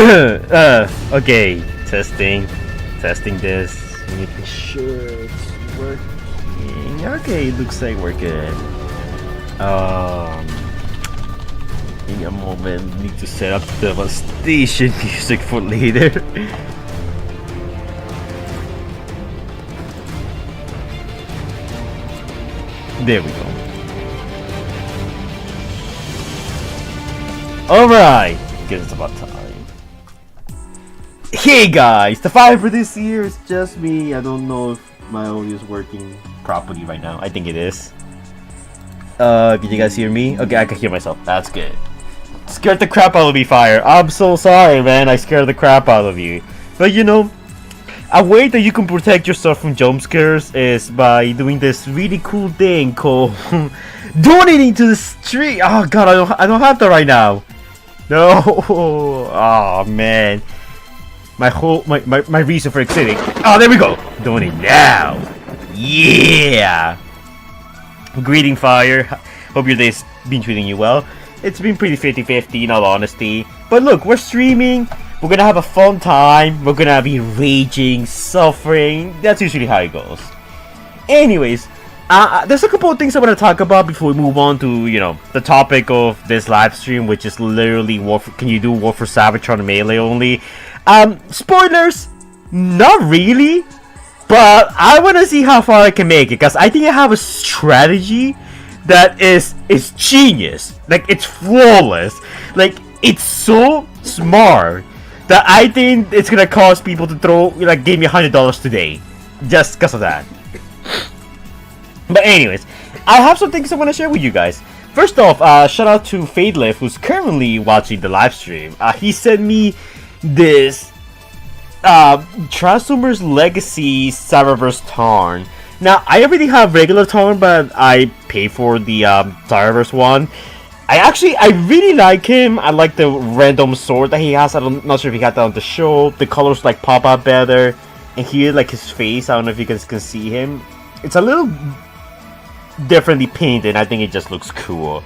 Okay, testing this, making sure it's working. Okay, looks like we're good. In a moment, need to set up the devastation music for later. There we go. Alright, guess it's about time. Hey guys, the fire for this year is just me. I don't know if my audio is working properly right now. I think it is. Can you guys hear me? Okay, I can hear myself. That's good. Scared the crap out of me, fire. I'm so sorry, man. I scared the crap out of you. But you know, a way that you can protect yourself from jump scares is by doing this really cool thing called donating to the street. Oh god, I don't have that right now. No. Oh man. My reason for exiting. Oh, there we go. Donate now. Yeah. Greeting, fire. Hope your day's been treating you well. It's been pretty 50-50 in all honesty. But look, we're streaming. We're gonna have a fun time. We're gonna be raging, suffering. That's usually how it goes. Anyways, there's a couple of things I want to talk about before we move on to, you know, the topic of this live stream, which is literally can you do War for Cybertron Melee only? Spoilers, not really, but I want to see how far I can make it, because I think I have a strategy that is genius. Like, it's flawless. Like, it's so smart that I think it's gonna cause people to give me $100 today, just because of that. But anyways, I have some things I want to share with you guys. First off, shout out to Fadelif, who's currently watching the live stream. He sent me this Transformers Legacy Cyberverse Tarn. Now, I already have regular Tarn, but I pay for the Cyberverse one. I really like him. I like the random sword that he has. I'm not sure if he got that on the show. The colors like pop out better. And here, like his face, I don't know if you guys can see him. It's a little differently painted. I think it just looks cool.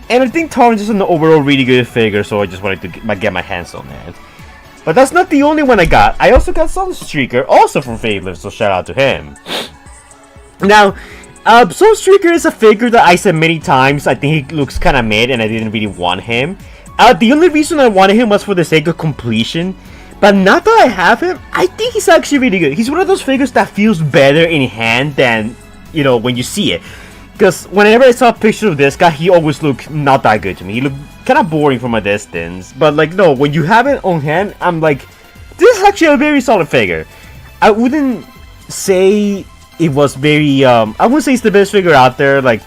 And I think Tarn is just an overall really good figure, so I just wanted to get my hands on it. But that's not the only one I got. I also got Sunstreaker, also from Fadelif, so shout out to him. Now, Sunstreaker is a figure that I said many times. I think he looks kind of mid, and I didn't really want him. The only reason I wanted him was for the sake of completion. But now that I have him, I think he's actually really good. He's one of those figures that feels better in hand than, you know, when you see it. Because whenever I saw a picture of this guy, he always looked not that good to me. He looked kind of boring from a distance. But like, no, when you have it on hand, I'm like, this is actually a very solid figure. I wouldn't say it was very, I wouldn't say it's the best figure out there, like,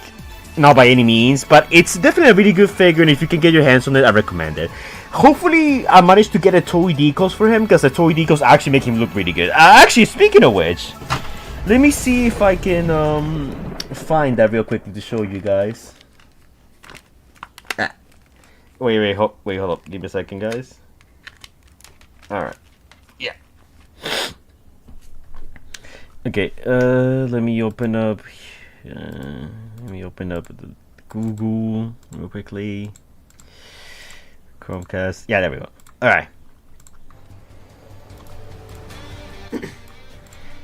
not by any means. But it's definitely a really good figure, and if you can get your hands on it, I recommend it. Hopefully, I managed to get a toy decals for him, because the toy decals actually make him look really good. Actually, speaking of which, let me see if I can find that real quickly to show you guys. Wait, hold up. Give me a second, guys. Alright. Yeah. Okay, let me open up the Google real quickly. Chromecast. Yeah, there we go. Alright.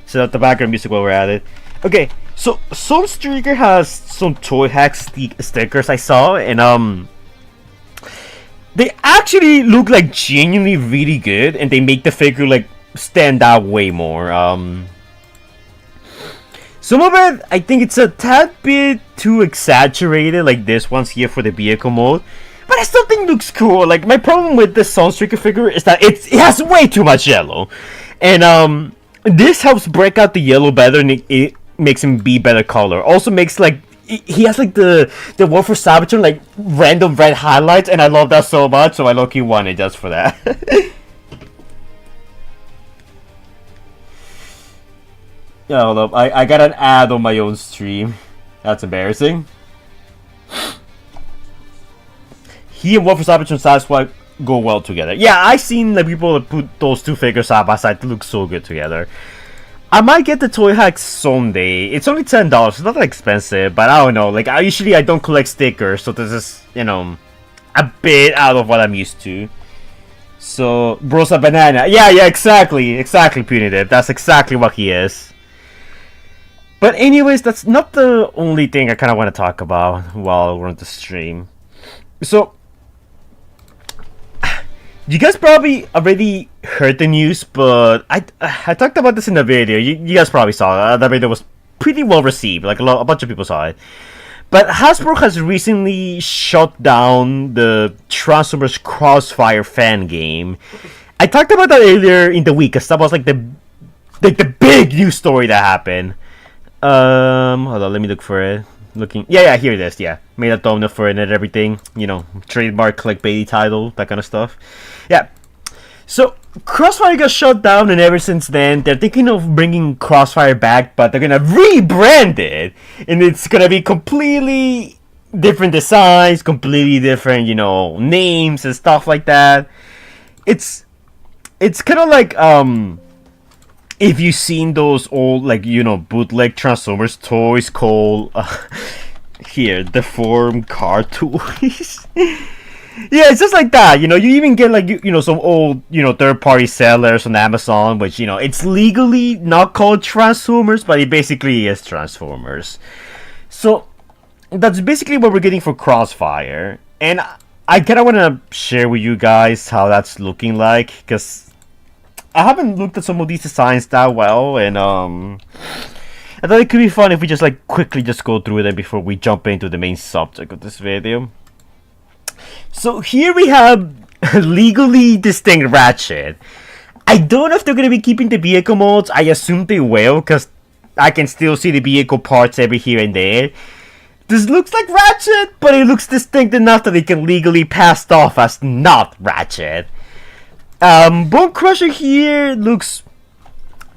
Set up the background music while we're at it. Okay, so Sunstreaker has some Toy Hack stickers I saw, and they actually look like genuinely really good, and they make the figure like stand out way more. Some of it, I think it's a tad bit too exaggerated, like this one's here for the vehicle mode. But I still think it looks cool. Like, my problem with the Sunstreaker figure is that it has way too much yellow. And this helps break out the yellow better, and it makes him be better color. Also makes, like, he has like the War for Cybertron, like random red highlights, and I love that so much, so I low-key want it just for that. Yeah, hold up. I got an ad on my own stream. That's embarrassing. He and War for Cybertron Sasquatch go well together. Yeah, I've seen the people that put those two figures side by side to look so good together. I might get the Toy Hack someday. It's only $10. It's not that expensive, but I don't know. Like, I don't collect stickers, so this is, you know, a bit out of what I'm used to. So, bro's a banana. Yeah, exactly, punitive. That's exactly what he is. But anyways, that's not the only thing I kind of want to talk about while we're on the stream. So, you guys probably already heard the news, but I talked about this in the video. You guys probably saw it. The video was pretty well received. Like a bunch of people saw it. But Hasbro has recently shut down the Transformers Crossfire fan game. I talked about that earlier in the week, because that was like the big news story that happened. Hold on, let me look for it. Yeah, here it is. Yeah, made a thumbnail for it and everything. You know, trademark clickbaity title, that kind of stuff. Yeah. So Crossfire got shut down, and ever since then they're thinking of bringing Crossfire back, but they're gonna rebrand it, and it's gonna be completely different designs, completely different, you know, names and stuff like that. It's kind of like if you've seen those old, like, you know, bootleg Transformers toys called here, deformed car toys. Yeah, it's just like that, you know. You even get like you know, some old, you know, third-party sellers on Amazon, which, you know, it's legally not called Transformers, but it basically is Transformers. So that's basically what we're getting for Crossfire, and I kind of want to share with you guys how that's looking like, because I haven't looked at some of these designs that well, and I thought it could be fun if we just like quickly just go through them before we jump into the main subject of this video. So here we have legally distinct Ratchet. I don't know if they're going to be keeping the vehicle modes. I assume they will, because I can still see the vehicle parts every here and there. This looks like Ratchet, but it looks distinct enough that it can legally pass off as not Ratchet. Bone Crusher here looks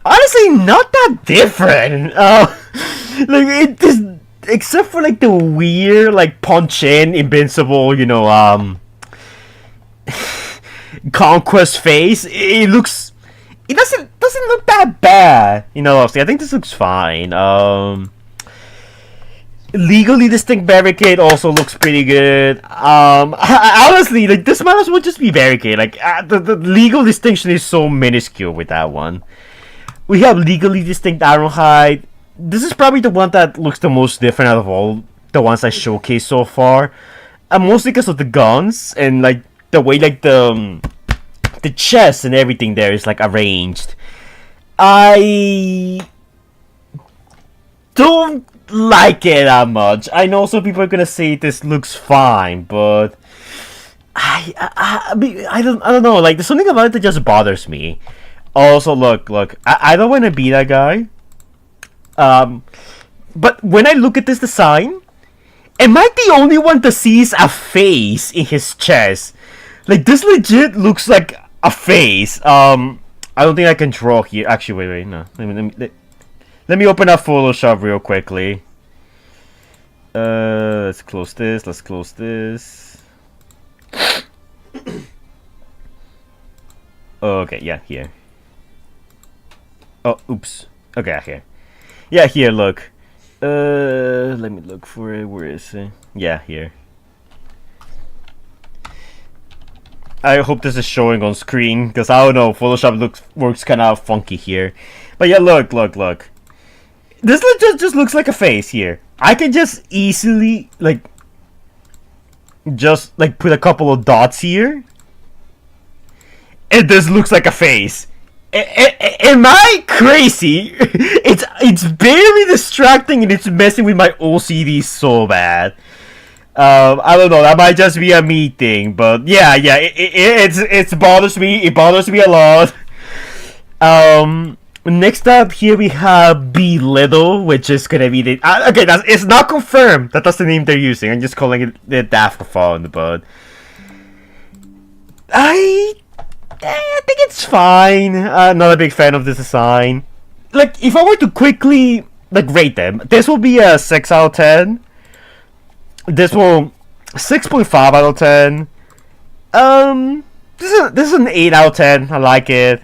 honestly not that different. Like, it just, except for like the weird like punch in invincible, you know, conquest face, it doesn't look that bad, you know. Honestly, I think this looks fine. Legally distinct Barricade also looks pretty good. Honestly, like, this might as well just be Barricade. Like, the legal distinction is so minuscule with that one. We have legally distinct Ironhide. This is probably the one that looks the most different out of all the ones I showcased so far. Mostly because of the guns and like the way like the chest and everything there is like arranged. I don't like it that much. I know some people are gonna say this looks fine, but I mean, I don't know. Like, there's something about it that just bothers me. Also, look, I don't want to be that guy. But when I look at this design, am I the only one that sees a face in his chest? Like, this legit looks like a face. I don't think I can draw here. Actually, wait, no. Let me open up Photoshop real quickly. Let's close this. Okay, yeah, here. Oh, oops. Okay, here. Yeah, here, look. Let me look for it. Where is it? Yeah, here. I hope this is showing on screen, because I don't know, Photoshop works kind of funky here. But yeah, look. This just looks like a face here. I can just easily, put a couple of dots here. And this looks like a face. Am I crazy? It's very distracting, and it's messing with my OCD so bad. I don't know. That might just be a me thing, but yeah. It bothers me. It bothers me a lot. Next up here we have Belittle, which is gonna be the okay. It's not confirmed that that's the name they're using. I'm just calling it the Daft Fun, but I think it's fine. I'm not a big fan of this design. Like, if I were to quickly rate them, this will be a 6 out of 10. This will 6.5 out of 10. This is an 8 out of 10. I like it.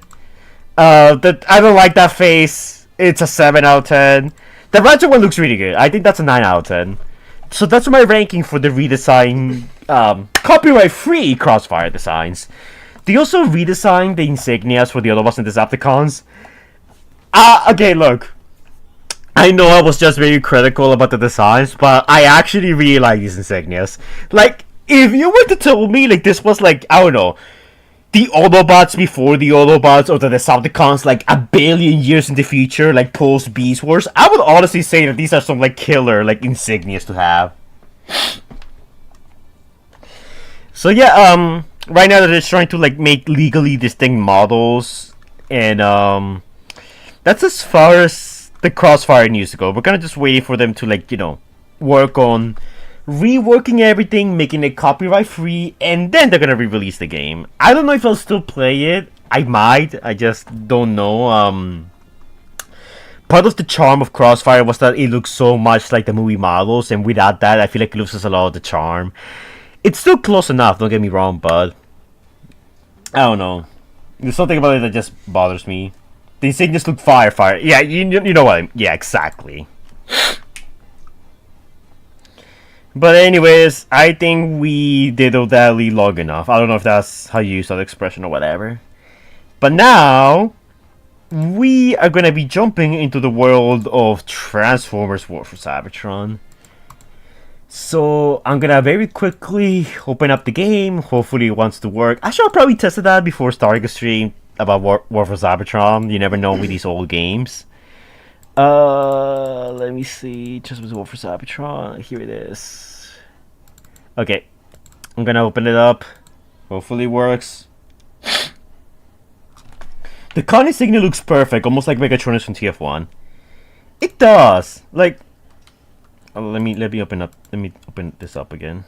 I don't like that face. It's a 7 out of 10. The Ratchet one looks really good. I think that's a 9 out of 10. So that's my ranking for the redesign, copyright-free Crossfire designs. They also redesigned the insignias for the Autobots and Decepticons. Okay, look. I know I was just very critical about the designs, but I actually really like these insignias. Like, if you were to tell me, like, this was, like, I don't know, the Autobots before the Autobots or the Decepticons, like, a billion years in the future, like, post-Beast Wars, I would honestly say that these are some, like, killer, like, insignias to have. So, yeah, right now they're just trying to, like, make legally distinct models, and, that's as far as the Crossfire news to go. We're kind of just waiting for them to, like, you know, work on reworking everything, making it copyright free, and then they're gonna re-release the game. I don't know if I'll still play it. I might. I just don't know. Part of the charm of Crossfire was that it looks so much like the movie models, and without that, I feel like it loses a lot of the charm. It's still close enough, don't get me wrong, but I don't know. There's something about it that just bothers me. The insignias look fire. Yeah, you know what I mean. Yeah, exactly. But anyways, I think we diddle-dally long enough. I don't know if that's how you use that expression or whatever. But now, we are going to be jumping into the world of Transformers War For Cybertron. So, I'm going to very quickly open up the game. Hopefully it wants to work. Actually, I'll probably test that before starting a stream about War For Cybertron. You never know with these old games. Let me see. Just War For Cybertron. Here it is. Okay. I'm gonna open it up. Hopefully it works. The con insignia looks perfect, almost like Megatron is from TF1. It does. Like, let me open up. Let me open this up again.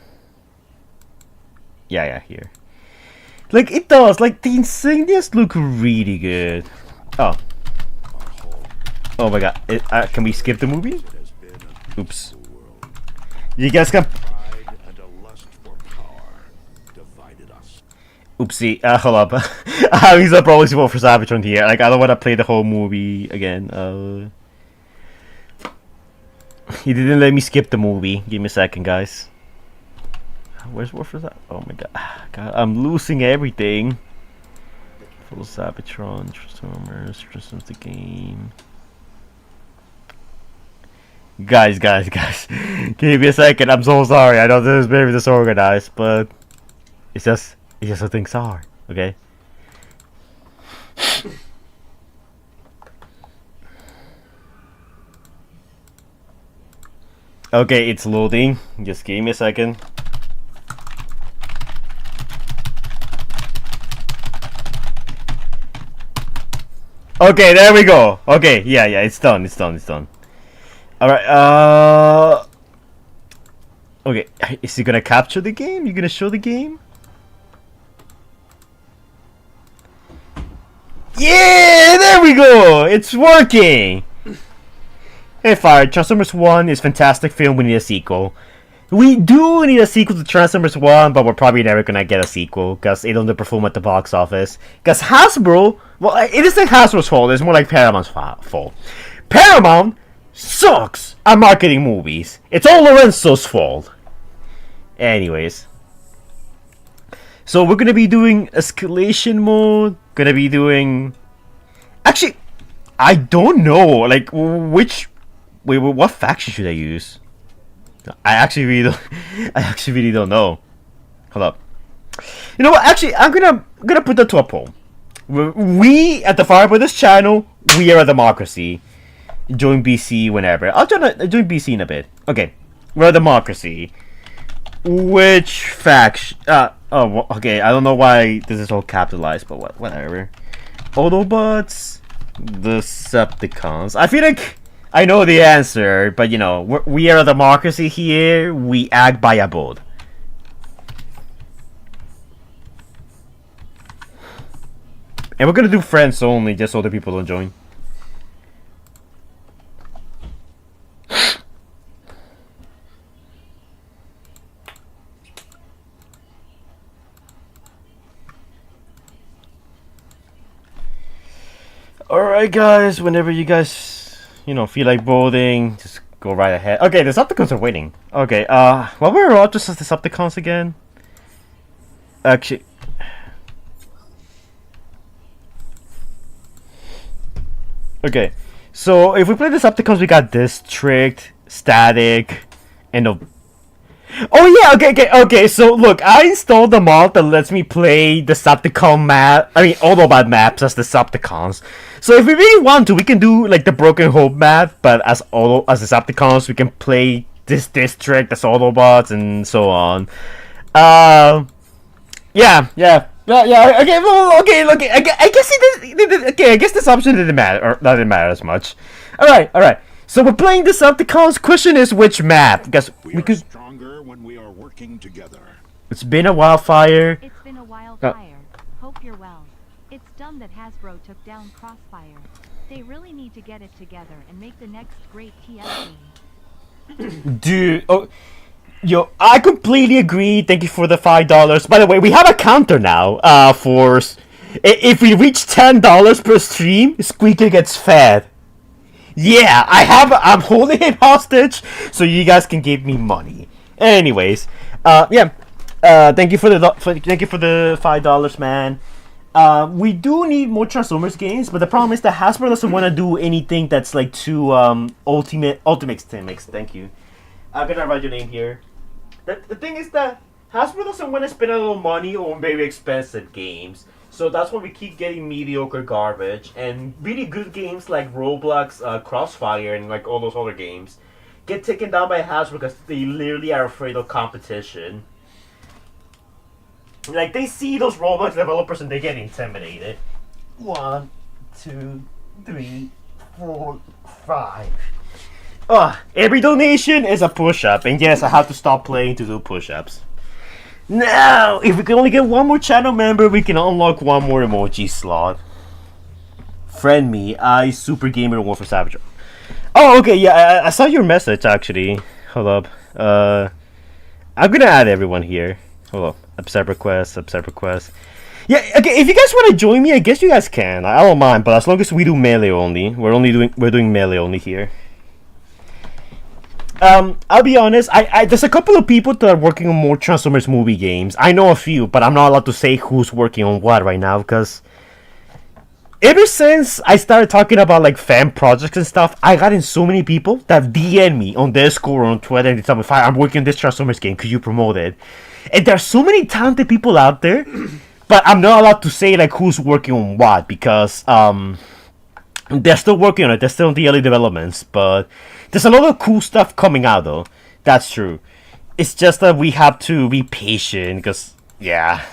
Yeah, here. Like, it does. Like, the insignias look really good. Oh. Oh my god. Can we skip the movie? Oops. You guys can... Oopsie. Hold up. He's a probably support for Cybertron here. Like, I don't want to play the whole movie again. He didn't let me skip the movie. Give me a second, guys. Where's War For Cybertron? Oh my god. I'm losing everything. Full Cybertron, Transformers, the game. Guys. Give me a second. I'm so sorry. I know this is very disorganized, but it's just how things are. Okay. Okay, it's loading. Just give me a second. Okay, there we go. Okay, yeah, it's done. Alright, okay, is he gonna capture the game? You gonna show the game? Yeah, there we go! It's working! Hey, Fire, Transformers 1 is a fantastic film. We need a sequel. We do need a sequel to Transformers 1, but we're probably never gonna get a sequel because it underperformed at the box office. Because Hasbro, well, it isn't Hasbro's fault, it's more like Paramount's fault. Paramount sucks at marketing movies. It's all Lorenzo's fault. Anyways. So we're gonna be doing Escalation mode, gonna be doing... Actually, I don't know, like, which... Wait, what faction should I use? I actually really don't know. Hold up. You know what? Actually, I'm gonna put that to a poll. We at the Fire Brothers channel, we are a democracy. Join BC whenever. I'll join BC in a bit. Okay, we're a democracy. Which faction? Oh, okay. I don't know why this is all capitalized, but whatever. Autobots, Decepticons. I feel like I know the answer, but you know, we are a democracy here. We act by a vote. And we're gonna do friends only, just so other people don't join. Alright guys, whenever you guys, you know, feel like voting, just go right ahead. Okay, the Decepticons are waiting. Okay, what were Rogers' Decepticons again? Actually, Okay, so if we play Decepticons, we got District, Static, and a... Oh yeah, okay. So look, I installed a mod that lets me play Decepticon map. I mean, Autobot maps as Decepticons. So if we really want to, we can do like the Broken Hope map, but as Decepticons, we can play this district as Autobots and so on. Yeah. Okay, well, okay. Look, I guess okay, I guess this option didn't matter, or doesn't matter as much. All right. So we're playing Decepticons. Question is which map? Because we could. Stronger when we are working together. It's been a wildfire. It's been a wildfire. Hope you're well. It's dumb that Hasbro took down Crossfire. They really need to get it together and make the next great TF game. Dude, yo, I completely agree. Thank you for the $5. By the way, we have a counter now. For if we reach $10 per stream, Squeaker gets fed. Yeah, I'm holding it hostage, so you guys can give me money. Anyways, thank you for the $5, man. We do need more Transformers games, but the problem is that Hasbro doesn't want to do anything that's like too ultimate mix. Thank you. I'm gonna write your name here. The thing is that Hasbro doesn't want to spend a little money on very expensive games. So that's why we keep getting mediocre garbage, and really good games like Roblox, Crossfire, and like all those other games get taken down by Hasbro because they literally are afraid of competition. Like, they see those Roblox developers and they get intimidated. 1, 2, 3, 4, 5. Every donation is a push-up, and yes, I have to stop playing to do push-ups. Now, if we can only get one more channel member, we can unlock one more emoji slot. Friend me, Super Gamer War For Cybertron. Oh, okay, yeah, I saw your message, actually. Hold up. I'm gonna add everyone here. Hold up. Accept request. Yeah, okay, if you guys want to join me, I guess you guys can. I don't mind, but as long as we do melee only. We're doing melee only here. I'll be honest, there's a couple of people that are working on more Transformers movie games. I know a few, but I'm not allowed to say who's working on what right now, because ever since I started talking about like fan projects and stuff, I got in so many people that have DM'd me on Discord or on Twitter and they tell me, I'm working on this Transformers game, could you promote it? And there are so many talented people out there, but I'm not allowed to say like who's working on what, because they're still working on it, they're still in the early developments, but there's a lot of cool stuff coming out though. That's true. It's just that we have to be patient, because, yeah.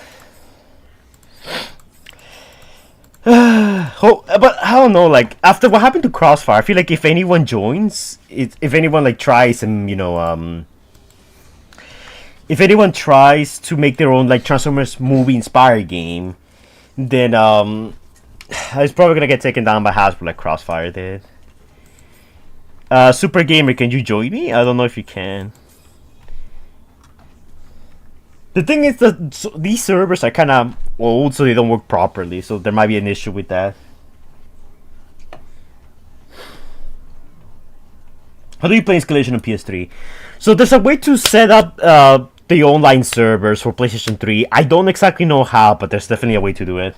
But I don't know, like, after what happened to Crossfire, I feel like if anyone joins, if anyone like tries and, you know, if anyone tries to make their own like Transformers movie inspired game, then it's probably gonna get taken down by Hasbro like Crossfire did. Super Gamer, can you join me? I don't know if you can. The thing is that these servers are kind of old, so they don't work properly, so there might be an issue with that. How do you play Escalation on PS3? So there's a way to set up the online servers for PlayStation 3. I don't exactly know how, but there's definitely a way to do it.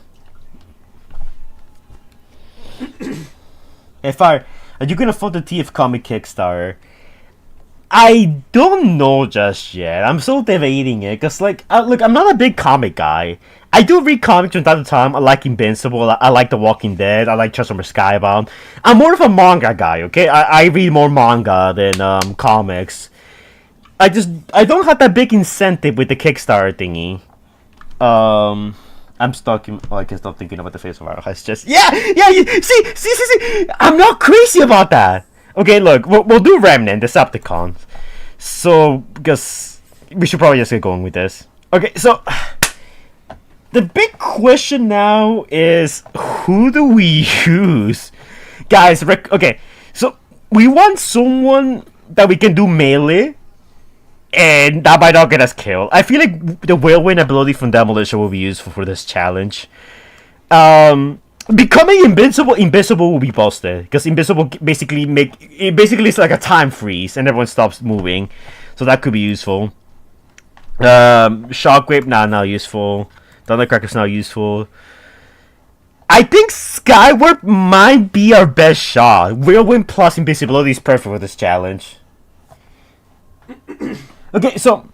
Are you gonna fund the TF Comic Kickstarter? I don't know just yet. I'm still debating it, because, like, look, I'm not a big comic guy. I do read comics from time to time. I like Invincible, I like The Walking Dead, I like Transformers Skybound. I'm more of a manga guy, okay? I read more manga than comics. I don't have that big incentive with the Kickstarter thingy. I'm stuck in... Oh, I can stop thinking about the face of our eyes. Just... Yeah! See! I'm not crazy about that! Okay, look, we'll do Remnant, Decepticons. So, because we should probably just get going with this. Okay, so... The big question now is, who do we use? Guys, okay, so we want someone that we can do melee, and that might not get us killed. I feel like the whirlwind ability from Demolition will be useful for this challenge. Becoming invincible will be busted, because invincible basically is like a time freeze and everyone stops moving, so that could be useful. Shockwave, not useful. Thundercracker's not useful. I think Skywarp might be our best shot. Whirlwind plus invisibility is perfect for this challenge. Okay, so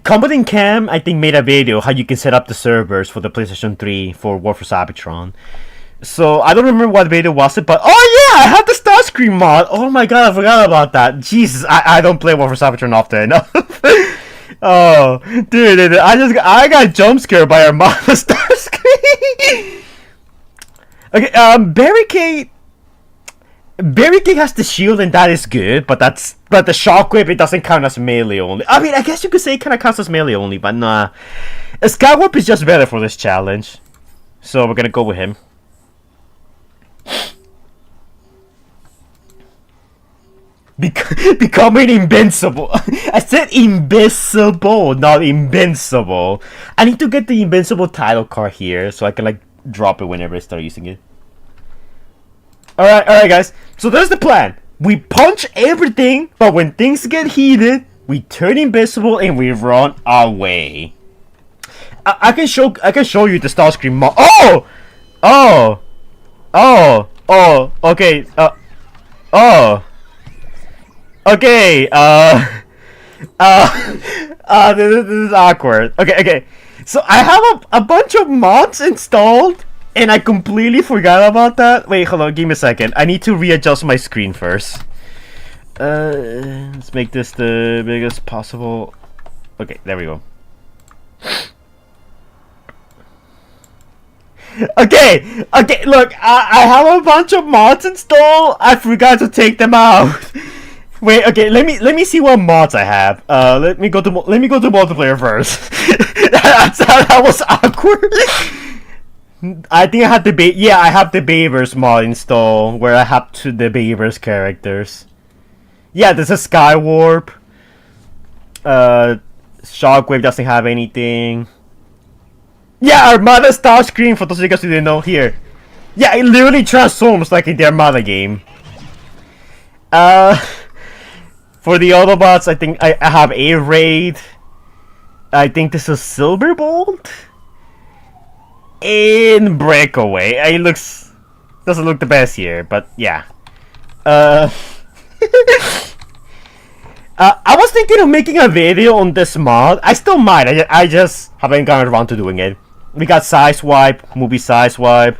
Combat in Cam, I think, made a video how you can set up the servers for the PlayStation 3 for War for Cybertron. So I don't remember what video was it, but oh yeah, I have the Starscream mod. Oh my god, I forgot about that. Jesus, I don't play War for Cybertron often. Oh, dude, I got jump scared by our mod Starscream. Okay, Barricade has the shield and that is good, but the shockwave, it doesn't count as melee only. I mean, I guess you could say it kind of counts as melee only, but nah. Skywarp is just better for this challenge, so we're gonna go with him. Becoming invincible. I said invisible, not invincible. I need to get the invincible title card here so I can like drop it whenever I start using it. Alright, guys. So there's the plan. We punch everything, but when things get heated, we turn invisible and we run away. I can show you the Starscream mod. Okay. Okay. This is awkward. Okay. So I have a bunch of mods installed. And I completely forgot about that. Wait, hold on, give me a second. I need to readjust my screen first. Let's make this the biggest possible. Okay, there we go. Okay, look, I have a bunch of mods installed. I forgot to take them out. Wait, okay, let me see what mods I have. Let me go to multiplayer first. that was awkward. I think I have I have the Beavers mod installed where I have the Beavers characters. Yeah, this is Skywarp. Shockwave doesn't have anything. Yeah, Armada Starscream, for those of you guys who didn't know, here. Yeah, it literally transforms like in the Armada game. For the Autobots, I think I have A-Raid. I think this is Silverbolt. In Breakaway. It doesn't look the best here, but yeah. I was thinking of making a video on this mod. I still might. I just haven't gotten around to doing it. We got Sideswipe, Movie Sideswipe,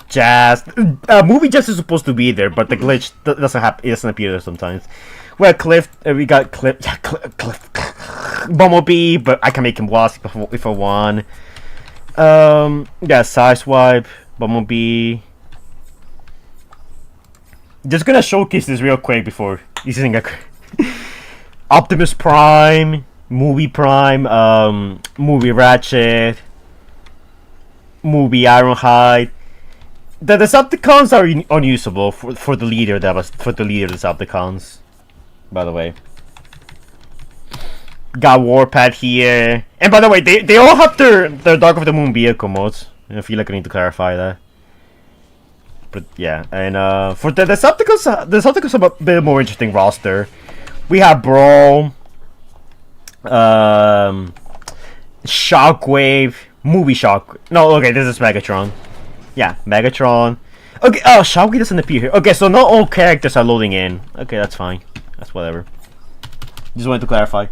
Jazz. Movie Jazz is supposed to be there, but the glitch doesn't appear there sometimes. We got Cliff, Bumblebee, but I can make him lost if I want. Yeah, Sideswipe, Bumblebee. Just gonna showcase this real quick before using a Optimus Prime, Movie Prime, Movie Ratchet, Movie Ironhide. The Decepticons are unusable for the leader of the Decepticons. By the way. Got Warpad here. And by the way, they all have their Dark of the Moon vehicle modes. I feel like I need to clarify that. But yeah, and for the Decepticons have a bit more interesting roster. We have Brawl, Shockwave, Movie Shock. No, okay, this is Megatron. Yeah, Megatron. Okay, oh, Shockwave doesn't appear here. Okay, so not all characters are loading in. Okay, that's fine. That's whatever. Just wanted to clarify.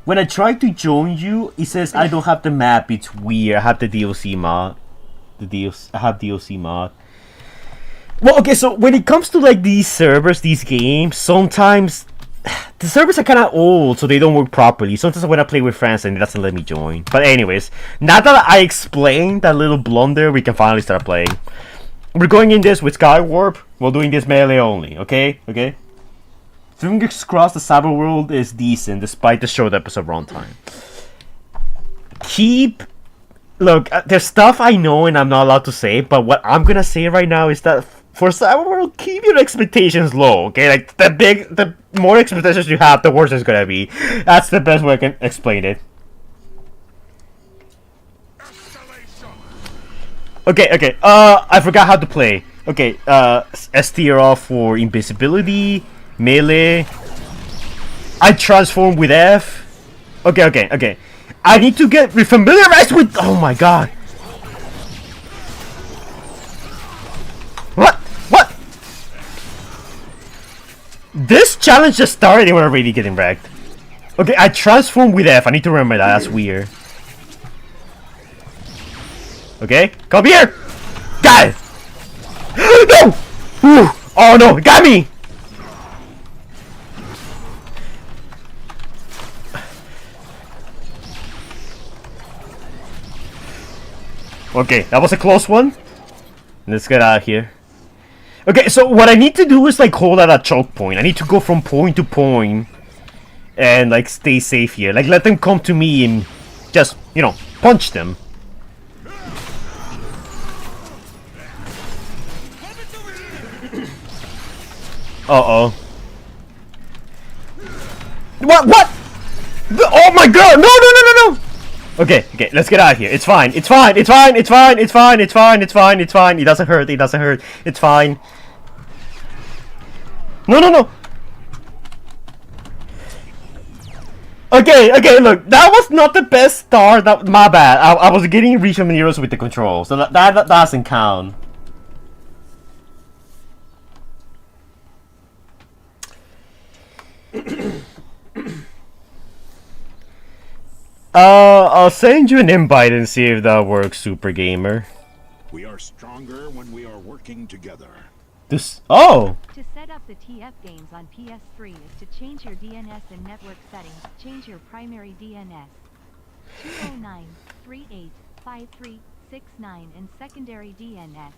When I try to join you, it says I don't have the map. It's weird. I have the DLC mod. I have DLC mod. Well, okay, so when it comes to like these servers, these games, sometimes the servers are kind of old, so they don't work properly. Sometimes when I play with friends, and it doesn't let me join. But anyways, now that I explained that little blunder, we can finally start playing. We're going in this with Skywarp. We're doing this melee only. Okay. Fingers crossed the cyber world is decent despite the short episode runtime. Look, there's stuff I know and I'm not allowed to say, but what I'm gonna say right now is that for cyber world, keep your expectations low, okay? Like the more expectations you have, the worse it's gonna be. That's the best way I can explain it. Okay. I forgot how to play. Okay, STR for invisibility. Melee. I transform with F. Okay. I need to get familiarized with. Oh my god. This challenge just started and we're already getting wrecked. Okay, I transform with F. I need to remember that. That's weird. Okay, come here! Got it! No! Ooh. Oh no, it got me! Okay, that was a close one. Let's get out of here. Okay, so what I need to do is like hold at a choke point. I need to go from point to point and like stay safe here. Like let them come to me and just, you know, punch them. Uh-oh. What? Oh my god! No, no, no, no, no! Okay, okay, let's get out of here. It's fine. It's fine. It's fine. It's fine. It's fine. It's fine. It's fine. It's fine. It doesn't hurt. It doesn't hurt. It's fine. No, no, no. Okay, okay, look. That was not the best start. That, my bad. I was getting reach from heroes with the controls. So that doesn't count. I'll send you an invite and see if that works, Super Gamer. We are stronger when we are working together. This. Oh! To set up the TF games on PS3 is to change your DNS and network settings. Change your primary DNS 209.38.53.69 and secondary DNS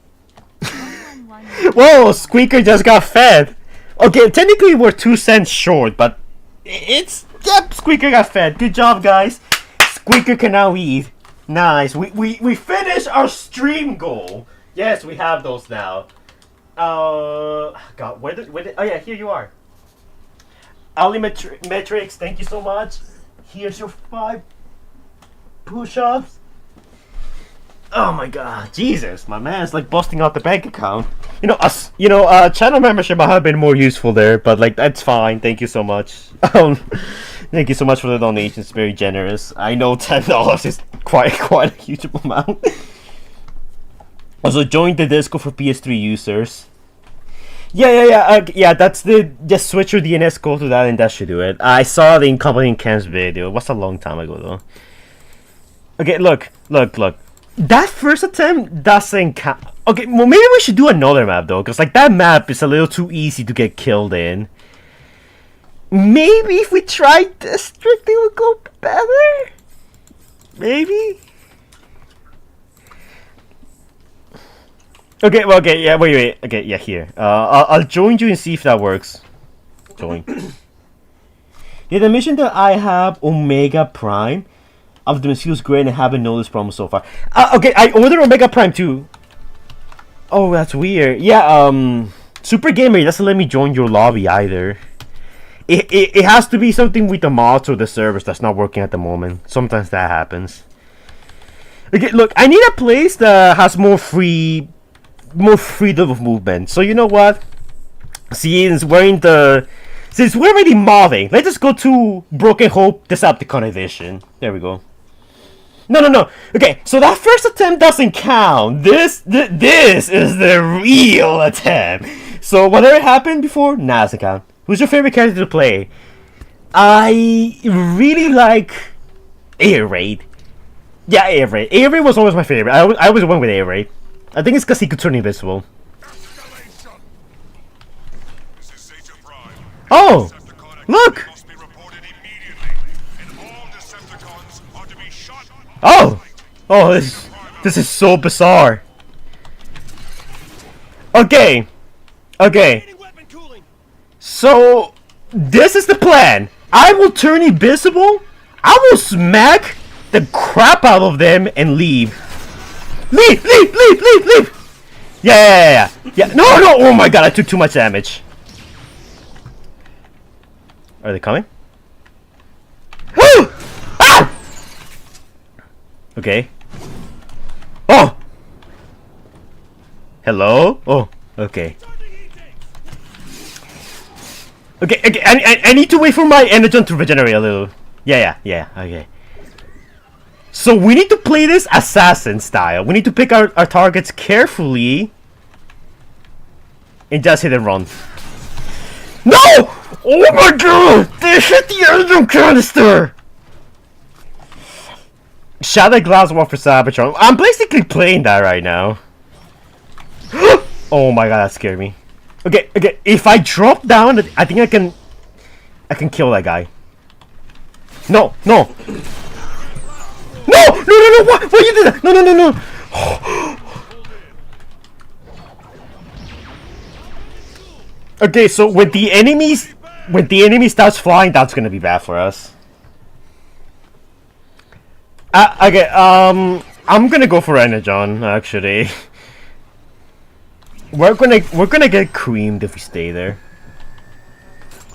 111. Whoa! Squeaker just got fed! Okay, technically we're 2 cents short, but it's. Yep, Squeaker got fed. Good job, guys. Squeaker can now eat. Nice. We finished our stream goal. Yes, we have those now. God, where did? Oh yeah, here you are. Ali Metrics, thank you so much. Here's your 5 push-ups. Oh my God, Jesus, my man's like busting out the bank account. You know, channel membership might have been more useful there, but like that's fine. Thank you so much. Thank you so much for the donation. It's very generous. I know $10 is quite a huge amount. Also, join the Discord for PS3 users. Yeah. That's the just switch your DNS code to that, and that should do it. I saw the incompetent Cam's video. It was a long time ago though. Okay, look. That first attempt doesn't count. Okay, well maybe we should do another map though, because like that map is a little too easy to get killed in. Maybe if we tried District, it would go better. Maybe. Okay, well, okay, yeah, wait, okay, yeah, here. I'll join you and see if that works. Join. Yeah, the mission that I have, Omega Prime, of the Mosquito's Great, and I haven't noticed problem so far. Okay, I ordered Omega Prime too. Oh, that's weird. Yeah, Super Gamer doesn't let me join your lobby either. It has to be something with the mods or the servers that's not working at the moment. Sometimes that happens. Okay, look, I need a place that has more freedom of movement. So you know what? Since we're already modding, let's just go to Broken Hope Decepticon Edition. There we go. No. Okay, so that first attempt doesn't count. This is the real attempt. So whatever happened before, doesn't count. Who's your favorite character to play? I really like Air Raid. Yeah, Air Raid. Air Raid was always my favorite. I always went with Air Raid. I think it's because he could turn invisible. Oh! Look! Oh! Oh, this is so bizarre. Okay. So, this is the plan. I will turn invisible, I will smack the crap out of them and leave. Leave! Yeah. No, oh my God, I took too much damage. Are they coming? Woo! Ah! Okay. Oh! Hello? Oh, okay. Okay, I need to wait for my Energon to regenerate a little. Yeah, okay. So we need to play this assassin style. We need to pick our targets carefully and just hit and run. No! Oh my god! They hit the Energon canister! Shattered Glass War For Cybertron. I'm basically playing that right now. Oh my god, that scared me. Okay, if I drop down, I think I can kill that guy. No! What you did that? No. Okay, so when the enemy starts flying, that's gonna be bad for us. Okay, I'm gonna go for Energon, actually. We're gonna get creamed if we stay there.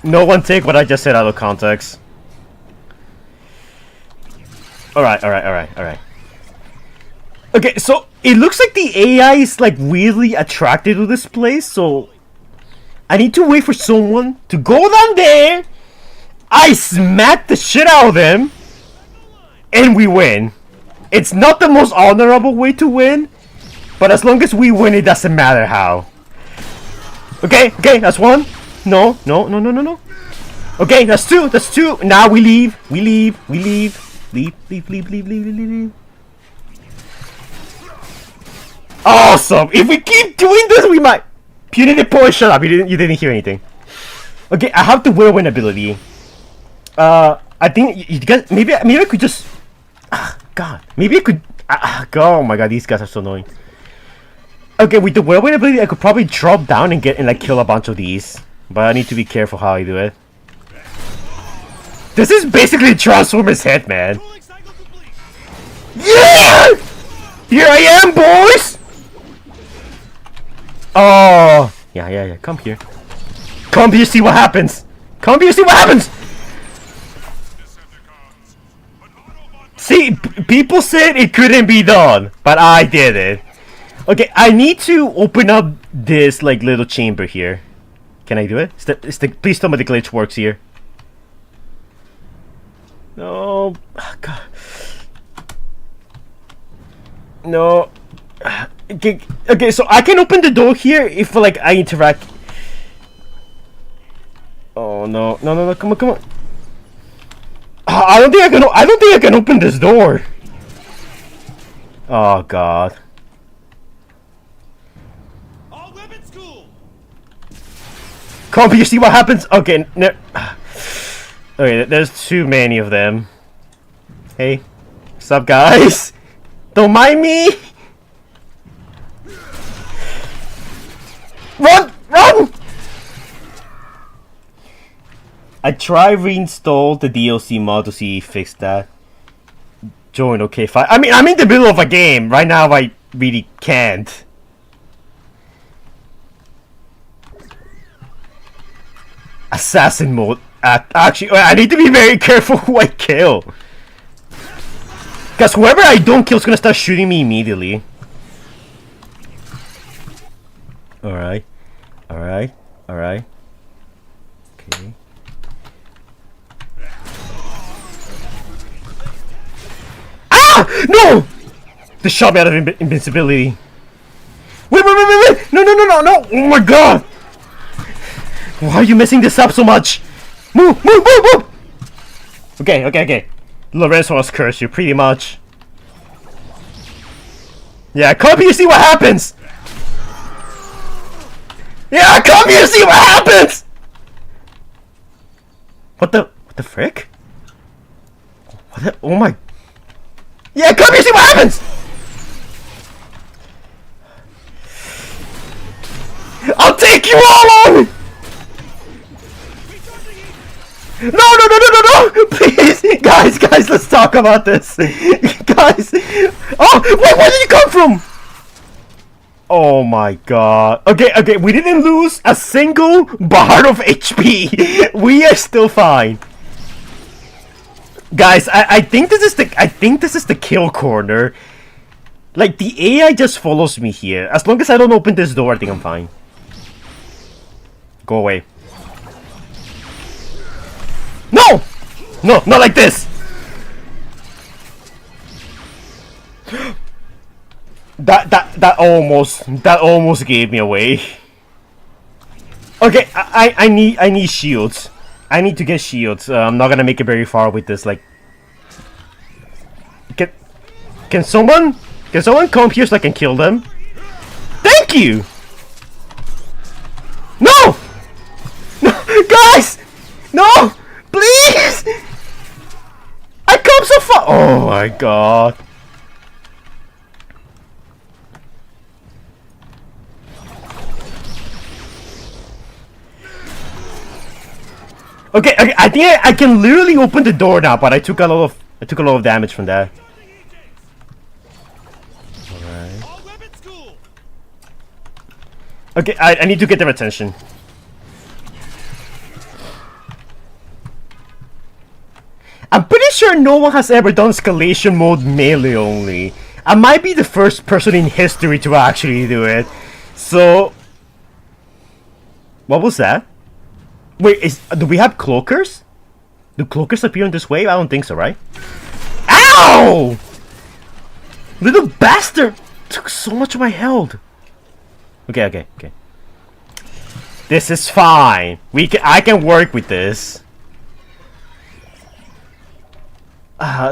No one take what I just said out of context. Alright. Okay, so it looks like the AI is like weirdly attracted to this place, so I need to wait for someone to go down there. I smack the shit out of them, and we win. It's not the most honorable way to win, but as long as we win, it doesn't matter how. Okay, that's one. No. Okay, that's two. Now we leave. Leave. Awesome! If we keep doing this, we might. Punitive Poise, shut up. You didn't hear anything. Okay, I have the whirlwind ability. I think you guys maybe I could just. God, maybe I could. Oh my god, these guys are so annoying. Okay, with the whirlwind ability, I could probably drop down and like kill a bunch of these, but I need to be careful how I do it. This is basically Transformers head, man. Yeah! Here I am, boys! Oh, yeah. Come here. See what happens. See, people said it couldn't be done, but I did it. Okay, I need to open up this like little chamber here. Can I do it? Please tell me the glitch works here. No, God. No. Okay, so I can open the door here if like I interact. Oh no, come on. I don't think I can open this door. Oh god. All weapon school. Come, you see what happens? Okay, okay, there's too many of them. Hey, what's up, guys? Don't mind me. Run! I tried reinstall the DLC mod to see if it fixed that. Join, okay, fine. I mean, I'm in the middle of a game right now. I really can't. Assassin mode. Actually, I need to be very careful who I kill. Because whoever I don't kill is gonna start shooting me immediately. Alright. Okay. Ah! No! They shot me out of invincibility. Wait! No! Oh my god! Why are you messing this up so much? Move! Okay. Lorenzo has cursed you, pretty much. Yeah, come here, see what happens! Yeah, come here, see what happens! What the frick? Oh my... Yeah, come here, see what happens! I'll take you all on! No! Please! Guys, let's talk about this! Guys! Oh! Where did you come from? Oh my god. Okay, we didn't lose a single bar of HP! We are still fine. Guys, I think this is the kill corner. Like, the AI just follows me here. As long as I don't open this door, I think I'm fine. Go away. No! No, not like this! That almost gave me away. Okay, I need shields. I need to get shields. I'm not gonna make it very far with this. Like, can someone come here so I can kill them? Thank you. No, no, guys, no, please. I come so far. Oh my god. Okay, I think I can literally open the door now, but I took a lot of damage from that. Alright. All weapons school. Okay, I need to get their attention. I'm pretty sure no one has ever done escalation mode melee only. I might be the first person in history to actually do it. So, what was that? Wait, do we have cloakers? Do cloakers appear in this wave? I don't think so, right? Ow! Little bastard took so much of my health. Okay. This is fine. I can work with this.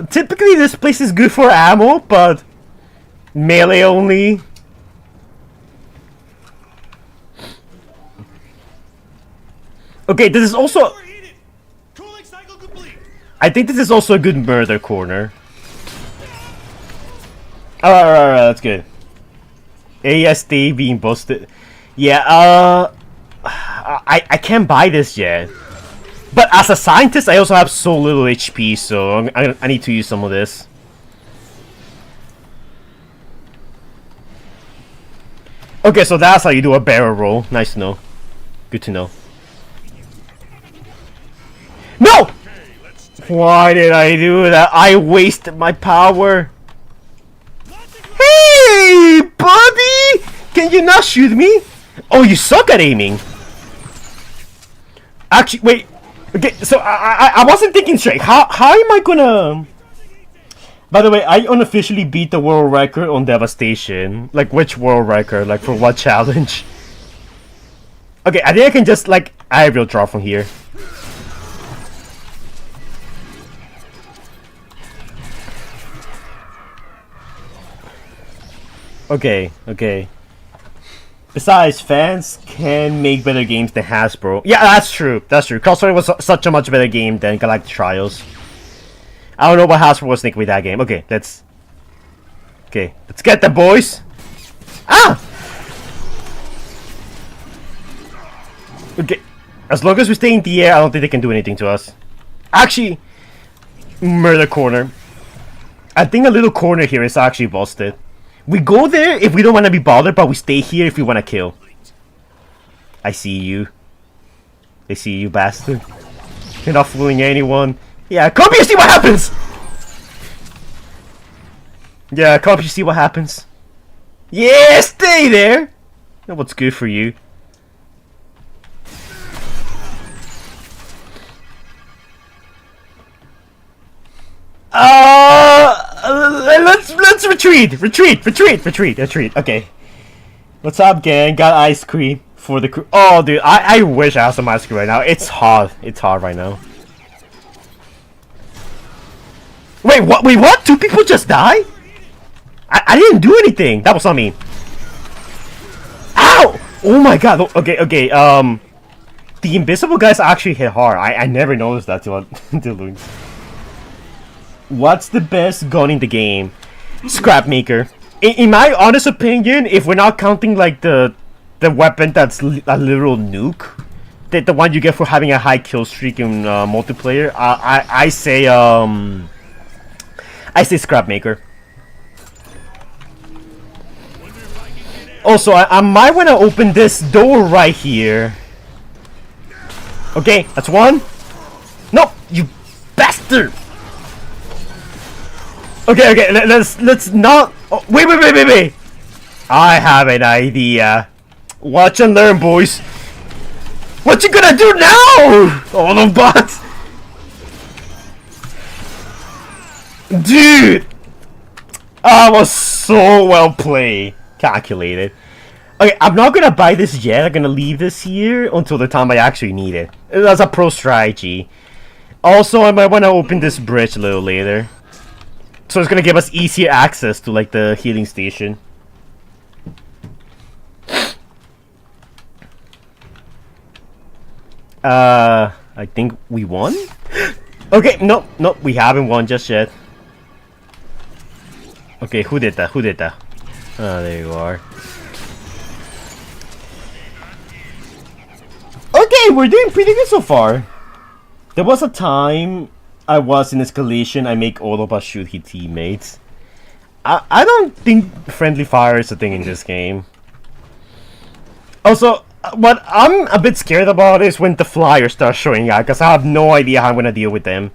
Typically this place is good for ammo, but melee only. Okay, this is also... Cooling cycle complete. I think this is also a good murder corner. Alright, that's good. ASD being busted. Yeah, I can't buy this yet. But as a scientist, I also have so little HP, so I need to use some of this. Okay, so that's how you do a barrel roll. Nice to know. Good to know. No! Why did I do that? I wasted my power. Hey, buddy! Can you not shoot me? Oh, you suck at aiming. Actually, wait. Okay, so I wasn't thinking straight. How am I gonna... By the way, I unofficially beat the world record on Devastation. Like, which world record? Like, for what challenge? Okay, I think I can just, like, aerial draw from here. Okay. Besides, fans can make better games than Hasbro. Yeah, that's true. Crossfire was such a much better game than Galactic Trials. I don't know what Hasbro was thinking with that game. Okay, let's get them, boys. Ah! Okay, as long as we stay in the air, I don't think they can do anything to us. Actually, murder corner. I think a little corner here is actually busted. We go there if we don't want to be bothered, but we stay here if we want to kill. I see you. I see you, bastard. You're not fooling anyone. Yeah, come here, see what happens! Yeah, come here, see what happens. Yeah, stay there! Know what's good for you. Let's retreat. Okay. What's up, gang? Got ice cream for the crew. Oh, dude, I wish I had some ice cream right now. It's hard. It's hard right now. Wait, what? Wait, what? 2 people just died? I didn't do anything. That was not me. Ow! Oh my god. Okay. The invisible guys actually hit hard. I never noticed that till Loons. What's the best gun in the game? Scrapmaker. In my honest opinion, if we're not counting like the weapon that's a literal nuke, the one you get for having a high kill streak in multiplayer, I say Scrapmaker. Also, I might want to open this door right here. Okay, that's one. No, you bastard. Okay, let's not. Oh, wait. I have an idea. Watch and learn, boys. What you gonna do now? All the bots. Dude, I was so well played, calculated. Okay, I'm not gonna buy this yet. I'm gonna leave this here until the time I actually need it. That's a pro strategy. Also, I might want to open this bridge a little later. So it's gonna give us easier access to like the healing station. I think we won? Okay, no, we haven't won just yet. Okay, who did that? Who did that? Oh, there you are. Okay, we're doing pretty good so far. There was a time I was in Escalation, I make all of us shoot his teammates. I don't think friendly fire is a thing in this game. Also, what I'm a bit scared about is when the flyers start showing up, because I have no idea how I'm gonna deal with them.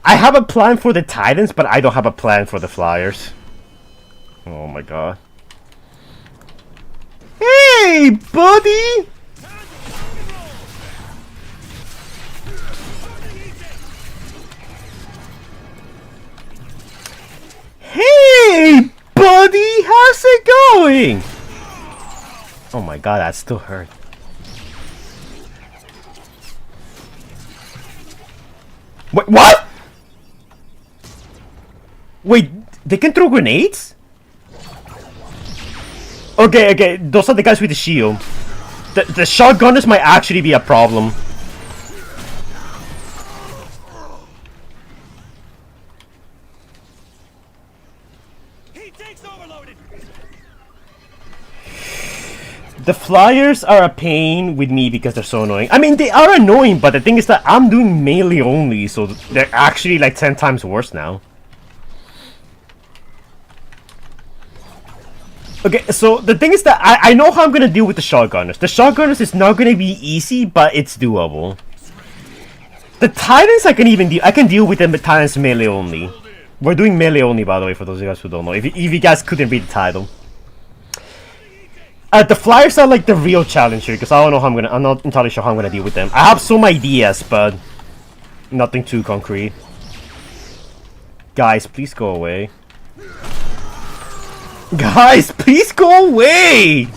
I have a plan for the Titans, but I don't have a plan for the flyers. Oh my god. Hey, buddy! Hey, buddy! How's it going? Oh my god, that still hurt. Wait, what? Wait, they can throw grenades? Okay, those are the guys with the shield. The shotgunners might actually be a problem. The flyers are a pain with me because they're so annoying. I mean, they are annoying, but the thing is that I'm doing melee only, so they're actually like 10 times worse now. Okay, so the thing is that I know how I'm gonna deal with the shotgunners. The shotgunners is not gonna be easy, but it's doable. The Titans I can deal with them with Titans melee only. We're doing melee only, by the way, for those of you guys who don't know. If you guys couldn't read the title. The flyers are like the real challenge here, because I don't know how I'm not entirely sure how I'm gonna deal with them. I have some ideas, but nothing too concrete. Guys, please go away. Guys, please go away!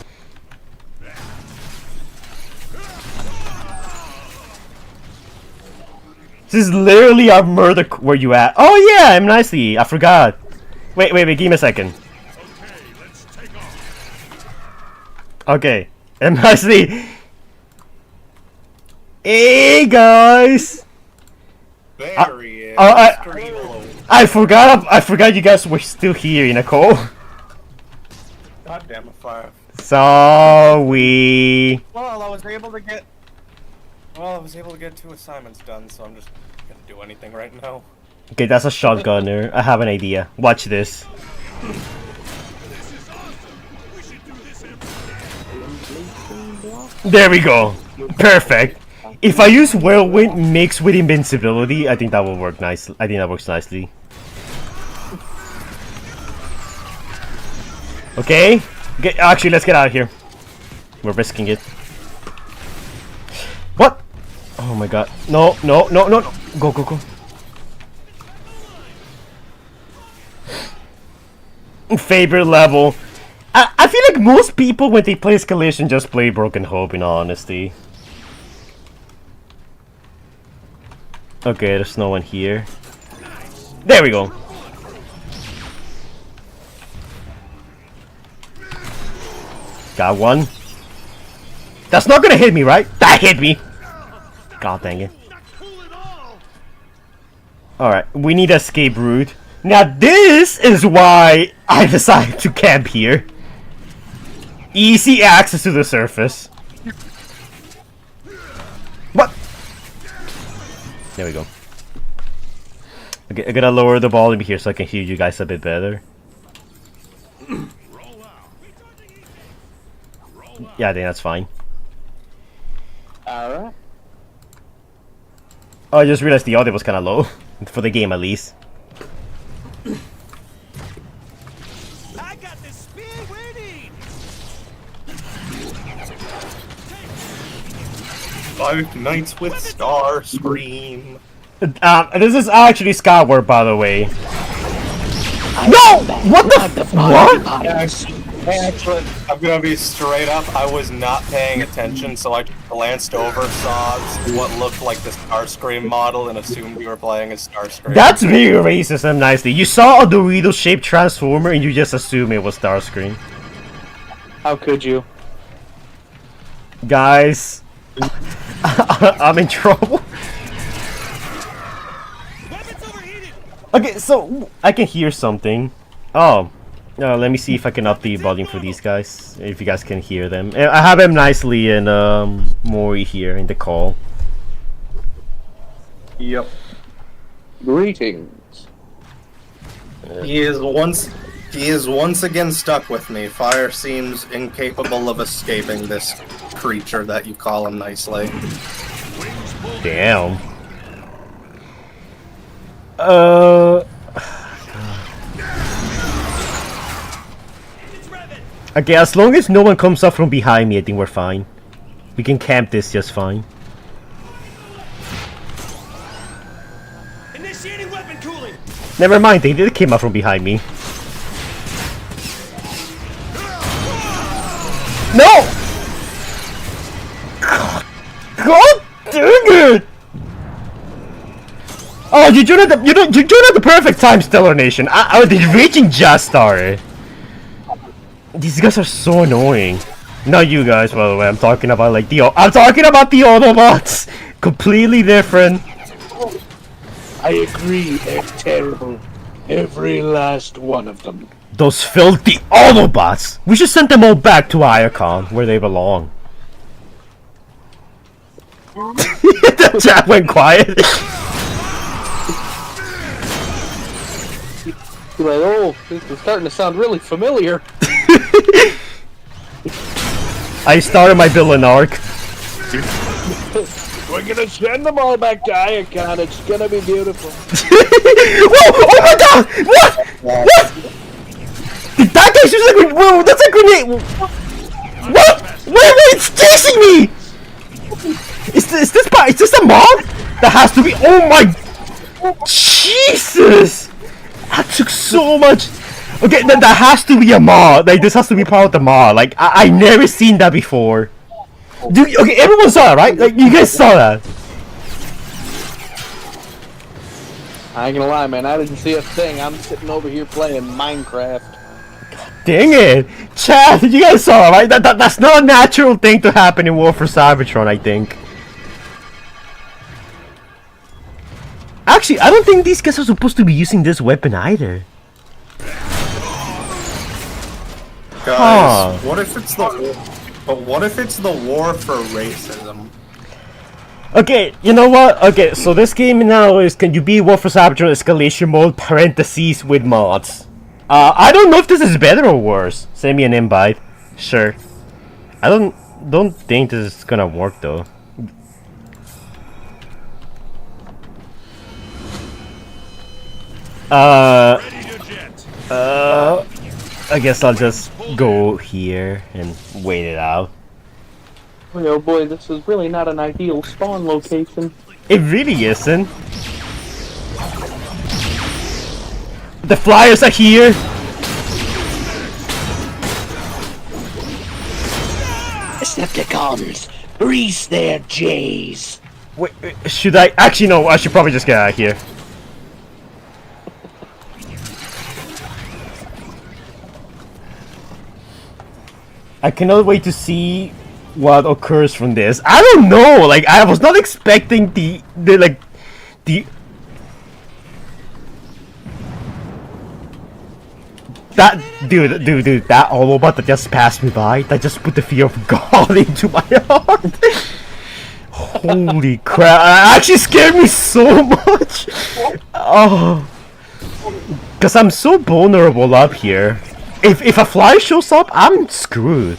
This is literally a murder. Where you at? Oh yeah, I'm nicely. I forgot. Wait, give me a second. Okay, and nicely. Hey guys. There he is. I forgot you guys were still here, Nicole. God damn it, Fire. Sorry. Well, I was able to get 2 assignments done, so I'm just gonna do anything right now. Okay, that's a shotgunner. I have an idea. Watch this. There we go. Perfect. If I use Whirlwind mixed with Invincibility, I think that will work nice. I think that works nicely. Okay. Actually, let's get out of here. We're risking it. What? Oh my god. No. Go. Favorite level. I feel like most people when they play Escalation just play Broken Hope, in all honesty. Okay, there's no one here. There we go. Got one. That's not gonna hit me, right? That hit me! God dang it. Alright, we need an escape route. Now this is why I decided to camp here. Easy access to the surface. What? There we go. Okay, I gotta lower the volume here so I can hear you guys a bit better. Yeah, I think that's fine. Alright. Oh, I just realized the audio was kind of low. For the game, at least. I got this spear waiting. 5 nights with Starscream. This is actually Skyward, by the way. No! What the f- What? Yes. Actually, I'm gonna be straight up. I was not paying attention, so I glanced over, saw what looked like the Starscream model, and assumed you were playing as Starscream. That's being racism nicely. You saw a Dorito-shaped Transformer and you just assumed it was Starscream. How could you? Guys, I'm in trouble. Weapons overheated. Okay, so I can hear something. Oh, let me see if I can up the volume for these guys. If you guys can hear them, I have him nicely and Mori here in the call. Yep. Greetings. He is once again stuck with me. Fire seems incapable of escaping this creature that you call him nicely. Damn. Okay, as long as no one comes up from behind me, I think we're fine. We can camp this just fine. Initiating weapon cooling. Never mind, they did came up from behind me. No! God dang it! Oh, you joined at the perfect time, Stellar Nation. The reaching just started. These guys are so annoying. Not you guys, by the way. I'm talking about the Autobots. Completely different. I agree, they're terrible. Every last one of them. Those filthy Autobots. We should send them all back to Iacon, where they belong. The chat went quiet. You're like, oh, this is starting to sound really familiar. I started my villain arc. We're gonna send them all back to Iacon. It's gonna be beautiful. Whoa! Oh my god! What? What? Did that guy just like? Whoa! That's a grenade! What? Wait! It's chasing me! Is this a mob? That has to be. Oh my! Jesus! That took so much. Okay, that has to be a mod. Like, this has to be part of the mod. Like, I never seen that before. Okay, everyone saw it, right? Like, you guys saw that. I ain't gonna lie, man. I didn't see a thing. I'm sitting over here playing Minecraft. Dang it! Chad, you guys saw it, right? That's not a natural thing to happen in War for Cybertron, I think. Actually, I don't think these guys are supposed to be using this weapon either. Guys, what if it's the war for racism? Okay, you know what? Okay, so this game now is can you be War for Cybertron Escalation mode parentheses with mods. I don't know if this is better or worse. Send me an invite. Sure. I don't think this is gonna work though. I guess I'll just go here and wait it out. Oh boy, this is really not an ideal spawn location. It really isn't. The flyers are here. Decepticons, grease their J's. Wait, should I? Actually, no. I should probably just get out of here. I cannot wait to see what occurs from this. I don't know. Like, I was not expecting the that dude, that Autobot that just passed me by, that just put the fear of God into my heart. Holy crap! It actually scared me so much. Oh, because I'm so vulnerable up here. If a fly shows up, I'm screwed.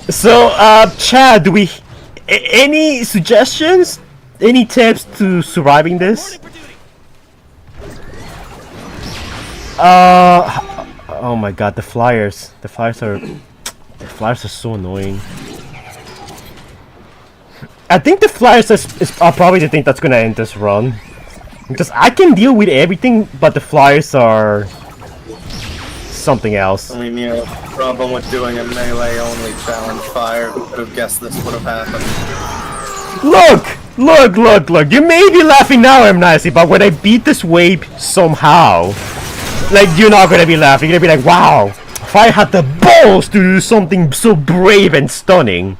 So, Chad, do we any suggestions? Any tips to surviving this? Oh my god, the flyers are so annoying. I think the flyers are probably the thing that's gonna end this run. Because I can deal with everything, but the flyers are something else. I mean, you know, problem with doing a melee-only challenge fire. Who could have guessed this would have happened? Look! You may be laughing now, I'm Nicey, but when I beat this wave somehow, like, you're not gonna be laughing. You're gonna be like, wow, Fire had the balls to do something so brave and stunning.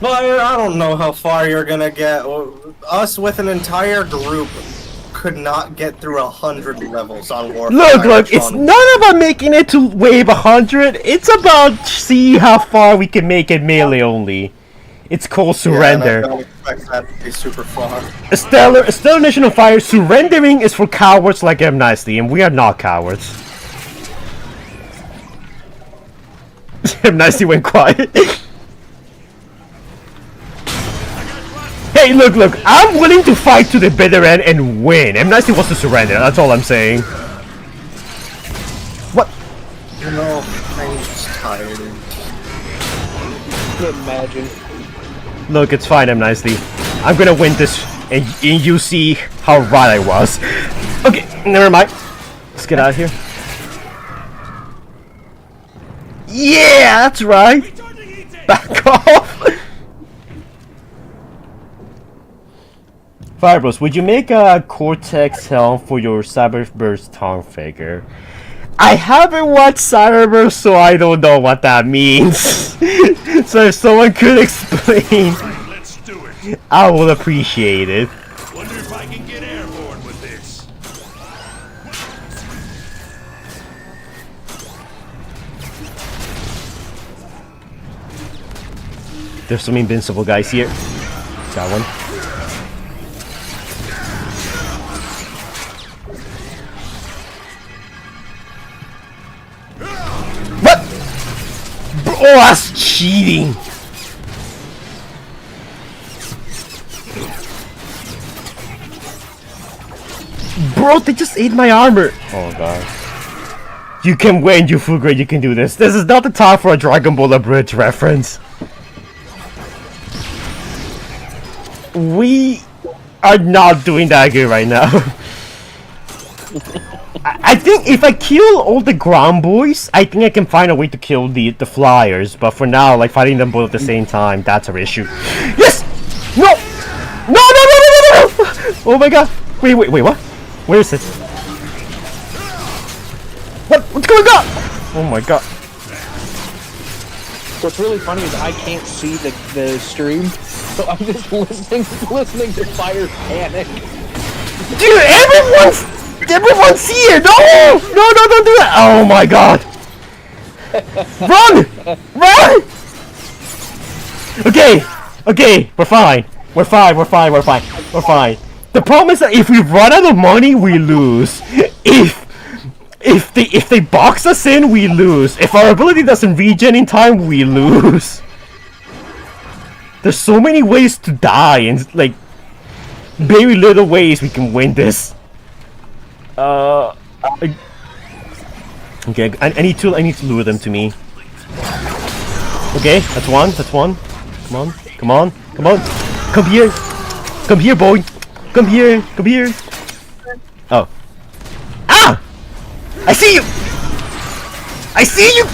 Well, I don't know how far you're gonna get. Us with an entire group could not get through 100 levels on War for Look, Cybertron. it's not about making it to wave 100. It's about see how far we can make it melee only. It's called surrender. Yeah, and I don't expect that to be super far. A stellar nation of fire. Surrendering is for cowards like M Nicely, and we are not cowards. M Nicely went quiet. Hey, look, I'm willing to fight to the bitter end and win. M Nicely wants to surrender. That's all I'm saying. What? You know, I'm just tired. Can't imagine. Look, it's fine, M Nicely. I'm gonna win this, and you see how right I was. Okay, never mind. Let's get out of here. Yeah, that's right. Back off. Firebros, would you make a Cortex helm for your Cyberburst tongue figure? I haven't watched Cyberburst, so I don't know what that means. So if someone could explain, Let's do it. I will appreciate it. Wonder if I can get airborne with this. There's some invincible guys here. Got one. What? Oh, that's cheating. Bro, they just ate my armor. Oh god. You can win, you fool great, you can do this. This is not the time for a Dragon Ball Abridged reference. We are not doing that good right now. I think if I kill all the ground boys, I think I can find a way to kill the flyers. But for now, like fighting them both at the same time, that's our issue. Yes! No! No! Oh my god! Wait, what? Where is it? What's going on? Oh my god! What's really funny is I can't see the stream, so I'm just listening to Fire panic. Dude, everyone's here! No, don't do that! Oh my god! Run! Okay, we're fine. The problem is that if we run out of money, we lose. If they box us in, we lose. If our ability doesn't regen in time, we lose. There's so many ways to die, and like very little ways we can win this. Okay, I need to lure them to me. Okay, that's one. Come on. Come here, boy. Come here. Oh. Ah! I see you!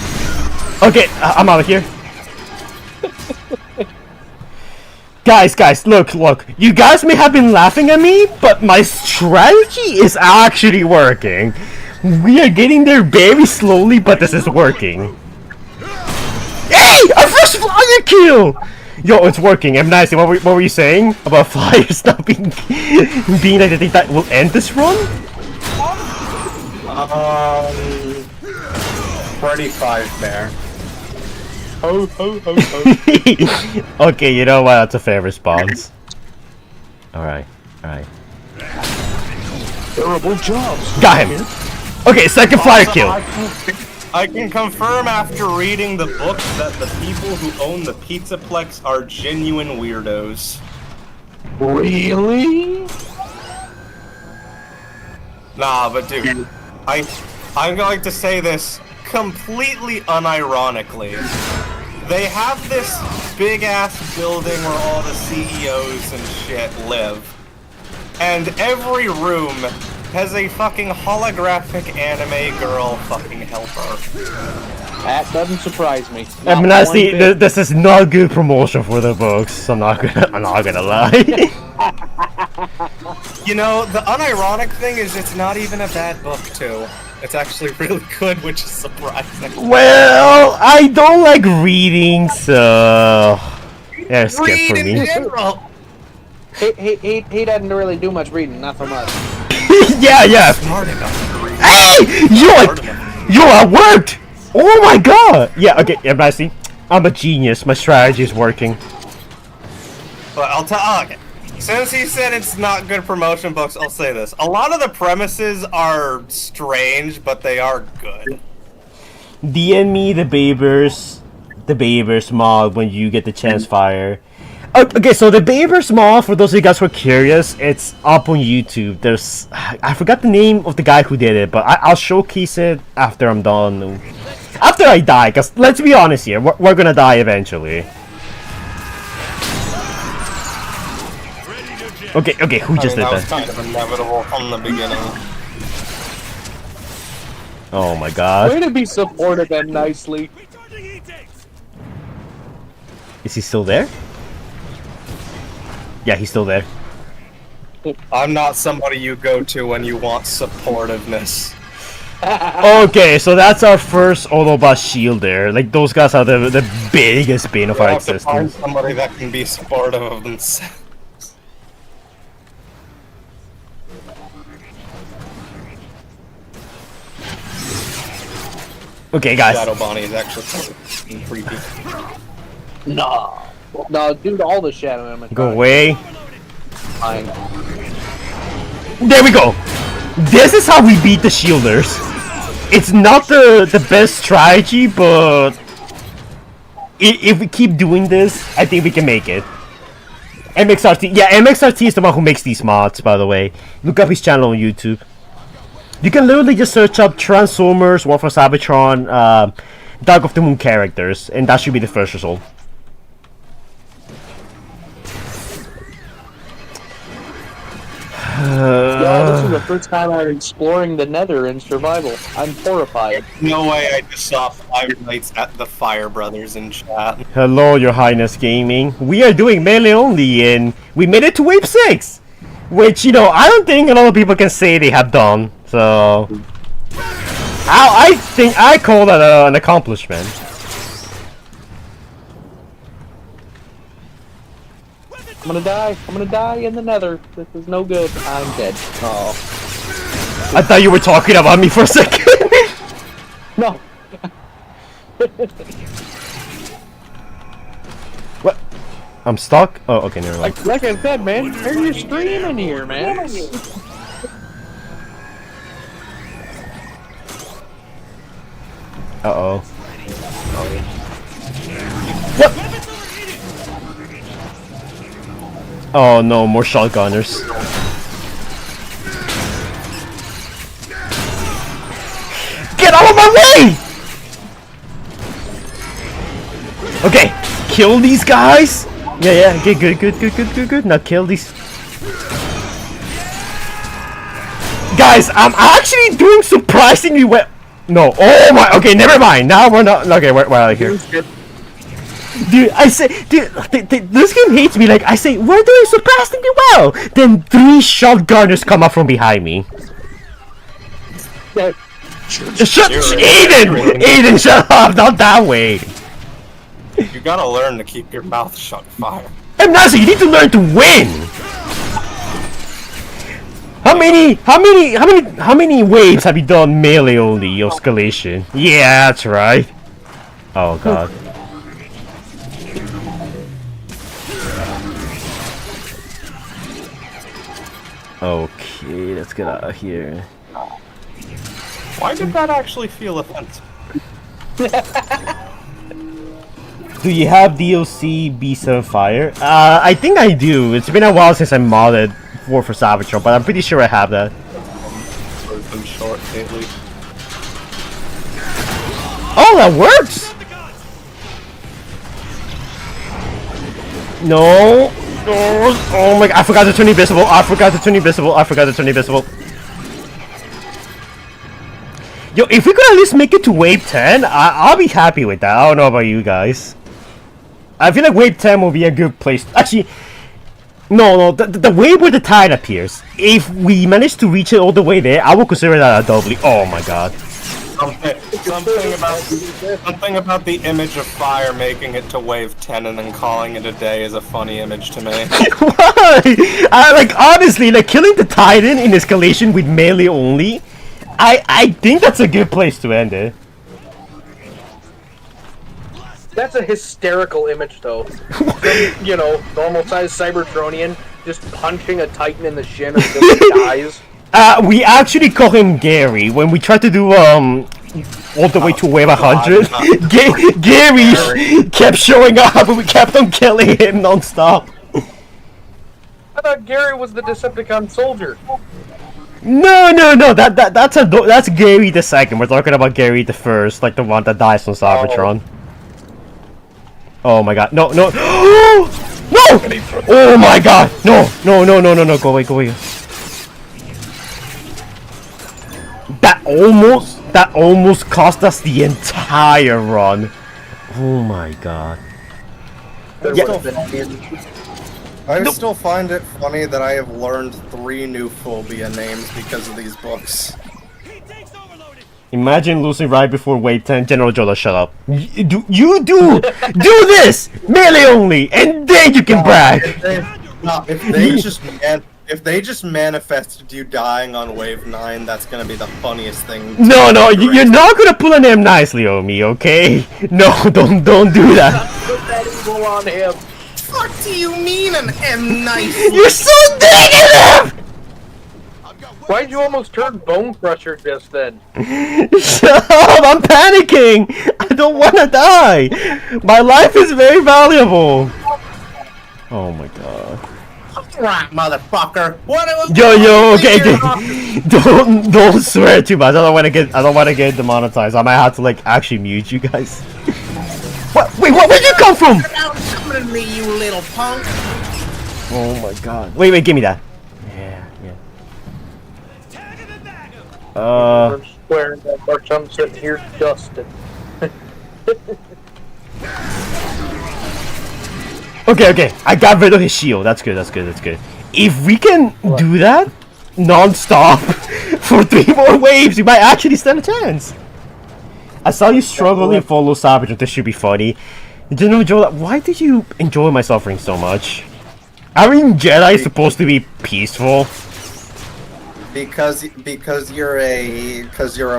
Okay, I'm out of here. Guys, look. You guys may have been laughing at me, but my strategy is actually working. We are getting there very slowly, but this is working. Hey! A first flyer kill! Yo, it's working. I'm nice. What were you saying about flyers not being like the thing that will end this run? 35 there. Ho. Okay, you know what? That's a fair response. Alright. Terrible jobs. Got him! Okay, second flyer kill. I can confirm after reading the book that the people who own the Pizzaplex are genuine weirdos. Really? Nah, but dude, I'm going to say this completely unironically. They have this big-ass building where all the CEOs and shit live. and every room has a fucking holographic anime girl fucking helper. That doesn't surprise me. I mean, Not honestly, one bit. this is not good promotion for the books. I'm not gonna lie. You know, the unironic thing is it's not even a bad book, too. It's actually really good, which is surprising. Well, I don't like reading, so yeah, skip Read for in me. general! He doesn't really do much reading, not so much. Yeah. Smart enough to read. Hey, it worked. Oh my god. Yeah. Okay. Everybody see, I'm a genius. My strategy is working. But I'll tell. Okay. Since he said it's not good promotion books, I'll say this. A lot of the premises are strange, but they are good. DM me the Babers mod when you get the chance fire. Okay, so the Babers mod, for those of you guys who are curious, it's up on YouTube. I forgot the name of the guy who did it, but I'll showcase it after I'm done. After I die, because let's be honest here, we're gonna die eventually. Okay, who just did that was that? kind of inevitable from the beginning. Oh my god. Way to be supportive and nicely. Is he still there? Yeah, he's still there. I'm not somebody you go to when you want supportiveness. Okay, so that's our first Autobot shielder. Like, those guys are the biggest bane of You our have to find existence. somebody that can be supportive of themselves. Okay, guys. Shadow Bonnie is actually kind of creepy. No, dude, all the shadow animatronics. Go away. Fine. There we go. This is how we beat the shielders. It's not the best strategy, but if we keep doing this, I think we can make it. MXRT, yeah, MXRT is the one who makes these mods, by the way. Look up his channel on YouTube. You can literally just search up Transformers War For Cybertron, Dark of the Moon characters, and that should be the first result. Yeah, this is the first time I'm exploring the Nether in survival. I'm horrified. No way, I just saw 5 nights at the Fire Brothers in chat. Hello, Your Highness Gaming. We are doing melee only, and we made it to Wave 6! Which, you know, I don't think a lot of people can say they have done, so... I think I call that an accomplishment. I'm gonna die in the Nether. This is no good. I'm dead. Oh. I thought you were talking about me for a second. No. What? I'm stuck? Oh, okay, never mind. Like I said, man, turn your stream in here, man. Uh-oh. What? Oh no, more shotgunners. Get out of my way! Okay, kill these guys! Yeah, okay, good. Now kill these... Guys, I'm actually doing surprisingly well. No, oh my, okay, never mind. Now we're not, okay, we're out of here. Dude, I say, dude, this game hates me. Like, I say, we're doing surprisingly well. Then 3 shotgunners come up from behind me. Shut, Aiden, shut up, not that way. You gotta learn to keep your mouth shut, Fire. I'm not saying you need to learn to win. How many waves have you done melee only, Escalation? Yeah, that's right. Oh god. Okay, let's get out of here. Why did that actually feel offensive? Do you have DLC B7 Fire? I think I do. It's been a while since I modded War For Cybertron, but I'm pretty sure I have that. It's been short lately. Oh, that works! No. Oh my god, I forgot to turn invisible. I forgot to turn invisible. I forgot to turn invisible. Yo, if we could at least make it to wave 10, I'll be happy with that. I don't know about you guys. I feel like wave 10 will be a good place. Actually, no, the wave where the tide appears. If we manage to reach it all the way there, I will consider that a doubly. Oh my god. Something about the image of fire making it to wave 10 and then calling it a day is a funny image to me. Why? Like, honestly, like, killing the Titan in Escalation with melee only, I think that's a good place to end it. That's a hysterical image, though. You know, normal-sized Cybertronian just punching a Titan in the shin until he dies. We actually call him Gary when we tried to do all the way to wave 100. Gary kept showing up and we kept on killing him non-stop. I thought Gary was the Decepticon soldier. No, that's Gary the second. We're talking about Gary the first, like the one that dies on Cybertron. Oh my god, no! No! Oh my god, no! Go away. That almost cost us the entire run. Oh my god. I still find it funny that I have learned 3 new phobia names because of these books. Imagine losing right before wave 10. General Jola, shut up. Do this! Melee only! And then you can brag! If they just manifested you dying on wave 9, that's gonna be the funniest thing. No, you're not gonna pull a name nicely on me, okay? No, don't do that. Put that evil on him. What do you mean an M nice? You're so negative! Why'd you almost turn Bone Crusher just then? Shut up! I'm panicking! I don't wanna die! My life is very valuable! Oh my god. Right, motherfucker. Yo, okay. Don't swear too much. I don't wanna get demonetized. I might have to like actually mute you guys. What? Wait, where'd you come from? Come to me, you little punk. Oh my god. Wait, give me that. Yeah. I'm swearing that much. I'm sitting here dusted. Okay. I got rid of his shield. That's good. If we can do that non-stop for 3 more waves, we might actually stand a chance. I saw you struggling follow Cybertron. This should be funny. General Joe, why did you enjoy my suffering so much? I mean, Jedi is supposed to be peaceful. Because you're a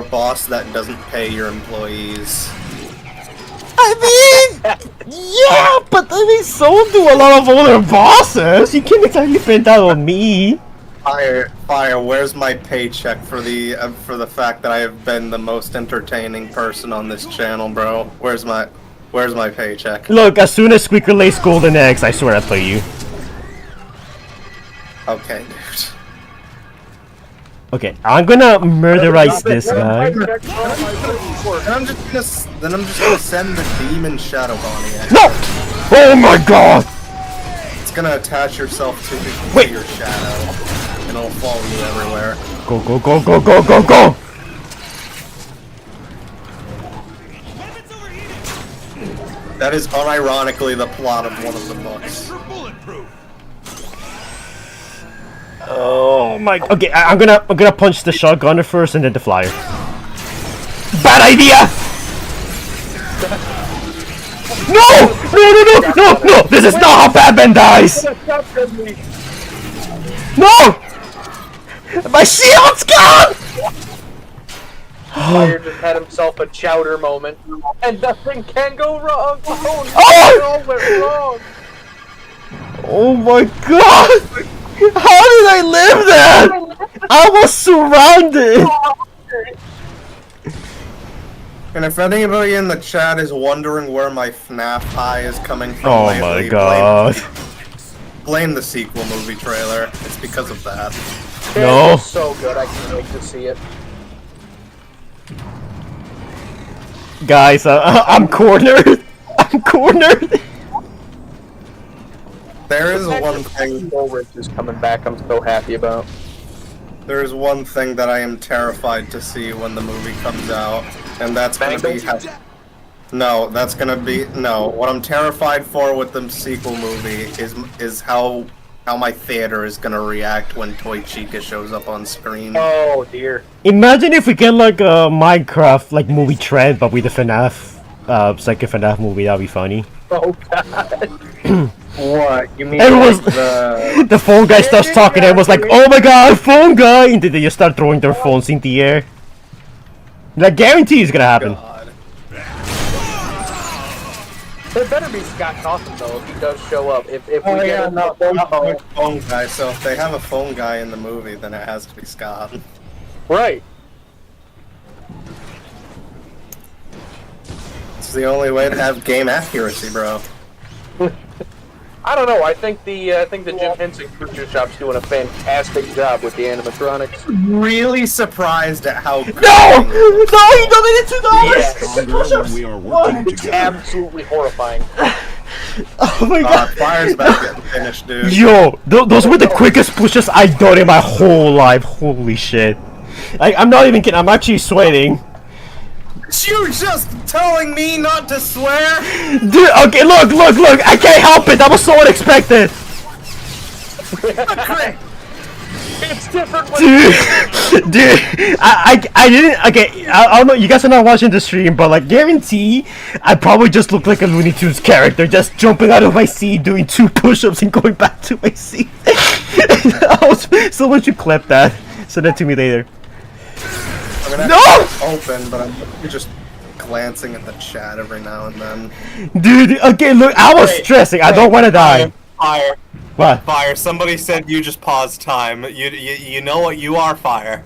boss that doesn't pay your employees. I mean, yeah, but I mean, so do a lot of other bosses. You can't exactly pin that on me. Fire! Where's my paycheck for the fact that I have been the most entertaining person on this channel, bro? Where's my paycheck? Look, as soon as Squeaker lays golden eggs, I swear I'll play you. Okay, dude. Okay, I'm gonna murderize this guy. I'm just gonna send the demon Shadow Bonnie at you. No! Oh my god! It's gonna attach yourself to your shadow, and it'll follow you everywhere. Go! That is unironically the plot of one of the books. Oh my. Okay, I'm gonna punch the shotgunner first and then the flyer. Bad idea! No! This is not how Batman dies! No! My shield's gone! Fire just had himself a chowder moment, and nothing can go wrong. Oh, Oh! all went wrong. Oh my god! How did I live that? I was surrounded! And if anybody in the chat is wondering where my FNAF high is coming from Oh lately, my god. blame the sequel movie trailer. It's because of that. No. It's so good, I can't wait to see it. Guys, I'm cornered! I'm cornered! There is one thing. Ulrich is coming back. I'm so happy about. There is one thing that I am terrified to see when the movie comes out, and that's gonna be no. That's gonna be no. What I'm terrified for with the sequel movie is how my theater is gonna react when Toy Chica shows up on screen. Oh dear. Imagine if we get like a Minecraft like movie trend, but with the FNAF, second FNAF movie. That'd be funny. Oh god. What? You mean Everyone's like the phone guy starts talking. Everyone's like, "Oh my god, phone guy!" And then they just start throwing their phones in the air. That guarantee is gonna happen. God. It better be Scott Cawthon though if he does show up. If we Oh get yeah, him, no, phone guy. So if they have a phone guy in the movie, then it has to be Scott. right. It's the only way to have game accuracy, bro. I don't know. I think the Jim Henson Creature Shop's doing a fantastic job with the animatronics. Really surprised at how good No! No! You donated $2! Stronger when we are working It's together. absolutely horrifying. Oh my god! Fire's about to get finished, dude. Yo, those were the quickest pushes I've done in my whole life. Holy shit! I'm not even kidding. I'm actually sweating. You just telling me not to swear? Dude, okay, look! I can't help it. That was so unexpected. It's different when Dude, I didn't. Okay, I don't know. You guys are not watching the stream, but like, guarantee, I probably just look like a Looney Tunes character, just jumping out of my seat, doing 2 push-ups, and going back to my seat. Someone should clip that. Send that to me later. I mean, No! Open, but I'm just glancing at the chat every now and then. Dude, okay, look, I was stressing. I don't want to die. Fire. What? Fire. Somebody said you just paused time. You know what you are, Fire.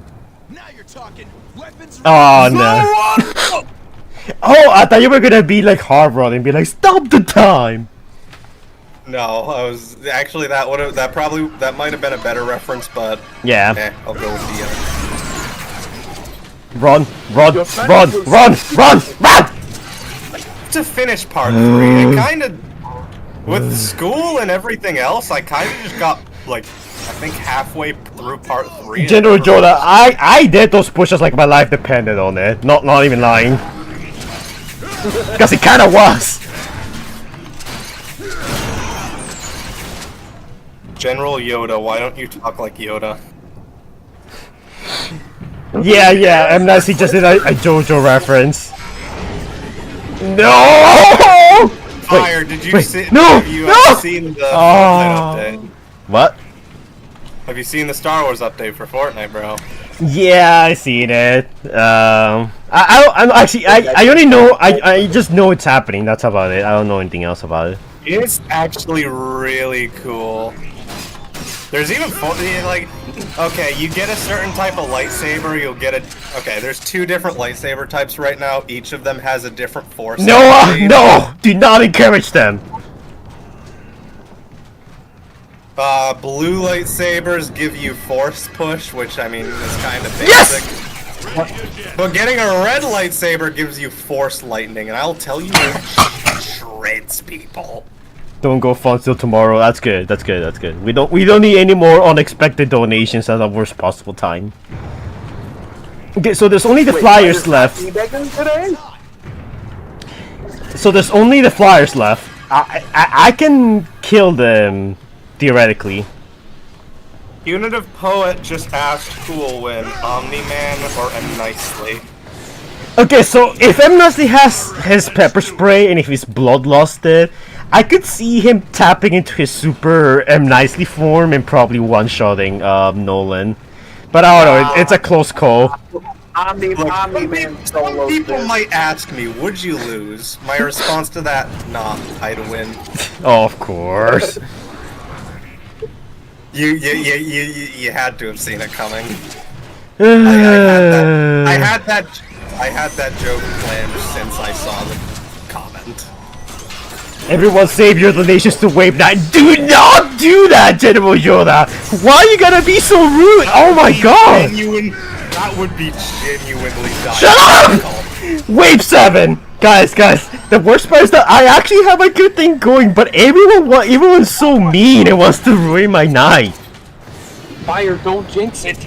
Now you're talking. Weapons. Oh no. Oh, I thought you were gonna be like hard run and be like, stop the time. No, I was actually that might have been a better reference, but Yeah. I'll go with the. Run. To finish part 3, it kind of, with school and everything else, I kind of just got like, I think halfway through part 3. General Joda, I did those pushes like my life depended on it. Not even lying. Because it kind of was. General Yoda, why don't you talk like Yoda? Yeah, I'm not just did a JoJo reference. No! Fire, did you see? No! Have you No! seen the Oh. Fortnite update? What? Have you seen the Star Wars update for Fortnite, bro? Yeah, I seen it. I'm actually I only know I just know it's happening. That's about it. I don't know anything else about it. It's actually really cool. There's even like, okay, you get a certain type of lightsaber, you'll get a, okay, there's 2 different lightsaber types right now, each of them has a different force. No! Do not encourage them. Blue lightsabers give you force push, which I mean is kind of basic. Yes! But getting a red lightsaber gives you force lightning, and I'll tell you, it shreds people. Don't go fun till tomorrow. That's good. We don't need any more unexpected donations at the worst possible time. Okay, so there's only the flyers left. today? So there's only the flyers left. I can kill them theoretically. Punitive Poet just asked who will win, Omni-Man or M. Nicely. Okay, so if M. Nicely has his pepper spray and if his bloodlust did, I could see him tapping into his super M. Nicely form and probably one-shotting Nolan. But I don't know, it's a close call. Omni-Man solo. People might ask me, would you lose? My response to that, nah, I'd win. Oh, of course. You had to have seen it coming. I had that joke planned since I saw the comment. Everyone save your donations to Wave 9. Do not do that, General Yoda! Why are you gonna be so rude? Oh my god! That would be genuinely Shut up! Wave 7! Guys, the worst part is that I actually have a good thing going, but everyone's so mean and wants to ruin my night. Fire, don't jinx it.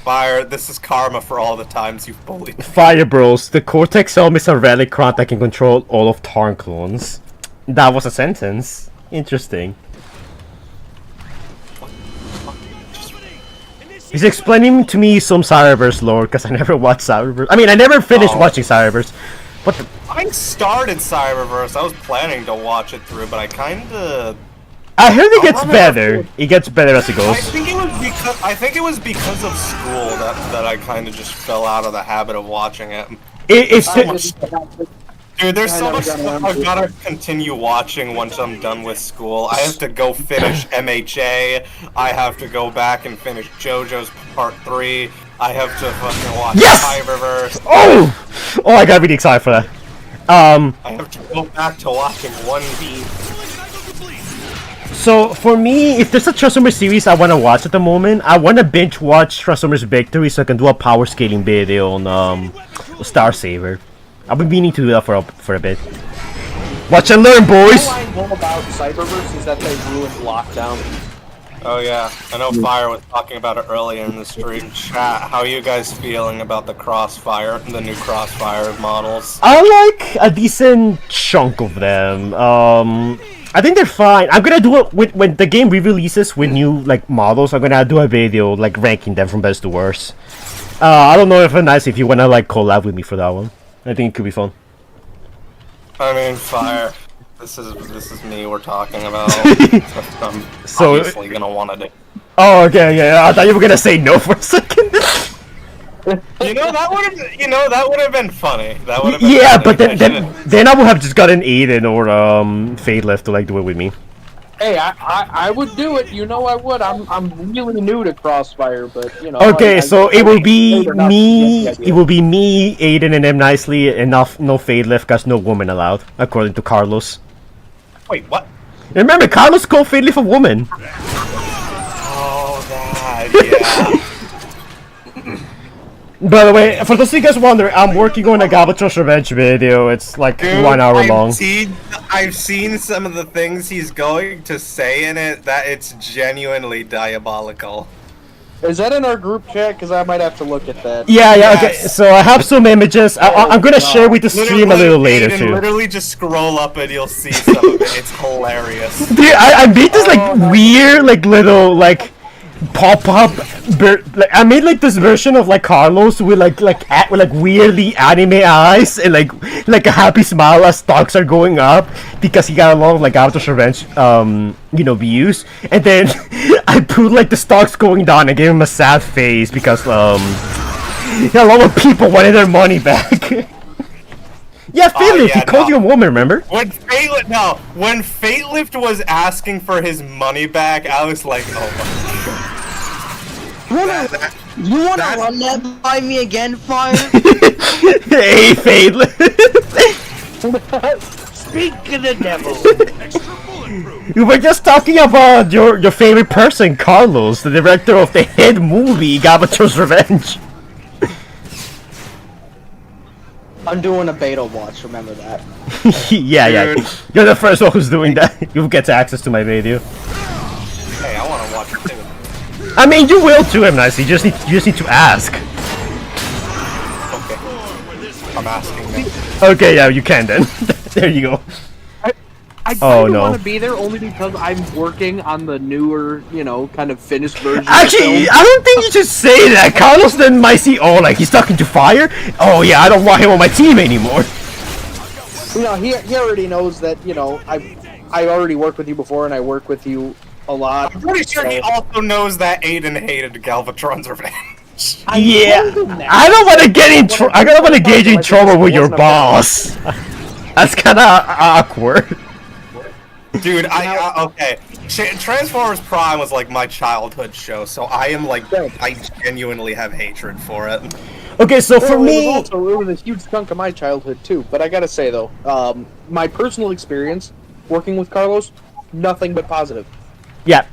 Fire, this is karma for all the times you've bullied. Fire Bros, the Cortex Helm is a relic that can control all of Tarn clones. That was a sentence. Interesting. He's explaining to me some Cyberverse lore because I never watched Cyberverse. I mean, I never finished watching Cyberverse. What the? I started Cyberverse. I was planning to watch it through, but I kinda. I heard it gets better. It gets better as it goes. I think it was because of school that I kind of just fell out of the habit of watching it. Dude, there's so much stuff I've gotta continue watching once I'm done with school. I have to go finish MHA. I have to go back and finish JoJo's Part 3. I have to fucking watch Cyberverse. Oh, I got really excited for that. I have to go back to watching 1B. So for me, if there's a Transformers series I want to watch at the moment, I want to binge watch Transformers Victory so I can do a power scaling video on Star Saver. I've been meaning to do that for a bit. Watch and learn, boys! All I know about Cyberverse is that they ruined Lockdown. Oh yeah, I know Fire was talking about it earlier in the stream chat. How are you guys feeling about the Crossfire, the new Crossfire models? I like a decent chunk of them. I think they're fine. I'm gonna do it when the game re-releases with new models. I'm gonna do a video ranking them from best to worst. I don't know if it's nice if you wanna collab with me for that one. I think it could be fun. I mean, Fire. This is me we're talking about. I'm obviously gonna want to do. Oh, okay, yeah. I thought you were gonna say no for a second. that would have been funny. That would have been yeah, funny. but then I would have just gotten Aiden or Fade left to do it with me. Hey, I would do it. You know I would. I'm really new to Crossfire, but you know. Okay, so it will be me. It will be me, Aiden, and M Nicely, and no Fade left because no woman allowed, according to Carlos. Wait, what? Remember, Carlos called Fade left a woman. Oh, that yeah. By the way, for those of you guys wondering, I'm working on a Galvatron's Revenge video. It's Dude, 1 hour long. I've seen some of the things he's going to say in it. That it's genuinely diabolical. Is that in our group chat? Because I might have to look at that. Yeah, okay. So I have some images. I'm gonna share with the stream a little later too. Literally, just scroll up and you'll see some of it. It's hilarious. Dude, I made this weird, little pop-up. I made this version of Carlos with with weirdly anime eyes and like a happy smile as stocks are going up because he got a lot of Galvatron's Revenge views, and then I put the stocks going down and gave him a sad face because a lot of people wanted their money back. Yeah, Fatelift, he called you a woman, remember? When Fatelift was asking for his money back, I was like, oh my god. You wanna run that by me again, Fire? Hey, Fatelift! Speak of the devil! We were just talking about your favorite person, Carlos, the director of the hit movie, Galvatron's Revenge. I'm doing a beta watch, remember that. yeah. You're the first one who's doing that. You'll get access to my video. Hey, I wanna watch it too. I mean, you will too, M. Nice. You just need to ask. Okay. I'm asking now. Okay, yeah, you can then. There you go. I kind of want to be there only because I'm working on the newer, kind of finished version. Actually, I don't think you should say that. Carlos then might see, he's talking to Fire. Oh yeah, I don't want him on my team anymore. He already knows that. I already worked with you before, and I work with you a lot. I'm pretty sure he also knows that Aiden hated Galvatron's Revenge. Yeah, I don't want to get in. I don't want to get in trouble with your boss. That's kind of awkward. Dude, okay. Transformers Prime was my childhood show, so I genuinely have hatred for it. Okay, so for me, it was a huge chunk of my childhood too. But I gotta say though, my personal experience working with Carlos, nothing but positive. Yeah.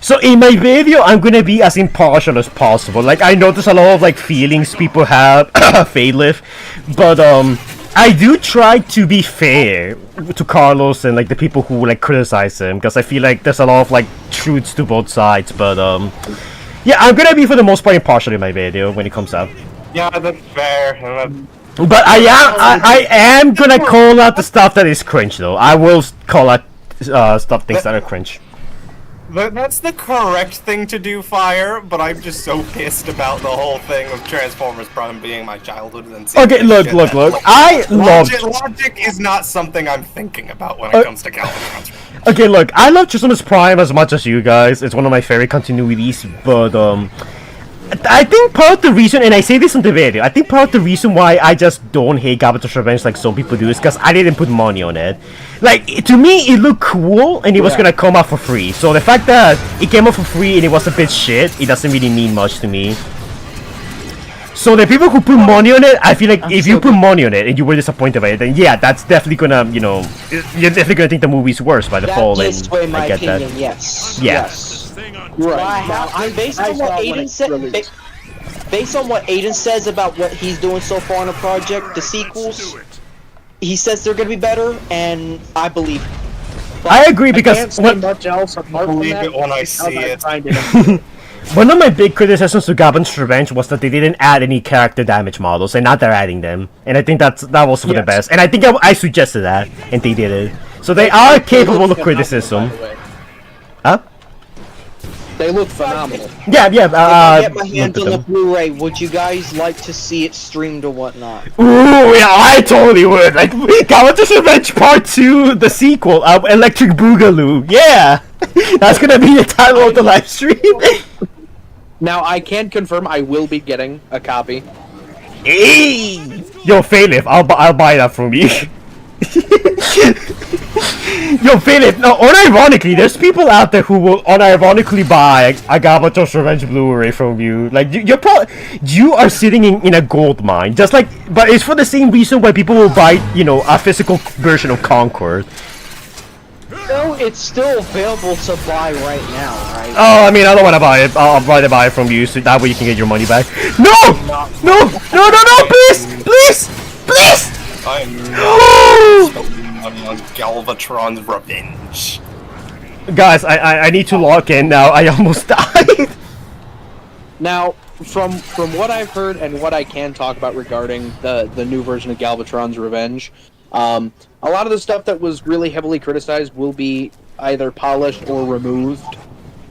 So in my video, I'm gonna be as impartial as possible. Like, I know there's a lot of like feelings people have, Fadelif, but I do try to be fair to Carlos and like the people who like criticize him, because I feel like there's a lot of like truths to both sides. But yeah, I'm gonna be for the most part impartial in my video when it comes out. Yeah, that's fair. But I am gonna call out the stuff that is cringe though. I will call out things that are cringe. That's the correct thing to do, Fire, but I'm just so pissed about the whole thing of Transformers Prime being my childhood and okay, look. I love... Logic is not something I'm thinking about when it comes to Galvatron. Okay, look, I love Transformers Prime as much as you guys. It's one of my favorite continuities, but I think part of the reason, and I say this on the video, I think part of the reason why I just don't hate Galvatron's Revenge like some people do is because I didn't put money on it. Like, to me, it looked cool, and it was gonna come out for free. So the fact that it came out for free and it was a bit shit, it doesn't really mean much to me. So the people who put money on it, I feel like if you put money on it and you were disappointed by it, then yeah, that's definitely gonna, you know, you're definitely gonna think the movie's worse by default, and I get that. Yes. Yeah. Right. Based on what Aiden said, based on what Aiden says about what he's doing so far in the project, the sequels, he says they're gonna be better, and I believe. I agree because I can't say much else apart from believe that. it when I see it. One of my big criticisms to Galvatron's Revenge was that they didn't add any character damage models, and now they're adding them, and I think that was for the best. And I think I suggested that, and they did it. So they are capable of criticism. Huh? They look phenomenal. Yeah. If I get my hands on the Blu-ray, would you guys like to see it streamed or whatnot? Ooh, yeah, I totally would. Like, Galvatron's Revenge Part 2, the sequel, Electric Boogaloo. Yeah! That's gonna be the title of the live stream. Now, I can confirm I will be getting a copy. Hey! Yo, Failif, I'll buy that from you. Yo, Philip, no, unironically, there's people out there who will unironically buy a Galvatron's Revenge Blu-ray from you. Like, you are sitting in a gold mine. Just like, but it's for the same reason why people will buy, you know, a physical version of Concord. No, it's still available to buy right now, right? Oh, I mean, I don't want to buy it. I'll rather buy it from you, so that way you can get your money back. No! No! Please! On Galvatron's Revenge. Guys, I need to log in now. I almost died. Now, from what I've heard and what I can talk about regarding the new version of Galvatron's Revenge, a lot of the stuff that was really heavily criticized will be either polished or removed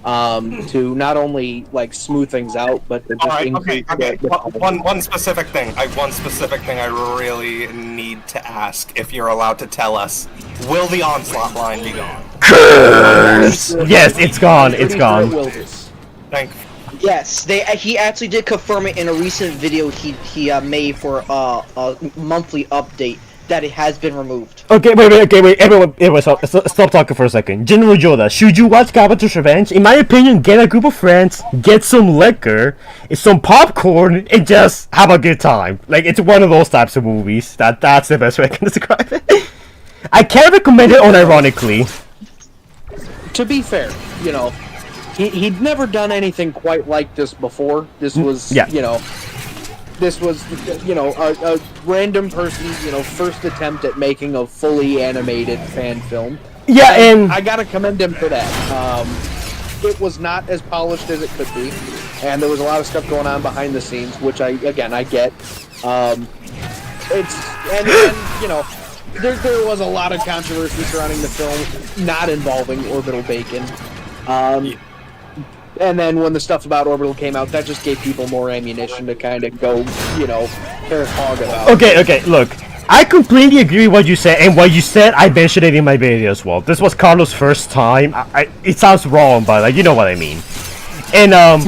to not only like smooth things out, but to just increase. Okay. One specific thing. One specific thing I really need to ask, if you're allowed to tell us: will the Onslaught line be gone? Curse! Yes, it's gone. It's gone. Thank. Yes, he actually did confirm it in a recent video he made for a monthly update that it has been removed. Okay, wait, everyone, stop talking for a second. General Yoda, should you watch Galvatron's Revenge? In my opinion, get a group of friends, get some liquor, some popcorn, and just have a good time. Like, it's one of those types of movies. That's the best way I can describe it. I can't recommend it unironically. To be fair, you know, he'd never done anything quite like this before. This was, this was, a random person's, first attempt at making a fully animated fan film. Yeah, and I gotta commend him for that. It was not as polished as it could be, and there was a lot of stuff going on behind the scenes, which I get. There was a lot of controversy surrounding the film not involving Orbital Bacon. And then when the stuff about Orbital came out, that just gave people more ammunition to kind of go, hair hog about. Okay, look. I completely agree with what you said, and what you said, I mentioned it in my video as well. This was Carlos' first time. It sounds wrong, but, like, you know what I mean. And, I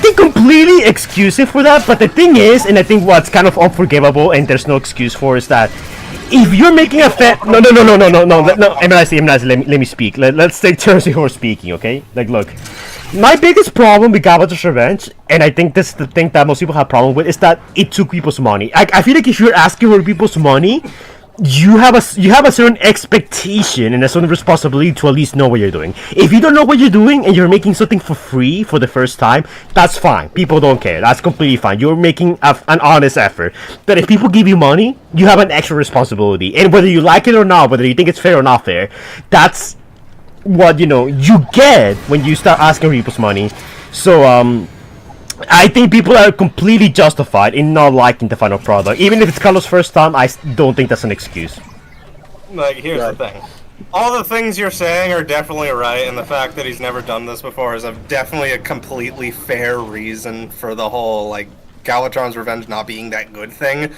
can completely excuse it for that, but the thing is, and I think what's kind of unforgivable, and there's no excuse for, is that if you're making a no, let me speak. Let's take turns who are speaking, okay? Like, look. My biggest problem with Galvatron's Revenge, and I think this is the thing that most people have problem with, is that it took people's money. I feel like if you're asking for people's money, you have a certain expectation and a certain responsibility to at least know what you're doing. If you don't know what you're doing and you're making something for free for the first time, that's fine. People don't care. That's completely fine. You're making an honest effort. But if people give you money, you have an extra responsibility. And whether you like it or not, whether you think it's fair or not fair, that's what you get when you start asking people's money. So I think people are completely justified in not liking the final product. Even if it's Carlos' first time, I don't think that's an excuse. Like, here's the thing. All the things you're saying are definitely right, and the fact that he's never done this before is definitely a completely fair reason for the whole, like, Galvatron's Revenge not being that good thing.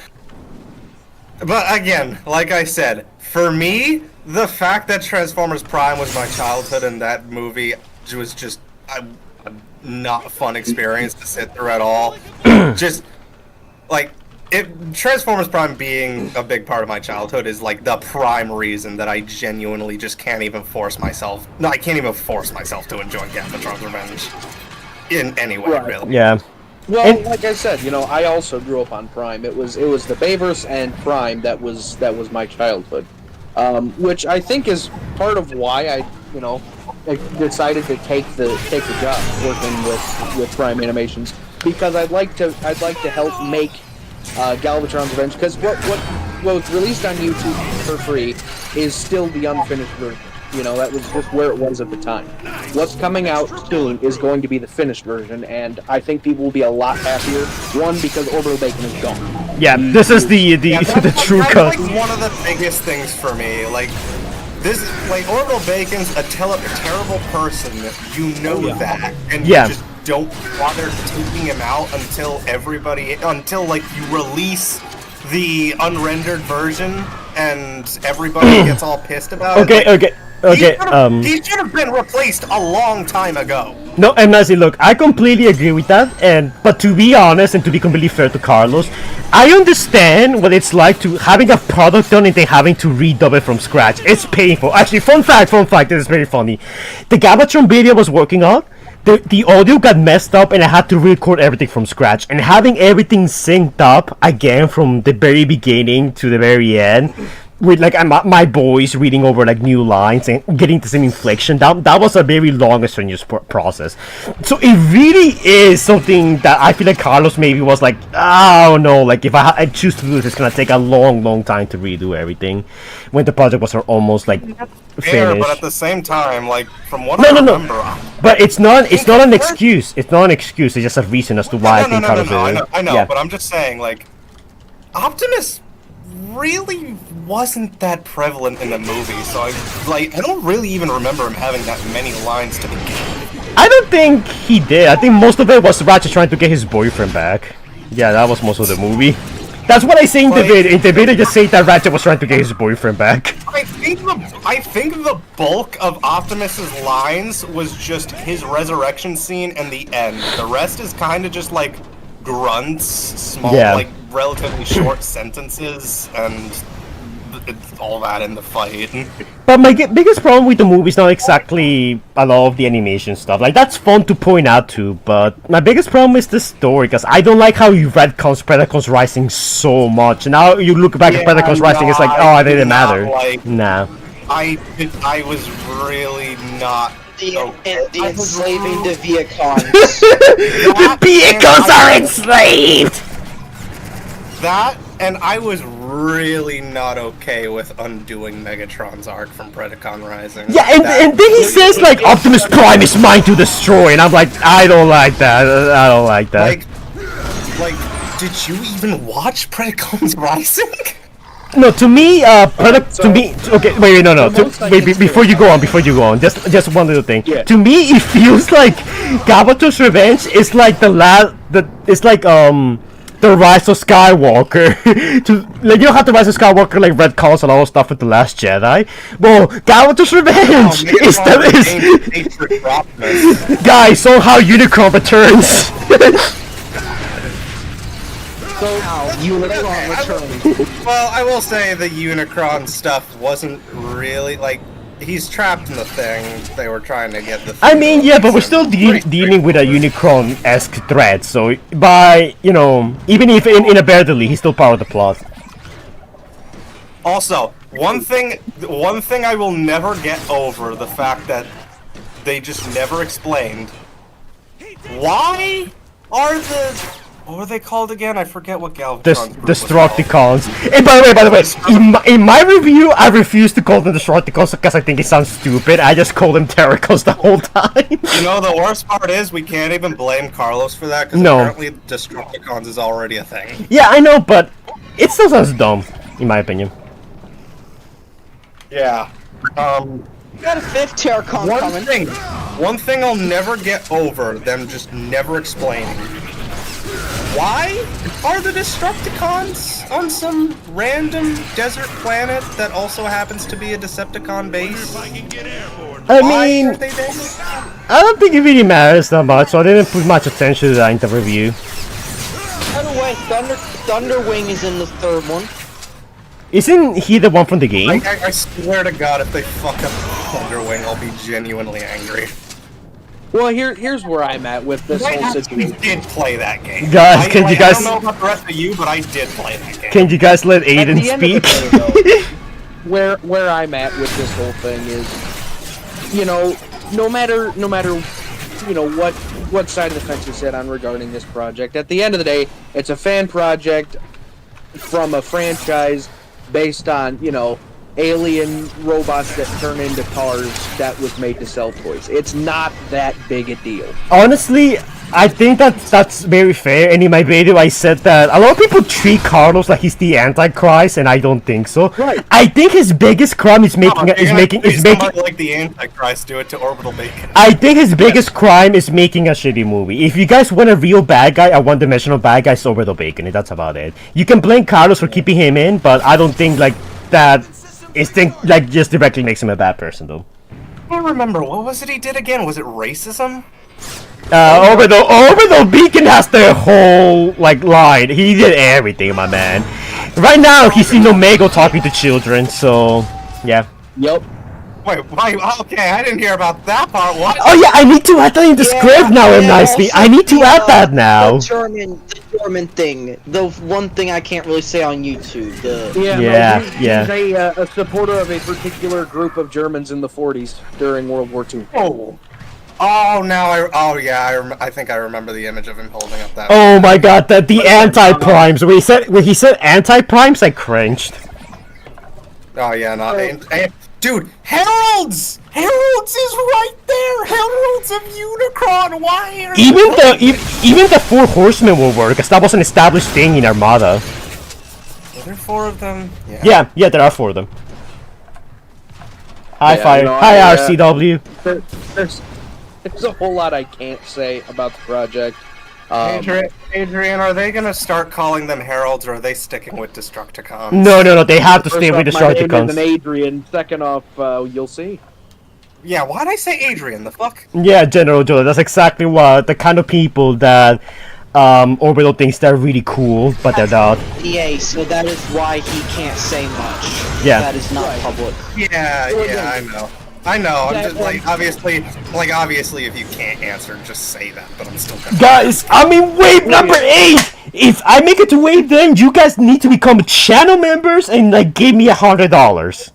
But again, like I said, for me, the fact that Transformers Prime was my childhood and that movie was just not a fun experience to sit through at all. Just like Transformers Prime being a big part of my childhood is like the prime reason that I genuinely just can't even force myself. No, I can't even force myself to enjoy Galvatron's Revenge in any way, really. Yeah. Well, like I said, I also grew up on Prime. It was the Bayverse and Prime that was my childhood, which I think is part of why I decided to take the job working with Prime Animations, because I'd like to help make Galvatron's Revenge, because what's released on YouTube for free is still the unfinished version. That was just where it was at the time. What's coming out soon is going to be the finished version, and I think people will be a lot happier. One, because Orbital Bacon is gone. Yeah, this is the true cut. That's like one of the biggest things for me. Like, Orbital Bacon's a terrible person, that, and you just don't bother taking him out until you release the unrendered version, and everybody gets all pissed about it. Okay. He should have been replaced a long time ago. No, and Nancy, look, I completely agree with that, but to be honest and to be completely fair to Carlos, I understand what it's like to having a product done and then having to redub it from scratch. It's painful. Actually, fun fact, this is very funny. The Galvatron video I was working on, the audio got messed up and I had to record everything from scratch. And having everything synced up again from the very beginning to the very end, with like my voice reading over like new lines and getting the same inflection down, that was a very long and strenuous process. So it really is something that I feel like Carlos maybe was like, oh no, like if I choose to do this, it's gonna take a long time to redo everything, when the project was almost like finished. But at the same time, like from what I remember, but it's not an excuse. It's not an excuse. It's just a reason as to why I think Carlos did it. I know, but I'm just saying, like, Optimus really wasn't that prevalent in the movie, so I don't really even remember him having that many lines to begin with. I don't think he did. I think most of it was Ratchet trying to get his boyfriend back. Yeah, that was most of the movie. That's what I say in the video. In the video, just say that Ratchet was trying to get his boyfriend back. I think the bulk of Optimus's lines was just his resurrection scene and the end. The rest is kind of just like grunts, small, like relatively short sentences, and all that in the fight. But my biggest problem with the movie is not exactly a lot of the animation stuff. Like, that's fun to point out to, but my biggest problem is the story, because I don't like how you retcons Predacons Rising so much. Now you look back at Predacons Rising, it's like, oh, it didn't matter. Nah. I was really not... The enslaving the Viacons. The Viacons are enslaved! That, and I was really not okay with undoing Megatron's arc from Predacon Rising. Yeah, and then he says, like, Optimus Prime is mine to destroy, and I'm like, I don't like that. I don't like that. Like, did you even watch Predacon's Rising? No, to me, okay, wait, no, before you go on, just one little thing. Yeah. To me, it feels like Galvatron's Revenge is like the Rise of Skywalker. You don't have to Rise of Skywalker like Red Calls and all that stuff with The Last Jedi. Well, Galvatron's Revenge is guys, somehow Unicron returns. Unicron returning. Well, I will say the Unicron stuff wasn't really, like, he's trapped in the thing. They were trying to get the thing. I mean, yeah, but we're still dealing with a Unicron-esque threat, so even if in a barely, he's still part of the plot. Also, one thing I will never get over, the fact that they just never explained why are what were they called again? I forget what Galvatron's group was called. Destructicons. And by the way, in my review, I refuse to call them Destructicons because I think it sounds stupid. I just call them Terracons the whole time. You know, the worst part is we can't even blame Carlos for that because apparently Destructicons is already a thing. Yeah, I know, but it still sounds dumb, in my opinion. Yeah. We got a 5th Terracon coming. One thing I'll never get over, them just never explaining. Why are the Destructicons on some random desert planet that also happens to be a Decepticon base? I mean, are they there? I don't think it really matters that much, so I didn't put much attention to that in the review. By the way, Thunderwing is in the 3rd one. Isn't he the one from the game? I swear to God, if they fuck up Thunderwing, I'll be genuinely angry. Well, here's where I'm at with this whole situation. I did play that game. Guys, can you guys? I don't know about the rest of you, but I did play that game. Can you guys let Aiden speak? Where I'm at with this whole thing is, you know, no matter you know what side of the fence you sit on regarding this project, at the end of the day, it's a fan project from a franchise based on, you know, alien robots that turn into cars that was made to sell toys. It's not that big a deal. Honestly, I think that's very fair, and in my video I said that a lot of people treat Carlos like he's the Antichrist, and I don't think so. Right. I think his biggest crime is making like the Antichrist do it to Orbital Bacon. I think his biggest crime is making a shitty movie. If you guys want a real bad guy, a one-dimensional bad guy, it's Orbital Bacon, and that's about it. You can blame Carlos for keeping him in, but I don't think like that just directly makes him a bad person though. I don't remember, what was it he did again? Was it racism? Orbital Beacon has the whole, like, line. He did everything, my man. Right now, he's in Omega talking to children, so, yeah. Yep. Wait, okay, I didn't hear about that part, what? Oh yeah, I need to add that in the script now, nicely. I need to add that now. The German thing. The one thing I can't really say on YouTube. He's a supporter of a particular group of Germans in the 40s during World War II. I think I remember the image of him holding up that. Oh my god, the anti-primes. When he said anti-primes, I cringed. Oh yeah, dude, Heralds! Heralds is right there! Heralds of Unicron! Why are even the 4 horsemen will work, because that was an established thing in Armada. Are there 4 of them? Yeah, there are 4 of them. Hi, RCW. There's a whole lot I can't say about the project. Adrian, are they gonna start calling them Heralds, or are they sticking with Destructicons? No, they have to stay with Destructicons. My name is Adrian. Second off, you'll see. Yeah, why'd I say Adrian? The fuck? Yeah, General Joe, that's exactly what the kind of people that Orbital thinks they're really cool, but they're not. Yeah, so that is why he can't say much. Yeah. That is not public. Yeah, I know. I'm just like, obviously, if you can't answer, just say that. But I'm still gonna. Guys, I'm in wave number 8. If I make it to wave, then you guys need to become channel members and like give me $100.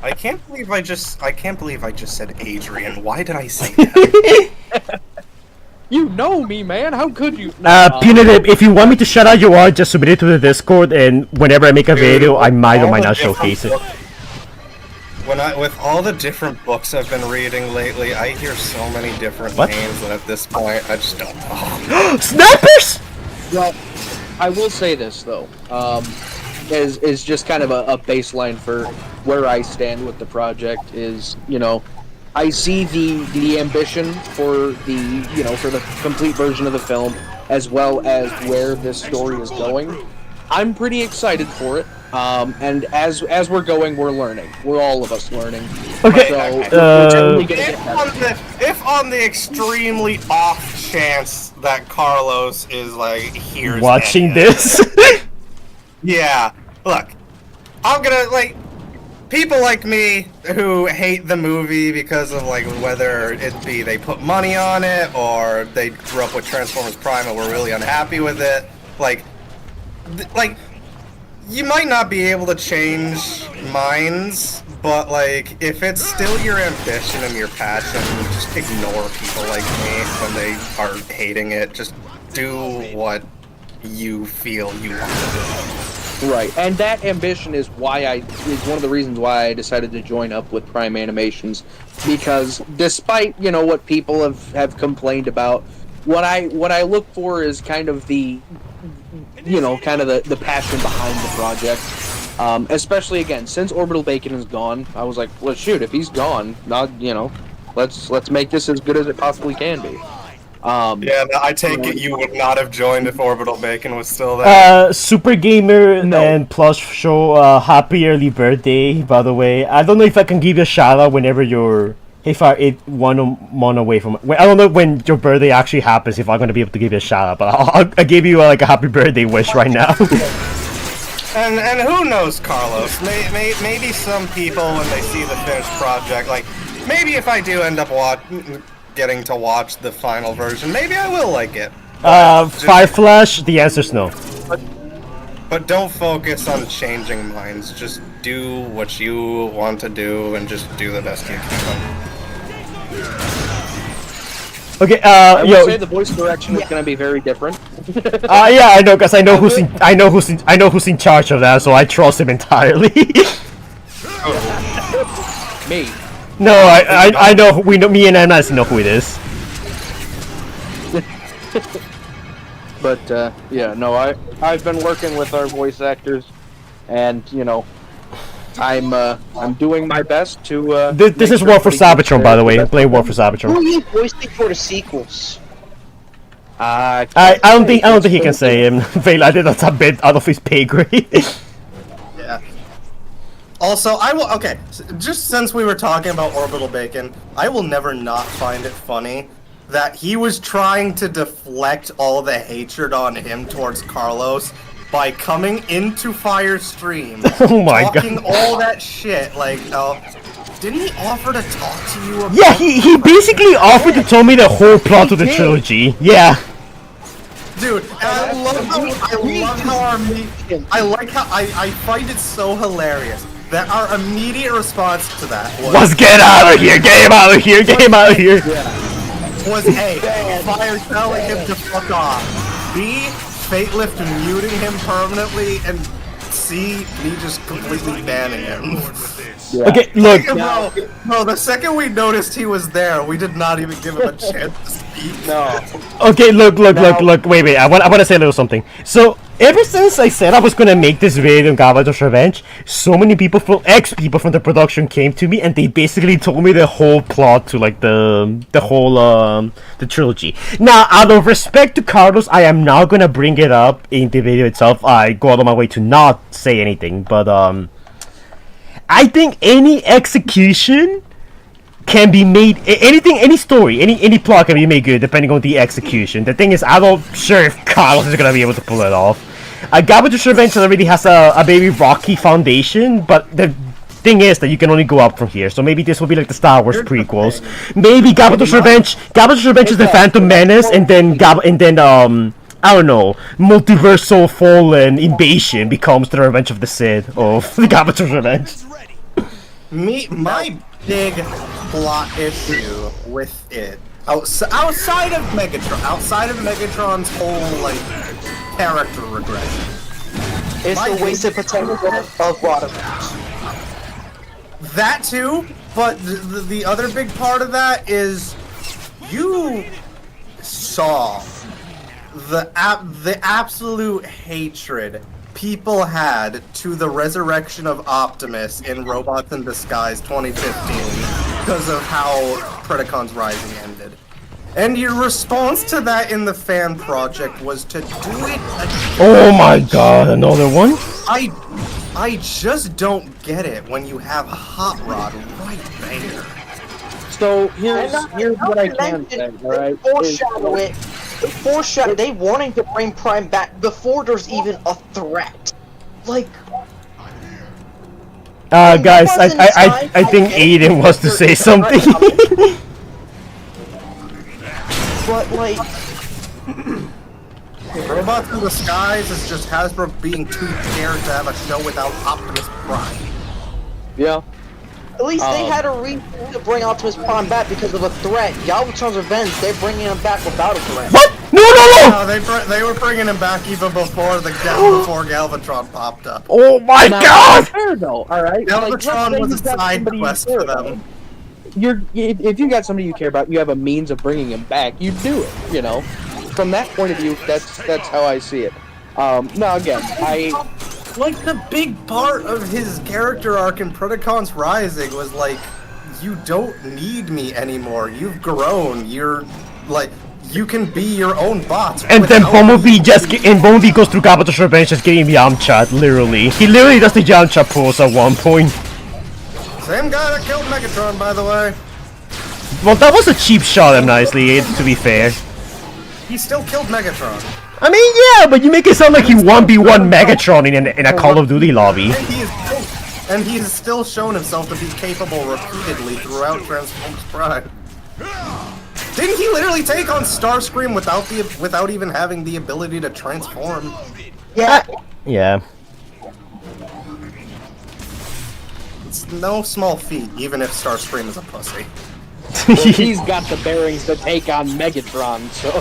I can't believe I just said Adrian. Why did I say that? You know me, man. How could you? Punitive, if you want me to shout out your art, just submit it to the Discord, and whenever I make a video, I might or might not showcase it. With all the different books I've been reading lately, I hear so many different names that at this point, I just don't know. Snipers! Well, I will say this, though, is just kind of a baseline for where I stand with the project is, you know, I see the ambition for the complete version of the film, as well as where this story is going. I'm pretty excited for it. And as we're going, we're learning. We're all of us learning. Okay. So, if on the extremely off chance that Carlos is like here's watching this, yeah. Look, I'm gonna like people like me who hate the movie because of like whether it be they put money on it or they grew up with Transformers Prime and were really unhappy with it. Like. you might not be able to change minds, but like, if it's still your ambition and your passion, just ignore people like me when they are hating it. Just do what you feel you want to do. Right, and that ambition is one of the reasons why I decided to join up with Prime Animations, because despite what people have complained about, what I look for is kind of the the passion behind the project. Especially again, since Orbital Bacon is gone, I was like, well, shoot, if he's gone, let's make this as good as it possibly can be. I take it you would not have joined if Orbital Bacon was still there. Super Gamer and Plus Show, happy early birthday, by the way. I don't know if I can give you a shout out whenever you're. If I one month away from. I don't know when your birthday actually happens, if I'm going to be able to give you a shout out, but I'll give you like a happy birthday wish right now. And who knows, Carlos? Maybe some people, when they see the finished project, like, maybe if I do end up getting to watch the final version, maybe I will like it. Fire Flash, the answer's no. But don't focus on changing minds. Just do what you want to do and just do the best you can. Okay, I would say the voice direction is going to be very different. Yeah, I know, because I know who's in charge of that, so I trust him entirely. Me. No, I know. Me and Anna know who it is. But I've been working with our voice actors, and I'm doing my best to. This is War for Cybertron, by the way. I'm playing War for Cybertron. Who are you voicing for the sequels? I don't think he can say him. I think that's a bit out of his pay grade. Yeah. Also, just since we were talking about Orbital Bacon, I will never not find it funny that he was trying to deflect all the hatred on him towards Carlos by coming into Firestream, talking all that shit, like, didn't he offer to talk to you about... Yeah, he basically offered to tell me the whole plot of the trilogy. Yeah. Dude, and I find it so hilarious that our immediate response to that was get out of here, get him out of here, get him out of here. Was A, Fire telling him to fuck off, B, Fatelift muting him permanently, and C, me just completely banning him. Yeah. Okay, look. Bro, the second we noticed he was there, we did not even give him a chance to speak. No. Okay, look. Wait. I want to say a little something. So, ever since I said I was gonna make this video on Galvatron's Revenge, so many people from the production came to me, and they basically told me the whole plot to like the whole the trilogy. Now, out of respect to Carlos, I am not gonna bring it up in the video itself. I go out of my way to not say anything, but I think any execution can be made. Any story, any plot can be made good depending on the execution. The thing is, I'm not sure if Carlos is gonna be able to pull it off. Galvatron's Revenge already has a very rocky foundation, but the thing is that you can only go up from here. So maybe this will be like the Star Wars prequels. Maybe Galvatron's Revenge is the Phantom Menace, and then I don't know, Multiversal Fallen Invasion becomes the Revenge of the Sith of Galvatron's Revenge. My big plot issue with it, outside of Megatron's whole like character regression, it's the wasted potential of Rodimus. That too, but the other big part of that is you saw the absolute hatred people had to the resurrection of Optimus in Robots in Disguise 2015 because of how Predacon's Rising ended. And your response to that in the fan project was to do it again. Oh my god, another one? I just don't get it when you have Hot Rod right there. So here's what I can say, alright? Foreshadow they wanting to bring Prime back before there's even a threat. Like, guys, I think Aiden wants to say something. But like, Robots in Disguise is just Hasbro being too scared to have a show without Optimus Prime. Yeah. At least they had a reason to bring Optimus Prime back because of a threat. Galvatron's Revenge, they're bringing him back without a threat. What? No! No, they were bringing him back even before before Galvatron popped up. Oh my god! Fair though, alright? Galvatron was a side quest for them. If you got somebody you care about, you have a means of bringing him back, you do it, you know? From that point of view, that's how I see it. No, again, Like, the big part of his character arc in Predacons Rising was like, you don't need me anymore, you've grown, you're, like, you can be your own bots. And then Bumblebee Bumblebee goes through Galvatron's Revenge just getting Yamcha, literally. He literally does the Yamcha pose at one point. Same guy that killed Megatron, by the way. Well, that was a cheap shot, nicely, to be fair. He still killed Megatron. I mean, yeah, but you make it sound like he 1v1 Megatron in a Call of Duty lobby. And he has still shown himself to be capable repeatedly throughout Transformers Prime. Didn't he literally take on Starscream without even having the ability to transform? Yeah. Yeah. It's no small feat, even if Starscream is a pussy. well, he's got the bearings to take on Megatron, so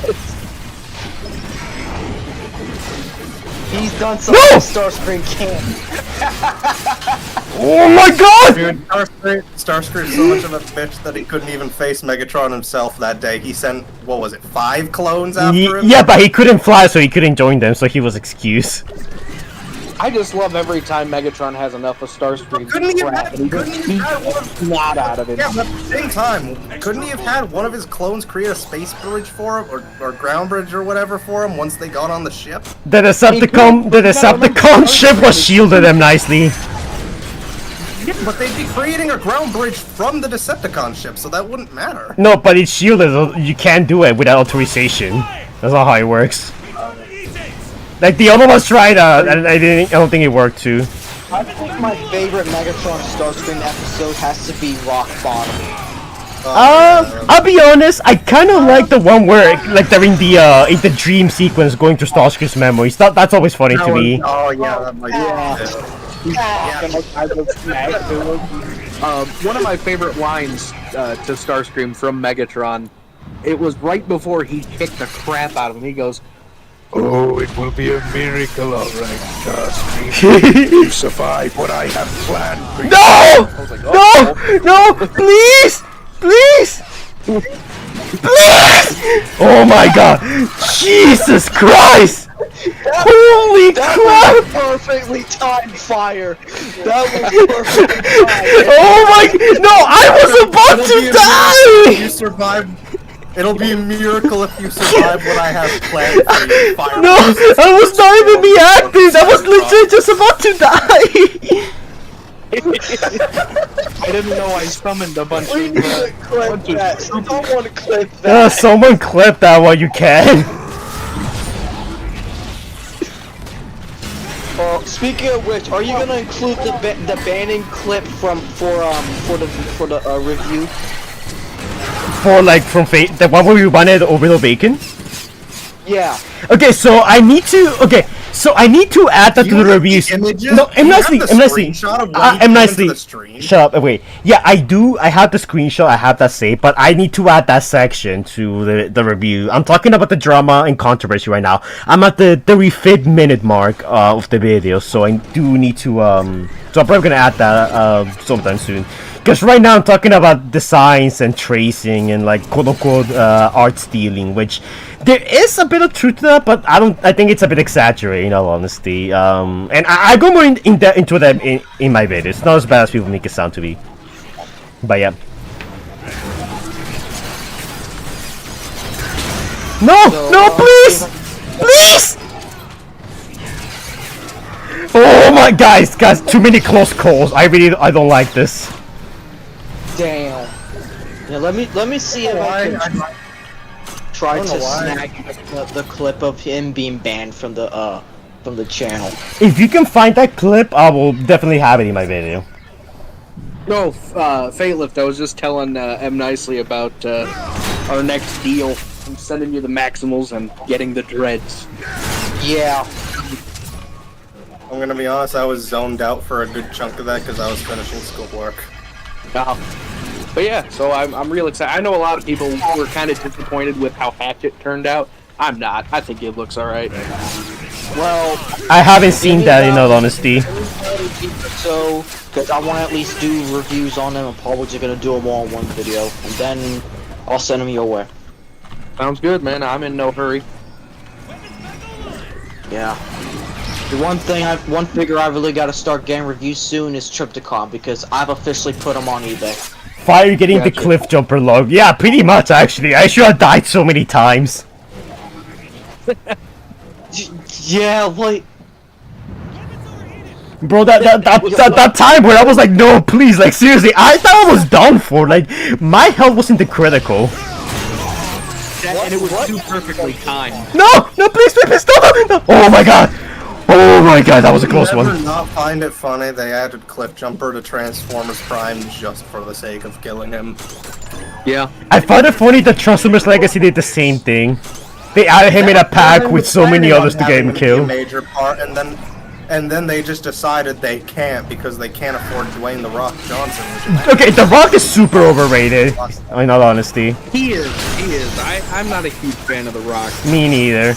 He's done something Starscream can't. Oh my god! Dude, Starscream's so much of a bitch that he couldn't even face Megatron himself that day. He sent, what was it, 5 clones after him? Yeah, but he couldn't fly, so he couldn't join them, so he was excused. I just love every time Megatron has enough of Starscream. Couldn't he have had not out of it. Yeah, but at the same time, couldn't he have had one of his clones create a space bridge for him, or ground bridge or whatever for him once they got on the ship? The Decepticon ship was shielded them nicely. Yeah, but they'd be creating a ground bridge from the Decepticon ship, so that wouldn't matter. No, but it's shielded, so you can't do it without authorization. That's not how it works. Like, the other ones tried, and I don't think it worked too. I think my favorite Megatron Starscream episode has to be Rock Bottom. I'll be honest, I kind of like the one where, like, they're in the dream sequence going through Starscream's memories. That's always funny to me. Oh, yeah, that might One of my favorite lines to Starscream from Megatron, it was right before he kicked the crap out of him. He goes, "Oh, it will be a miracle, all right, Starscream. You survive what I have planned for you." No! I was like, oh, No! Please! Please! Please! Oh my god! Jesus Christ! Holy crap! That was perfectly timed fire. That was perfectly timed. Oh my! No! I was about to die! You survive. It'll be a miracle if you survive what I have planned for you. Fire. No! I was not even reacting! I was legit just about to die! I didn't know I summoned a bunch We of... need to clip that. Someone clip that. Someone clip that while you can. Speaking of which, are you gonna include the banning clip for the review? For like from the one where we wanted Orbital Bacon? Yeah. Okay, so I need to add that to the reviews. No, I'm nicely. Shut up. Wait. Yeah, I do. I have the screenshot. I have that saved, but I need to add that section to the review. I'm talking about the drama and controversy right now. I'm at the 35th minute mark of the video, so I do need to So I'm probably gonna add that sometime soon. Because right now I'm talking about designs and tracing and like quote-unquote art stealing, which there is a bit of truth to that, but I think it's a bit exaggerated in all honesty. And I go more into that in my video. It's not as bad as people make it sound to be. But yeah. No, please! Please! Oh my guys, too many close calls. I don't like this. Damn. Yeah, let me see if I can try to snag the clip of him being banned from the channel. If you can find that clip, I will definitely have it in my video. No, Fatelift, I was just telling M Nicely about our next deal. I'm sending you the Maximals and getting the Dreads. Yeah. I'm gonna be honest, I was zoned out for a good chunk of that because I was finishing schoolwork. But yeah, so I'm real excited. I know a lot of people were kind of disappointed with how Hatchet turned out. I'm not. I think it looks alright. Well, I haven't seen that in all honesty. so, because I want to at least do reviews on them. I'm probably just going to do them all in one video. And then I'll send them your way. Sounds good, man. I'm in no hurry. Yeah. The one figure I really got to start getting reviews soon is Triptychon, because I've officially put them on eBay. Fire getting the cliff jumper log. Yeah, pretty much actually. I should have died so many times. Yeah, like... Bro, that time where I was like, no, please, like, seriously, I thought I was done for. Like, my health wasn't the critical. And it was too perfectly timed. No, please, no. Oh my god, that was a close one. Did you ever not find it funny they added Cliff Jumper to Transformers Prime just for the sake of killing him? Yeah. I find it funny that Transformers Legacy did the same thing. They added him in a pack with so many others to get him killed. Major part, and then they just decided they can't because they can't afford Dwayne The Rock Johnson. Okay, The Rock is super overrated, in all honesty. He is. I'm not a huge fan of The Rock. Me neither.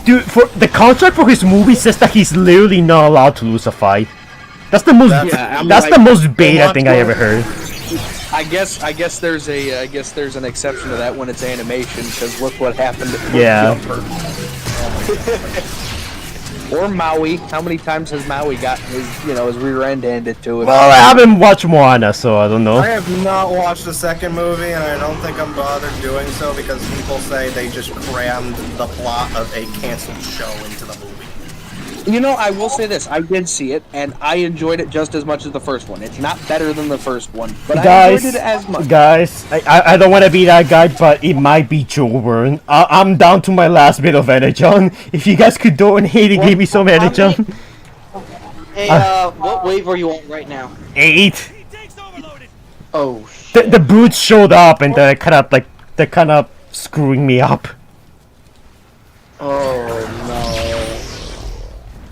Dude, for the contract for his movie says that he's literally not allowed to lose a fight. That's the most. That's the most beta thing I ever heard. I guess there's an exception to that when it's animation, because look what happened to Yeah. Or Maui. How many times has Maui gotten his rear end handed to him? Well, I haven't watched Moana, so I don't know. I have not watched the second movie, and I don't think I'm bothered doing so because people say they just crammed the plot of a canceled show into the movie. I will say this. I did see it, and I enjoyed it just as much as the first one. It's not better than the first one, but I enjoyed it as much. Guys, I don't want to be that guy, but it might be Joe Byrne. I'm down to my last bit of Energon. If you guys could donate and give me some Energon. Hey, what wave are you on right now? 8. Oh, shit. The brutes showed up, and they're kind of screwing me up. Oh, no.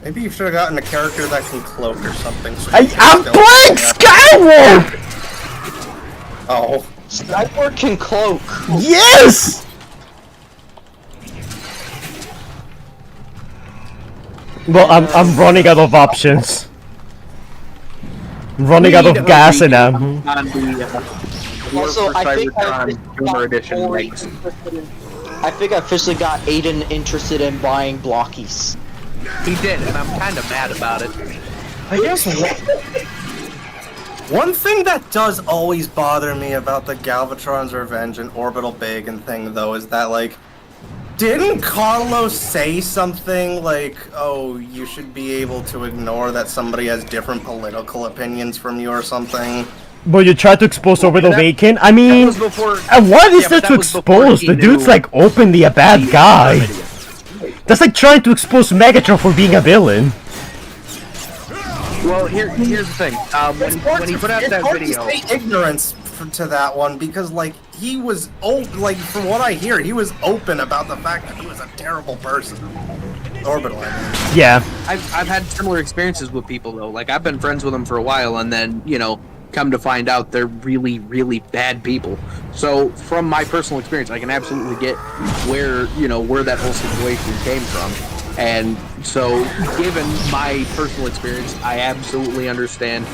Maybe you should have gotten a character that can cloak or something. So I'm playing Skyward! Oh. Skyward can cloak. Yes! Well, I'm running out of options. I'm running out of gas and ammo. Also, I think I officially got Aiden interested in buying blockies. He did, and I'm kind of mad about it. I guess one thing that does always bother me about the Galvatron's Revenge and Orbital Bacon thing, though, is that, like, didn't Carlos say something like, oh, you should be able to ignore that somebody has different political opinions from you or something? But you try to expose Orbital Bacon? I mean, what is there to expose? The dude's, like, openly a bad guy. That's like trying to expose Megatron for being a villain. Well, here's the thing. When he put out that video, ignorance to that one because, like, he was like, from what I hear, he was open about the fact that he was a terrible person. Orbital. Yeah. I've had similar experiences with people though. Like, I've been friends with them for a while, and then come to find out they're really, really bad people. So from my personal experience, I can absolutely get where that whole situation came from. And so given my personal experience, I absolutely understand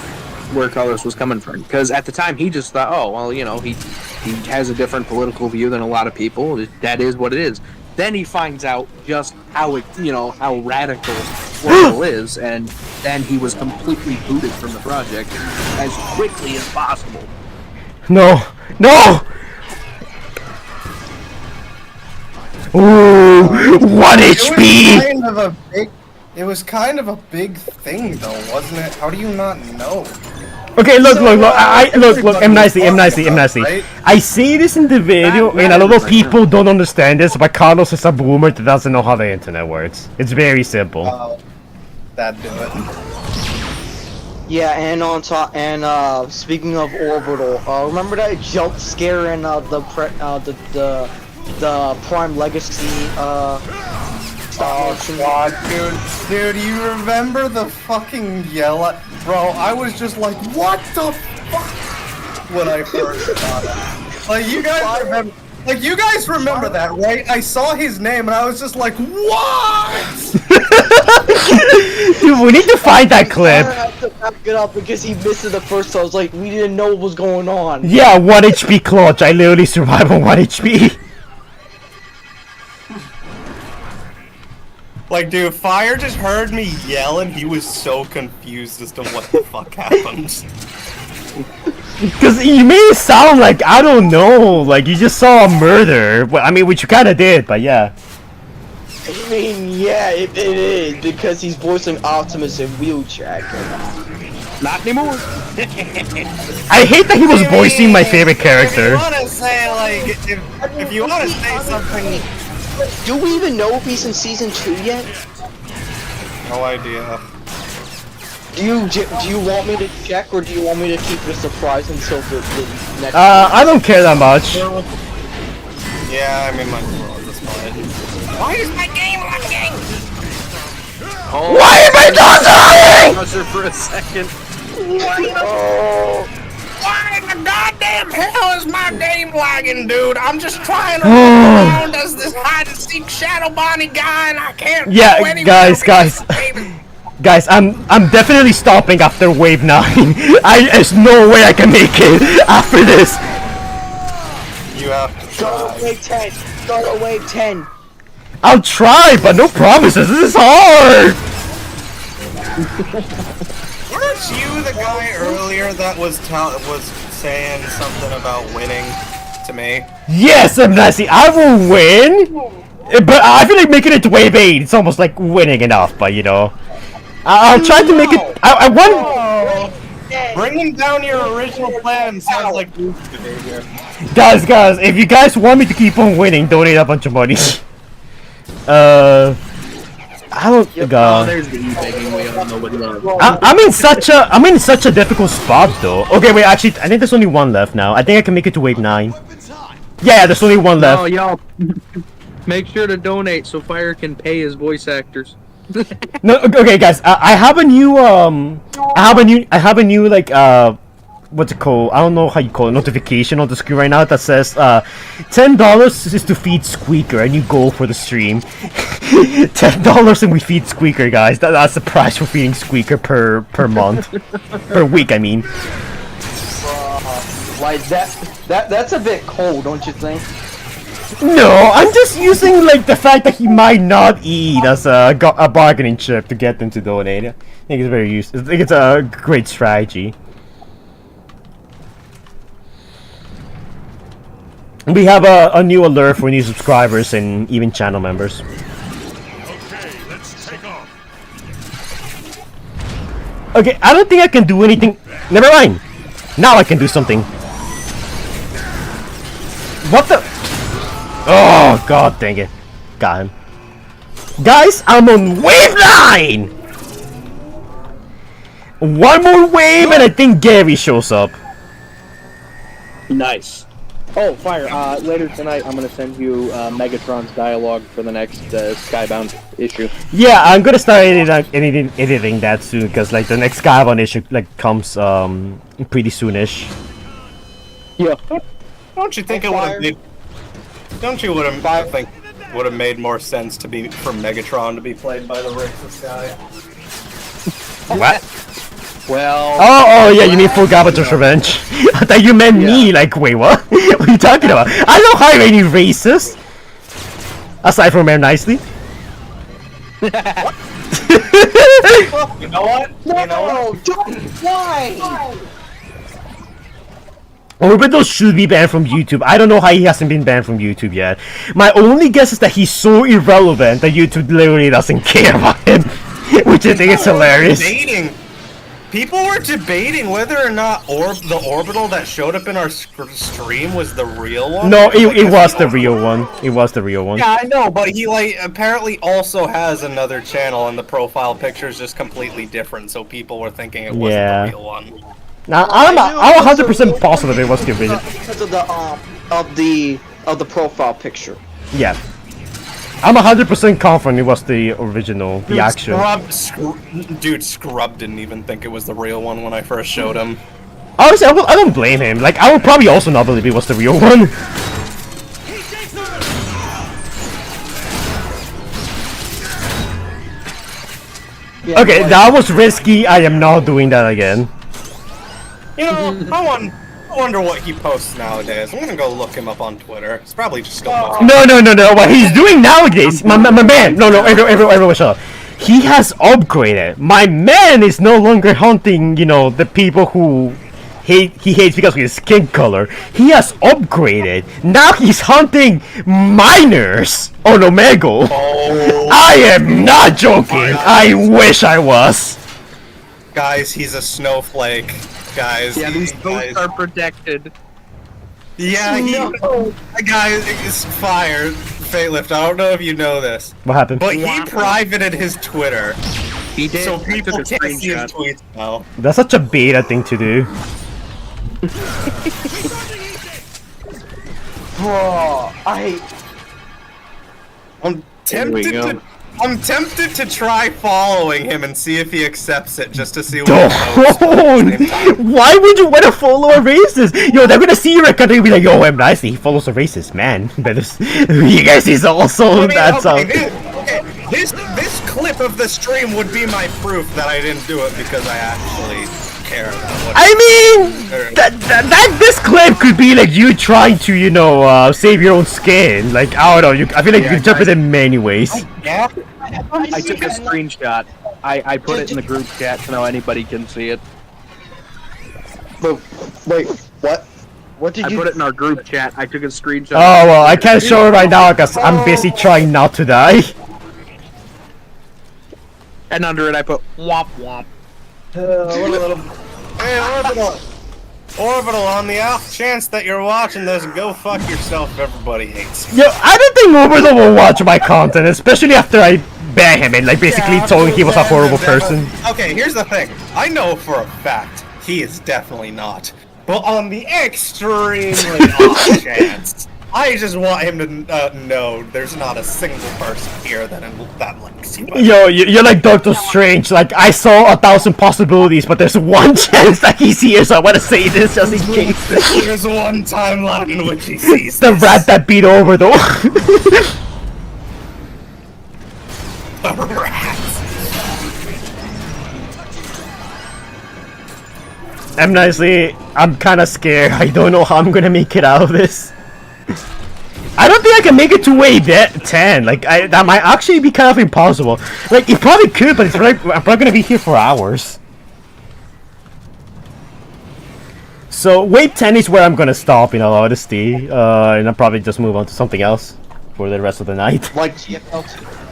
where Carlos was coming from. Because at the time he just thought, oh, well, he has a different political view than a lot of people. That is what it is. Then he finds out just how how radical Orbital is, and then he was completely booted from the project as quickly as possible. No! Ooh, 1 HP! It was kind of a big thing, though, wasn't it? How do you not know? Okay, look, I'm nicely. I see this in the video, and a lot of people don't understand this, but Carlos is a boomer that doesn't know how the internet works. It's very simple. That'd do it. Yeah, and on top, speaking of Orbital, remember that jump scare in the the Prime Legacy stop motion. God, dude, you remember the fucking yell at... Bro, I was just like, what the fuck? When I first saw that. Like, you guys remember... Like, you guys remember that, right? I saw his name and I was just like, what? Dude, we need to find that clip. I have to back it up because he missed it the first time. I was like, we didn't know what was going on. Yeah, 1 HP clutch. I literally survived on 1 HP. Like, dude, Fire just heard me yell and he was so confused as to what the fuck happened. Because you made it sound like, I don't know, like you just saw a murder. Well, I mean, which you kind of did, but yeah. I mean, yeah, it is, because he's voicing Optimus in Wheeljack. Not anymore. I hate that he was voicing my favorite character. If you want to say, like, if you want to say something... Do we even know if he's in Season 2 yet? No idea. Do you want me to check, or do you want me to keep it a surprise until the next I don't care that much. Yeah, I mean, my world is fine. Why is my game lagging? Oh, Why am I not dying? For a second. Why in the goddamn hell is my game lagging, dude? I'm just trying to run around as this hide-and-seek Shadow Bonnie guy, and I can't Yeah, go anywhere guys, because Guys, I'm definitely stopping after wave 9. There's no way I can make it after this. You have to Go try. to wave 10. Go to wave 10. I'll try, but no promises. This is hard. Weren't you the guy earlier that was saying something about winning to me? Yes, I'm Nancy. I will win, but I feel like making it to wave 8. It's almost like winning enough, but you know. I'll try to make it. I want. Bringing down your original plan sounds like goofy behavior. Guys, if you guys want me to keep on winning, donate a bunch of money. I don't. God. There's the e-begging. We all know what love. I'm in such a difficult spot though. Okay, wait. Actually, I think there's only one left now. I think I can make it to wave 9. Yeah, there's only one left. Oh, y'all. Make sure to donate so Fire can pay his voice actors. No, okay, guys. I have a new I have a new like what's it called? I don't know how you call it. Notification on the screen right now that says $10 is to feed Squeaker, a new goal for the stream. $10 and we feed Squeaker, guys. That's the price for feeding Squeaker per month, per week. I mean. Like that's a bit cold, don't you think? No, I'm just using like the fact that he might not eat as a bargaining chip to get them to donate. I think it's very useful. I think it's a great strategy. We have a new alert for new subscribers and even channel members. Okay, let's take off. Okay, I don't think I can do anything. Never mind. Now I can do something. What the? Oh, god dang it. Got him. Guys, I'm on wave 9! One more wave and I think Gary shows up. Nice. Oh, Fire, later tonight I'm gonna send you Megatron's dialogue for the next Skybound issue. Yeah, I'm gonna start editing that soon, because like the next Skybound issue like comes pretty soonish. Yeah. Don't you think it would have made? Don't you would have made more sense to be for Megatron to be played by the racist guy? What? Well. Oh yeah, you mean Full Gabator's Revenge? I thought you meant me. Like, wait, what? What are you talking about? I don't hire any racists. Aside from Mayor Nicely. You know what? No, don't. Why? Orbital should be banned from YouTube. I don't know how he hasn't been banned from YouTube yet. My only guess is that he's so irrelevant that YouTube literally doesn't care about him, which I think is hilarious. People were debating whether or not the orbital that showed up in our stream was the real one. No, it was the real one. It was the real one. Yeah, I know, but he like apparently also has another channel, and the profile picture is just completely different. So people were thinking it wasn't the real one. Now I'm 100% positive it was the original. Because of the of the profile picture. Yeah. I'm 100% confident it was the original, the actual. Scrub didn't even think it was the real one when I first showed him. Honestly, I don't blame him. Like, I would probably also not believe it was the real one. Yeah, Okay, that was risky. I am not doing that again. You know, I wonder what he posts nowadays. I'm gonna go look him up on Twitter. It's probably just still posting. No. What he's doing nowadays, my man. No. Everyone, shut up. He has upgraded. My man is no longer hunting. You know, the people who he hates because of his skin color. He has upgraded. Now he's hunting minors on Omegle. Oh. I am not joking. I wish I was. Guys, he's a snowflake. Guys, Yeah, these boats are protected. Yeah, guys, it's fire. Fatelift, I don't know if you know this, What happened? but he privated his Twitter, He did. so I people took a can't see his screenshot. tweets now. That's such a beta thing to do. I'm tempted to try following him and see if he accepts it, just to see what he posts. Don't! Why would you want to follow a racist? Yo, they're gonna see your account and be like, yo, I'm nice. He follows a racist, man. You guys see also I mean, that's this clip of the stream would be my proof that I didn't do it because I actually care about what. I mean, this clip could be like you trying to, you know, save your own skin. Like, I don't know. I feel like you can jump it in many ways. Yeah. I took a screenshot. I put it in the group chat so now anybody can see it. Wait, what? What did I you? put it in our group chat. I took a screenshot. Oh, well, I can't show it right now because I'm busy trying not to die. And under it I put womp womp. Hey, Orbital, on the off chance that you're watching this, go fuck yourself. Everybody hates you. Yo, I don't think Orbital will watch my content, especially after I ban him and like basically told him he was a horrible person. Okay, here's the thing. I know for a fact he is definitely not. But on the extremely off chance, I just want him to know there's not a single person here that likes you. Yo, you're like Doctor Strange. Like, I saw 1,000 possibilities, but there's one chance that he's here, so I want to say this just in case. There's one timeline in which he sees The this. rat that beat over, though. The rat. I'm kind of scared. I don't know how I'm gonna make it out of this. I don't think I can make it to wave 10. Like, that might actually be kind of impossible. Like, it probably could, but it's like, I'm probably gonna be here for hours. So, wave 10 is where I'm gonna stop, in all honesty. And I'll probably just move on to something else for the rest of the night. Like TFL2.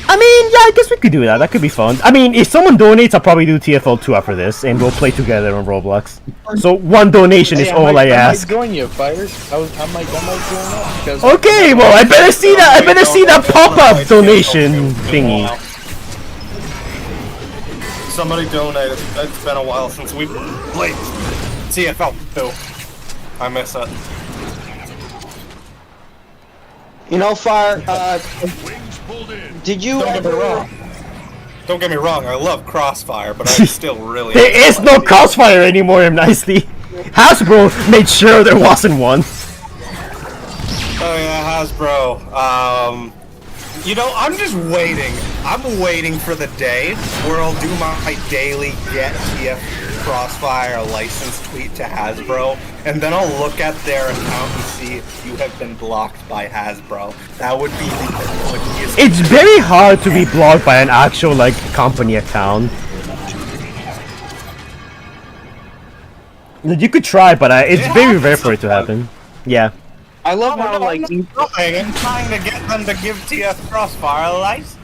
I mean, yeah, I guess we could do that. That could be fun. I mean, if someone donates, I'll probably do TFL2 after this, and we'll play together on Roblox. So, one donation is all I ask. I might join you, Fires. I might join up. Because Okay, well, I better see that. I better see that pop-up donation thingy. Somebody donated. It's been a while since we played TFL2. I miss it. You know, Fire. Did you ever? Don't get me wrong. I love Crossfire, but I still really. There is no Crossfire anymore, nicely. Hasbro made sure there wasn't one. Oh yeah, Hasbro. You know, I'm just waiting. I'm waiting for the day where I'll do my daily get TF Crossfire license tweet to Hasbro, and then I'll look at their account and see if you have been blocked by Hasbro. That would be the quickest. It's very hard to be blocked by an actual, like, company account. You could try, but it's very rare for it to happen. Yeah. I love how, like, I'm trying to get them to give TF Crossfire a license.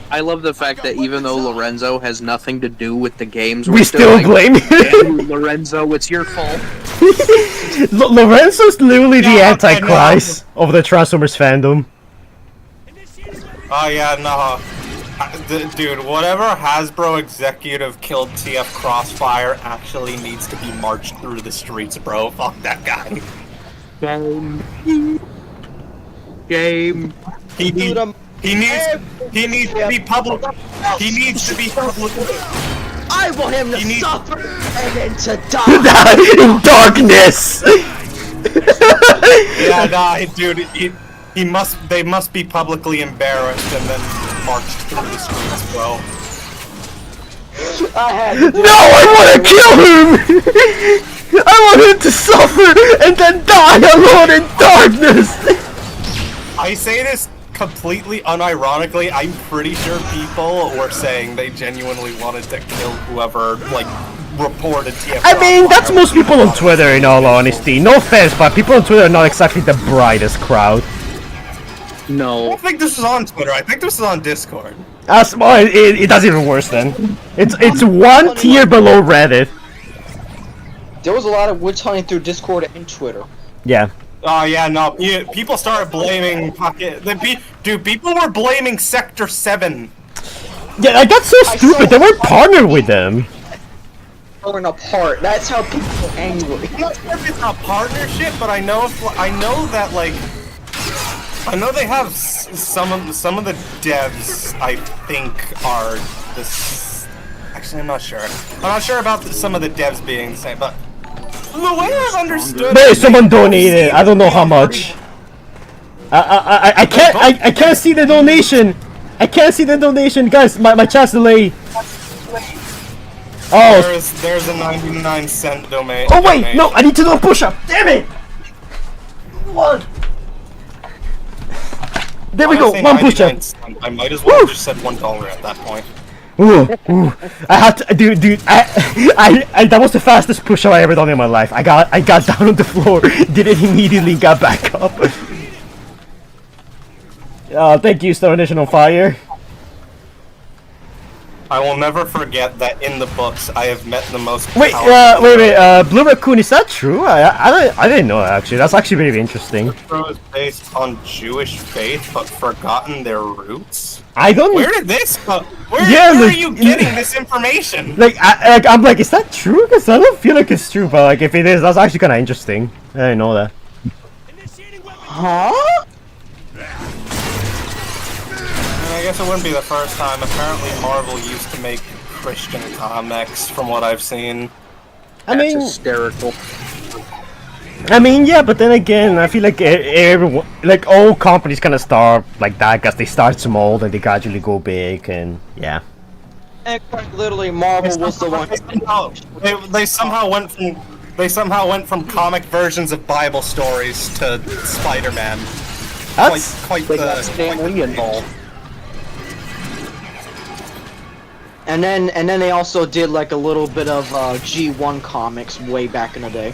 I love the fact that even though Lorenzo has nothing to do with the games, We still blame him. "Hey, Lorenzo, it's your fault." Lorenzo's literally the Antichrist of the Transformers fandom. Oh yeah, no. Dude, whatever Hasbro executive killed TF Crossfire actually needs to be marched through the streets, bro. Fuck that guy. Game. Game. He needs to be public. He needs to be public. I want him to suffer and then to die. In darkness. Yeah, nah, dude. They must be publicly embarrassed and then marched through the streets, bro. No, I want to kill him! I want him to suffer and then die alone in darkness! I say this completely unironically. I'm pretty sure people were saying they genuinely wanted to kill whoever, like, reported TF. I mean, that's most people on Twitter, in all honesty. No offense, but people on Twitter are not exactly the brightest crowd. I don't think this is on Twitter. I think this is on Discord. Well, it does even worse then. It's one tier below Reddit. There was a lot of witch hunting through Discord and Twitter. Yeah. Oh yeah, no. People started blaming dude. People were blaming Sector 7. Yeah, like, that's so stupid. They weren't partnered with them. Torn apart. That's how people are angry. I'm not sure if it's a partnership, but I know that like. I know they have some of the devs. I think are this. Actually, I'm not sure. I'm not sure about some of the devs being the same, but the way I've understood. But someone donated. I don't know how much. I can't see the donation. I can't see the donation, guys. My chat's delayed. Oh. There's a 99-cent domain. Oh wait, no! I need to do a push-up. Damn it! What? There we go, one push-up. I might as well have just said $1 at that point. Ooh. I had to, dude. I that was the fastest push-up I ever done in my life. I got down on the floor, did it immediately, got back up. Thank you, Star Nation on Fire. I will never forget that in the books I have met the most. Wait, Blue Raccoon, is that true? I didn't know that, actually. That's actually very interesting. It was based on Jewish faith, but forgotten their roots. I don't. Where did this come? Where like, are you getting this information? Like, I'm like, is that true? Because I don't feel like it's true, but like, if it is, that's actually kind of interesting. I didn't know that. Huh? I guess it wouldn't be the first time. Apparently, Marvel used to make Christian comics, from what I've seen. That's hysterical. I mean, yeah, but then again, I feel like everyone, like all companies, kind of start like that because they start small, then they gradually go big, and yeah. And quite literally, Marvel was the one. They somehow went from comic versions of Bible stories to Spider-Man. That's quite family involved. And then they also did like a little bit of G1 comics way back in the day.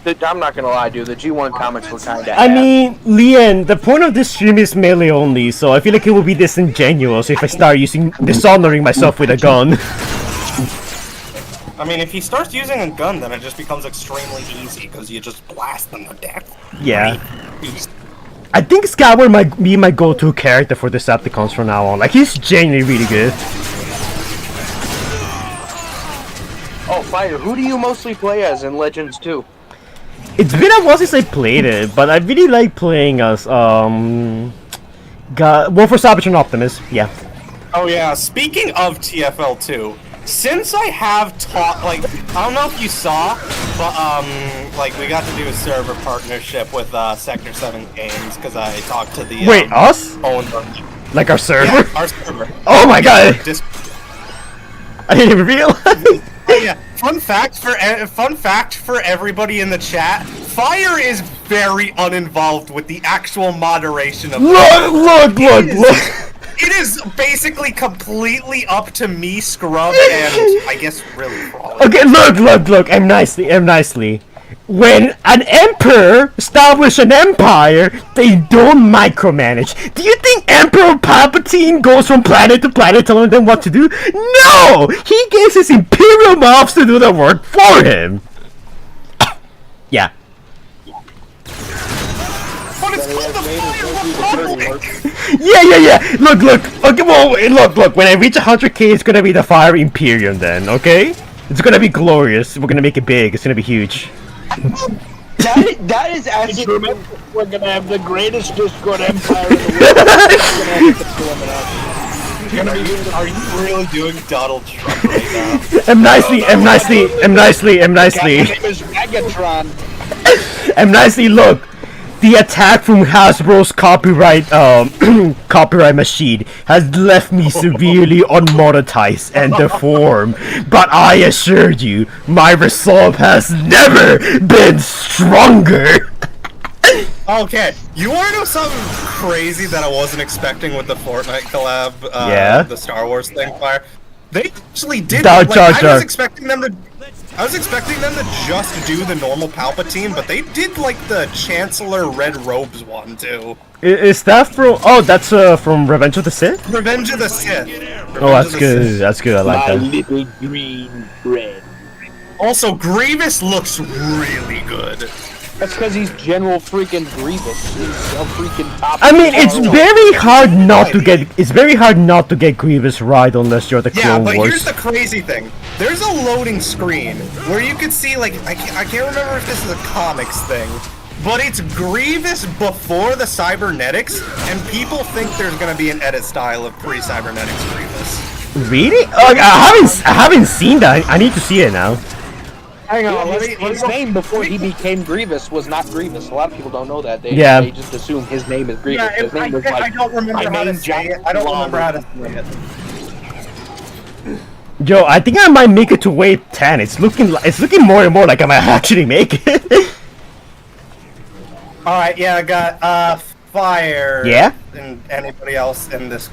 I'm not gonna lie, dude. The G1 comics were kind of. I mean, Lian, the point of this stream is melee only, so I feel like it would be disingenuous if I start dishonoring myself with a gun. I mean, if he starts using a gun, then it just becomes extremely easy because you just blast them to death. Yeah. I think Skyward might be my go-to character for Decepticons from now on. Like, he's genuinely really good. Oh, Fire, who do you mostly play as in Legends 2? It's been a while since I played it, but I really like playing as, War for Cybertron Optimus, yeah. Oh yeah, speaking of TFL2, since I have taught, like, I don't know if you saw, but, like, we got to do a server partnership with, Sector 7 Games, because I talked to the, Wait, us? owner. Like our server? Yeah, our server. Oh my god! I didn't even realize! Oh yeah, fun fact for everybody in the chat, Fire is very uninvolved with the actual moderation of Look! It is basically completely up to me, Scrub, and I guess really Frolic. Okay, look, I'm nicely. When an emperor establishes an empire, they don't micromanage. Do you think Emperor Palpatine goes from planet to planet telling them what to do? No! He gets his Imperial mobs to do the work for him. Yeah. But it's called the Fire Republic! Yeah. Look. Okay, well, look. When I reach 100k, it's gonna be the Fire Imperium then, okay? It's gonna be glorious. We're gonna make it big. It's gonna be huge. That is actually. We're gonna have the greatest Discord empire in the world. Are you really doing Donald Trump right now? M nicely. My name is Megatron. M nicely, look. The attack from Hasbro's copyright machine has left me severely unmonetized and deformed, but I assure you, my resolve has never been stronger. Okay, you want to know something crazy that I wasn't expecting with the Fortnite collab? Yeah? The Star Wars thing, Fire. They actually did. Jar Jar I Jar. was expecting them to just do the normal Palpatine, but they did like the Chancellor Red Robes one too. Is that from? Oh, that's from Revenge of the Sith. Revenge of the Sith. Oh, that's good. That's good. I like My that. little green friend. Also, Grievous looks really good. That's because he's General freaking Grievous. He's a freaking top. I mean, it's very hard not to get. It's very hard not to get Grievous right unless you're the Yeah, Clone but Wars. here's the crazy thing. There's a loading screen where you could see, like, I can't remember if this is a comics thing, but it's Grievous before the cybernetics, and people think there's gonna be an edit style of pre-cybernetics Grievous. Really? I haven't seen that. I need to see it now. Hang on, his name before he became Grievous was not Grievous. A lot of people don't know that. They just assume his name is Grievous. Yeah, His name was like, I don't remember how to say it. I don't remember how to say it. Yo, I think I might make it to wave 10. It's looking more and more like I might actually make it. Alright, yeah, I got, Fire. Yeah? And anybody else in this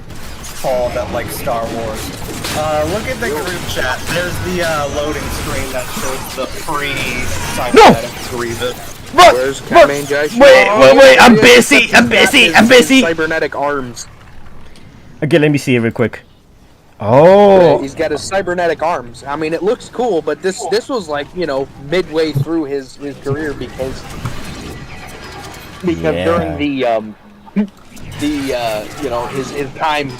call that likes Star Wars. Look at the group chat. There's the, loading screen that shows the pre-cybernetic Grievous. where's Main Jai? Wait, I'm busy. Cybernetic arms. Okay, let me see it real quick. Oh. He's got his cybernetic arms. I mean, it looks cool, but this was like, you know, midway through his career because Yeah. during you know, his time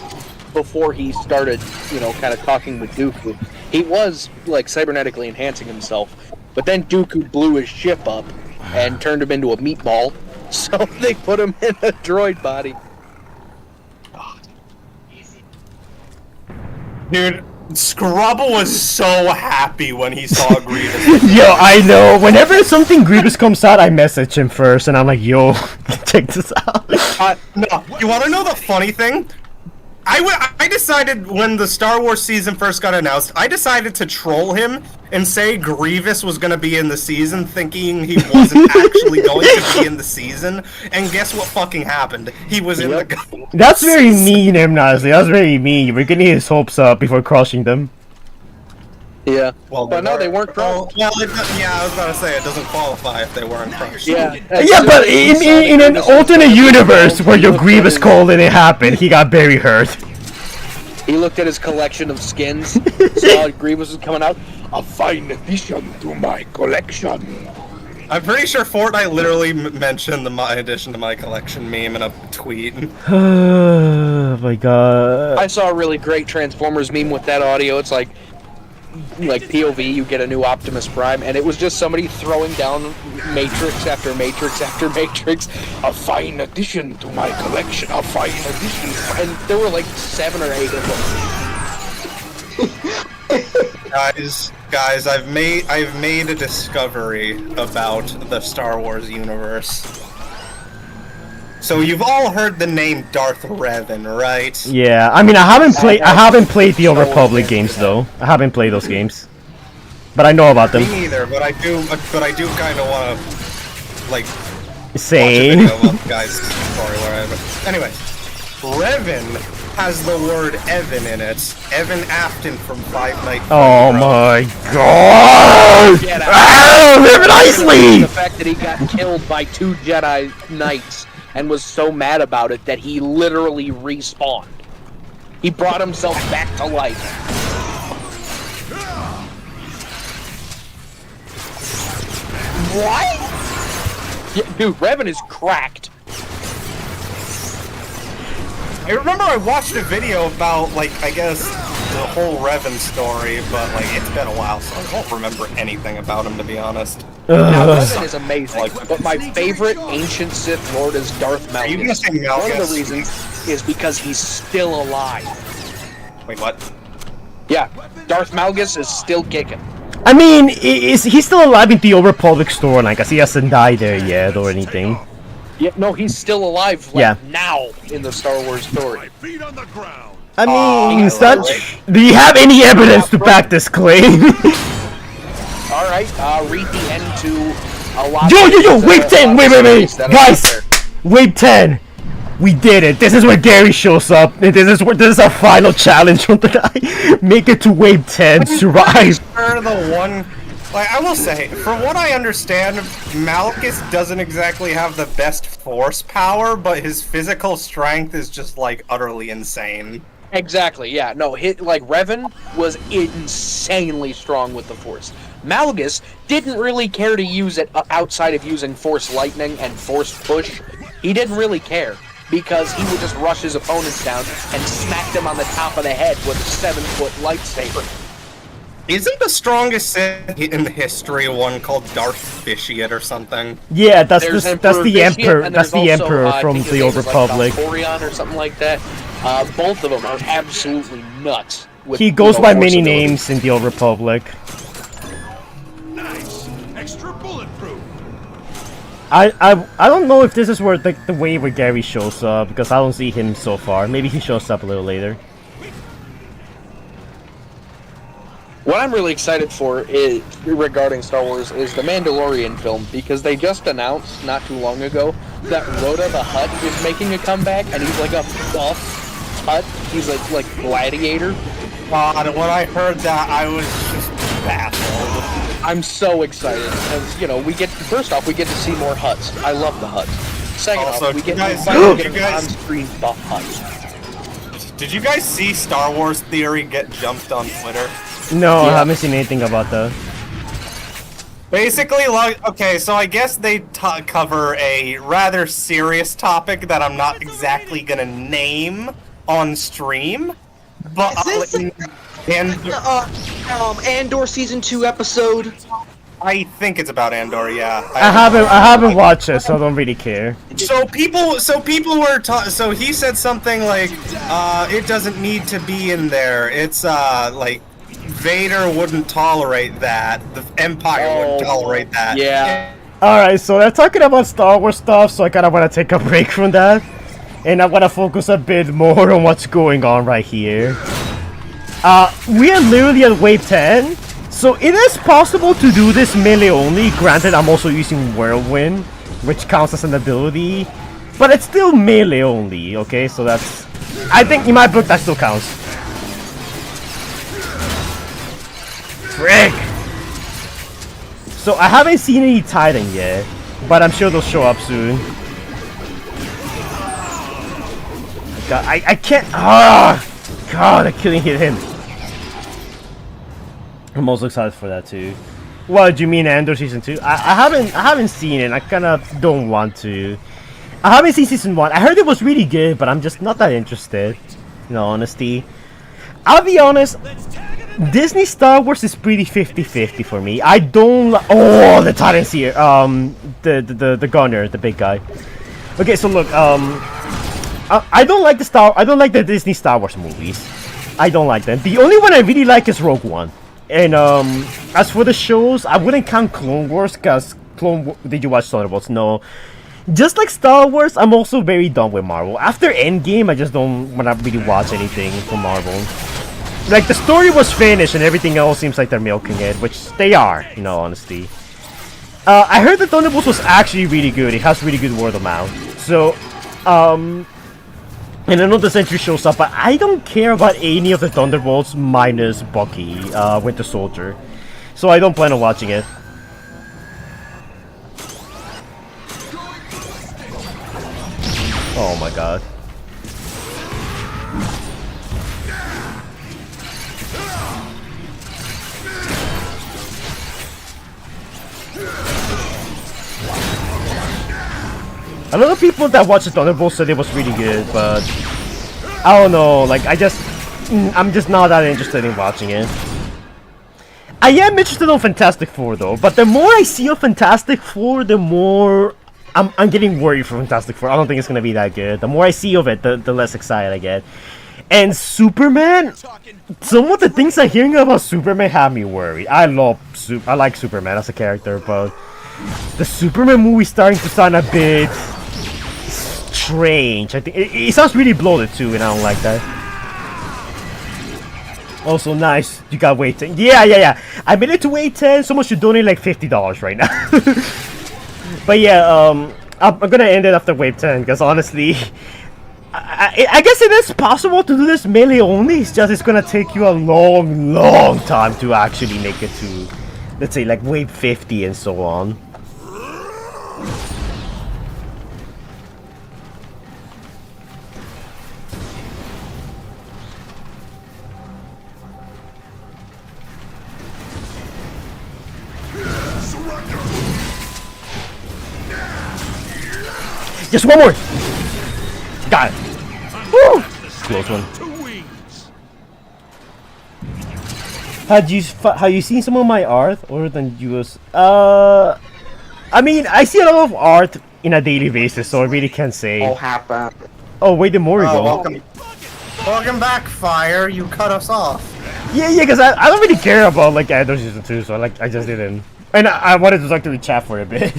before he started, you know, kind of talking with Dooku, he was like cybernetically enhancing himself. But then Dooku blew his ship up and turned him into a meatball, so they put him in a droid body. Dude, Scrubble was so happy when he saw Grievous. Yo, I know. Whenever something Grievous comes out, I message him first, and I'm like, yo, check this out. No, you want to know the funny thing? I decided when the Star Wars season first got announced, I decided to troll him and say Grievous was going to be in the season, thinking he wasn't actually going to be in the season. And guess what fucking happened? He was in the... That's very mean, M. Nasty. That's very mean. We're getting his hopes up before crushing them. Yeah. Well, but no, they weren't crushed. yeah, I was about to say, it doesn't qualify if they weren't crushed. Yeah. Yeah, but in an alternate universe where your Grievous call and it happened, he got very hurt. He looked at his collection of skins, saw Grievous was coming out. A fine addition to my collection. I'm pretty sure Fortnite literally mentioned the my addition to my collection meme in a tweet. Oh my god. I saw a really great Transformers meme with that audio. It's like POV, you get a new Optimus Prime, and it was just somebody throwing down Matrix after Matrix after Matrix. A fine addition to my collection, a fine addition, and there were like 7 or 8 of them. Guys, I've made a discovery about the Star Wars universe. So you've all heard the name Darth Revan, right? Yeah, I mean, I haven't played the Old Republic games though. I haven't played those games, but I know about them. Me neither, but I do kind of want to, like, Same. watch a video of the guy's story where I have it. Anyways, Revan has the word Evan in it. Evan Afton from Five Nights. Oh my god! Ah, live nicely! The fact that he got killed by 2 Jedi Knights and was so mad about it that he literally respawned. He brought himself back to life. What? Yeah, dude, Revan is cracked. I remember I watched a video about, like, I guess, the whole Revan story, but, like, it's been a while, so I don't remember anything about him, to be honest. Now, Revan is amazing, but my favorite ancient Sith Lord is Darth Malgus. Are you gonna say Malgus? One of the reasons is because he's still alive. Wait, what? Yeah, Darth Malgus is still kicking. I mean, he's still alive in the Old Republic storyline, because he hasn't died there yet or anything. Yeah, no, he's still alive, now in the Star Wars story. Feet on the ground. I mean, do you have any evidence to back this claim? Alright, read the end to a lot Yo, wave 10! Wait! Guys! Wave 10! We did it! This is where Gary shows up! This is our final challenge from the guy! Make it to wave 10, survive! The one... Like, I will say, from what I understand, Malchus doesn't exactly have the best force power, but his physical strength is just, like, utterly insane. Exactly, yeah. No, Revan was insanely strong with the Force. Malgus didn't really care to use it outside of using Force Lightning and Force Push. He didn't really care, because he would just rush his opponents down and smack them on the top of the head with a 7-foot lightsaber. Isn't the strongest Sith in history one called Darth Vitiate or something? Yeah, that's the Emperor. And That's the also, Emperor from the Old Republic. Valkorion or something like that. Both of them are absolutely nuts. He goes by many names in the Old Republic. Nice. Extra bulletproof. I don't know if this is where the wave where Gary shows up, because I don't see him so far. Maybe he shows up a little later. What I'm really excited for is regarding Star Wars is the Mandalorian film, because they just announced not too long ago that Rhoda the Hutt is making a comeback, and he's like a buff Hutt. He's like Gladiator. God, when I heard that, I was just baffled. I'm so excited because first off we get to see more Hutts. I love the Hutts. Second Also, off, we get guys- an on-screen buff Hutt. Did you guys see Star Wars Theory get jumped on Twitter? No, I haven't seen anything about that. Basically, okay, so I guess they cover a rather serious topic that I'm not exactly gonna name on stream, but Andor Season 2 episode? I think it's about Andor, yeah. I haven't watched it, so I don't really care. So people were so he said something like, it doesn't need to be in there. It's like Vader wouldn't tolerate that. The Empire wouldn't tolerate that. Yeah. Alright, so they're talking about Star Wars stuff, so I kind of want to take a break from that. And I want to focus a bit more on what's going on right here. We are literally at wave 10. So it is possible to do this melee only. Granted, I'm also using Whirlwind, which counts as an ability. But it's still melee only, okay? So that's... I think in my book that still counts. Frick! So I haven't seen any Titan yet, but I'm sure they'll show up soon. God, I can't. God, I couldn't hit him. I'm also excited for that too. What do you mean, Andor season 2? I haven't seen it. I kind of don't want to. I haven't seen season 1. I heard it was really good, but I'm just not that interested. In all honesty, I'll be honest. Disney Star Wars is pretty 50-50 for me. I don't. Oh, the Titan's here. The gunner, the big guy. Okay, so look. I don't like the Disney Star Wars movies. I don't like them. The only one I really like is Rogue One. And as for the shows, I wouldn't count Clone Wars, because did you watch Thunderbolts? No. Just like Star Wars, I'm also very done with Marvel. After Endgame, I just don't want to really watch anything from Marvel. Like, the story was finished and everything else seems like they're milking it, which they are, in all honesty. I heard that Thunderbolts was actually really good. It has really good word of mouth. So, and I know the Sentry shows up, but I don't care about any of the Thunderbolts minus Bucky, Winter Soldier. So I don't plan on watching it. Oh my god. A lot of people that watched the Thunderbolts said it was really good, but I don't know, like I'm just not that interested in watching it. I am interested in Fantastic Four though, but the more I see of Fantastic Four, the more I'm getting worried for Fantastic Four. I don't think it's gonna be that good. The more I see of it, the less excited I get. And Superman, some of the things I'm hearing about Superman have me worried. I like Superman as a character, but the Superman movie starting to sound a bit strange. I think it sounds really bloated too, and I don't like that. Also, nice. You got wave 10. Yeah. I made it to wave 10. Someone should donate like $50 right now. But yeah, I'm gonna end it after wave 10 because honestly, I guess it is possible to do this melee only. It's just it's gonna take you a long time to actually make it to, let's say, like wave 50 and so on. Just one more! Got it! Woo! Close one. Have you seen some of my art other than yours? I mean, I see a lot of art in a daily basis, so I really can't say. All happened. Oh, wait, the more we go. Welcome back, Fire. You cut us off. Yeah, because I don't really care about like Idol Season 2, so I just didn't. And I wanted to talk to the chat for a bit.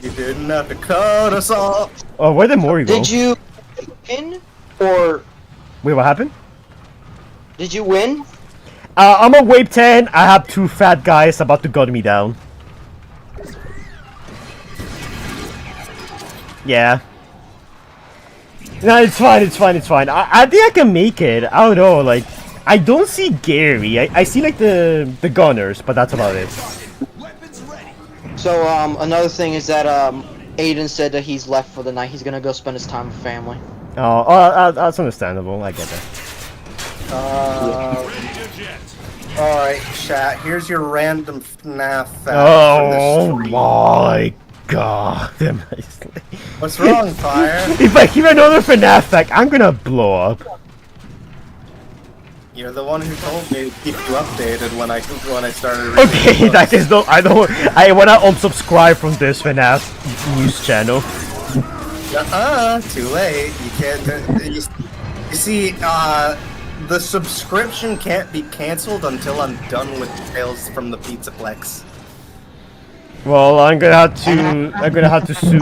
You didn't have to cut us off. Oh, where did Mori go? Did you win? Or wait, what happened? did you win? I'm on wave 10. I have two fat guys about to gun me down. Yeah. No, it's fine. I think I can make it. I don't know, like, I don't see Gary. I see like the gunners, but that's about it. So another thing is that Aiden said that he's left for the night. He's gonna go spend his time with family. Oh, that's understandable. I get that. Alright, chat. Here's your random FNAF fact. Oh my god. What's wrong, Fire? If I hear another FNAF fact, I'm gonna blow up. You're the one who told me to keep you updated when I started reading. Okay, that is no. I wanna unsubscribe from this FNAF news channel. Too late. You can't. You see, the subscription can't be canceled until I'm done with Tales from the Pizzaplex. Well, I'm gonna have to sue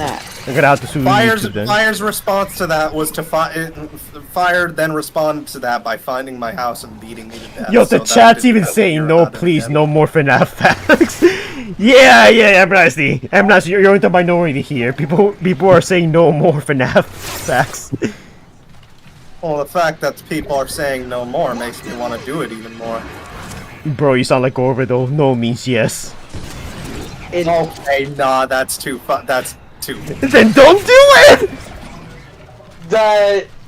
YouTube then. Fire's response to that was to Fire then responded to that by finding my house and beating me to death. Yo, the chat's even saying no, please, no more FNAF facts. yeah, I'm not. You're in the minority here. People are saying no more FNAF facts. Well, the fact that people are saying no more makes me want to do it even more. Bro, you sound like Orbital. No means yes. Okay, nah, that's too. Then don't do it.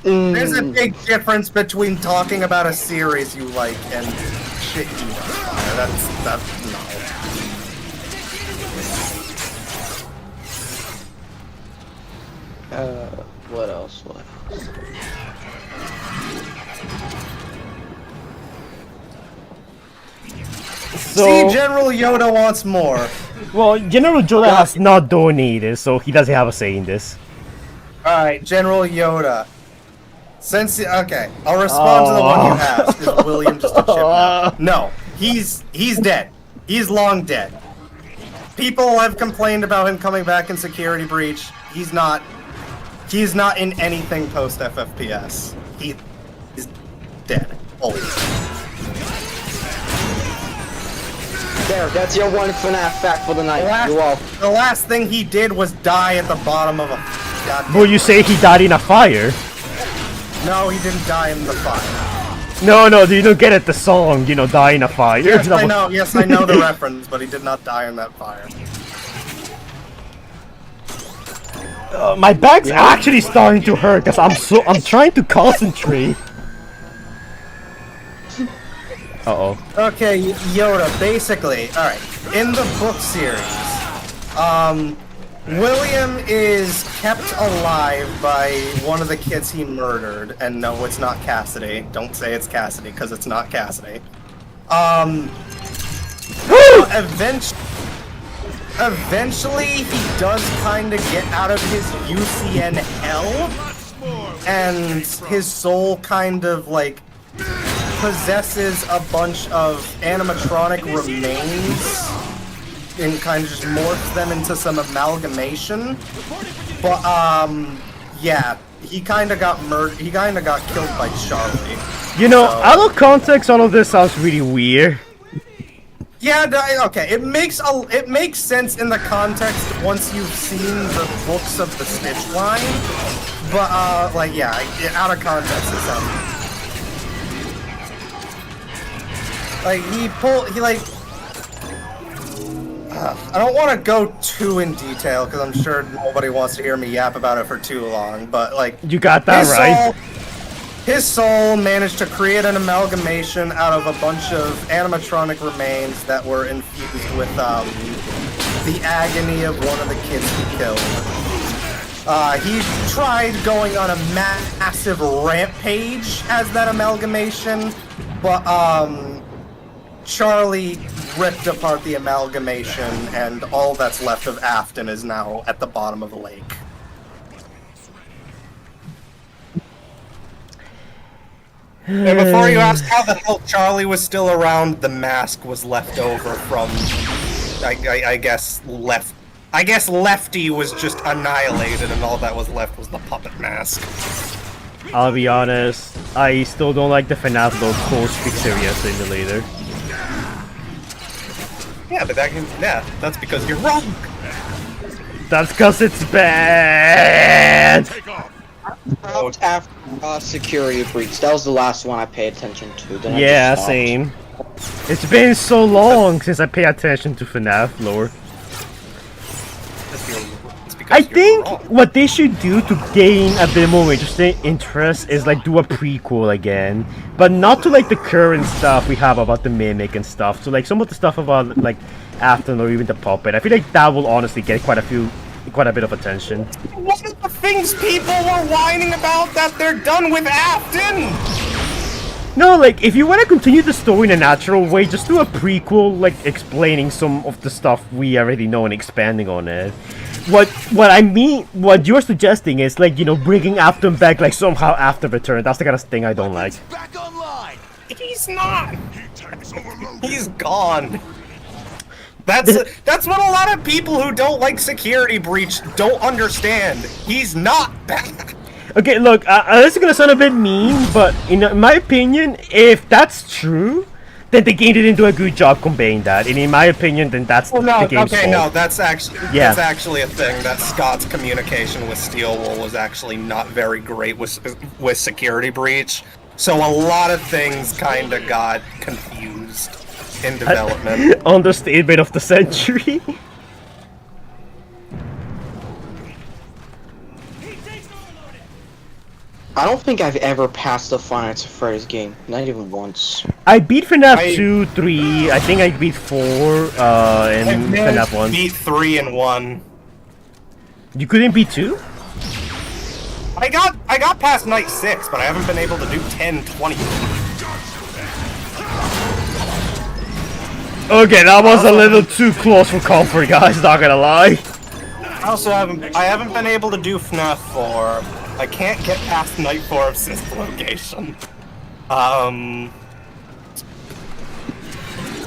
There's a big difference between talking about a series you like and shit you like. That's no. What else? So, see, General Yoda wants more. Well, General Yoda has not donated, so he doesn't have a say in this. Alright, General Yoda. Okay, I'll respond to the one you asked. Is William just a chip now? No, he's dead. He's long dead. People have complained about him coming back in Security Breach. He's not in anything post FFPS. He's dead. Always. There, that's your one FNAF fact for the night. The last thing he did was die at the bottom of a goddamn. Will you say he died in a fire? No, he didn't die in the fire. No, you don't get it. The song, die in a fire. Yes, I know. Yes, I know the reference, but he did not die in that fire. My back's actually starting to hurt because I'm trying to concentrate. Uh-oh. Okay, Yoda, basically, alright, in the book series, William is kept alive by one of the kids he murdered, and no, it's not Cassidy. Don't say it's Cassidy, because it's not Cassidy. Eventually, he does kind of get out of his UCN hell, and his soul kind of, like, possesses a bunch of animatronic remains and kind of just morphs them into some amalgamation. But, yeah, he kind of got murdered. He kind of got killed by Charlie. You know, out of context, all of this sounds really weird. Yeah, okay. It makes sense in the context once you've seen the books of the Stitch line, but like, yeah, out of context it sounds like I don't want to go too in detail because I'm sure nobody wants to hear me yap about it for too long, but like, you got that right. His soul managed to create an amalgamation out of a bunch of animatronic remains that were infused with the agony of one of the kids he killed. He tried going on a massive rampage as that amalgamation, but Charlie ripped apart the amalgamation, and all that's left of Afton is now at the bottom of the lake. And before you ask how the hell Charlie was still around, the mask was left over from, I guess Lefty was just annihilated, and all that was left was the puppet mask. I'll be honest, I still don't like the FNAF though close Pixaria simulator. Yeah, but that's because you're wrong. That's because it's bad. After security breach, that was the last one I paid attention to. Then yeah, same. It's been so long since I pay attention to FNAF lore. I think what they should do to gain a bit more interest is like do a prequel again, but not to like the current stuff we have about the Mimic and stuff. So like some of the stuff about like Afton or even the puppet. I feel like that will honestly get quite a bit of attention. One of the things people were whining about that they're done with Afton. No, like if you want to continue the story in a natural way, just do a prequel, like explaining some of the stuff we already know and expanding on it. What you're suggesting is like, you know, bringing Afton back like somehow after return. That's the kind of thing I don't like. Back online. He's not. He's gone. That's what a lot of people who don't like Security Breach don't understand. He's not back. Okay, look, this is gonna sound a bit mean, but in my opinion, if that's true, then the game didn't do a good job conveying that. And in my opinion, then that's the game's fault. No, that's actually a thing. That Scott's communication with Steelwool was actually not very great with Security Breach. So a lot of things kind of got confused in development. Understatement of the century. I don't think I've ever passed the Five Nights at Freddy's game. Not even once. I beat FNAF 2, 3, I think I beat 4, and FNAF 1. Beat 3 and 1. You couldn't beat 2? I got past night 6, but I haven't been able to do 10, 20. Okay, that was a little too close for comfort, guys, not gonna lie. I also haven't been able to do FNAF 4. I can't get past night 4 of Sixth Location.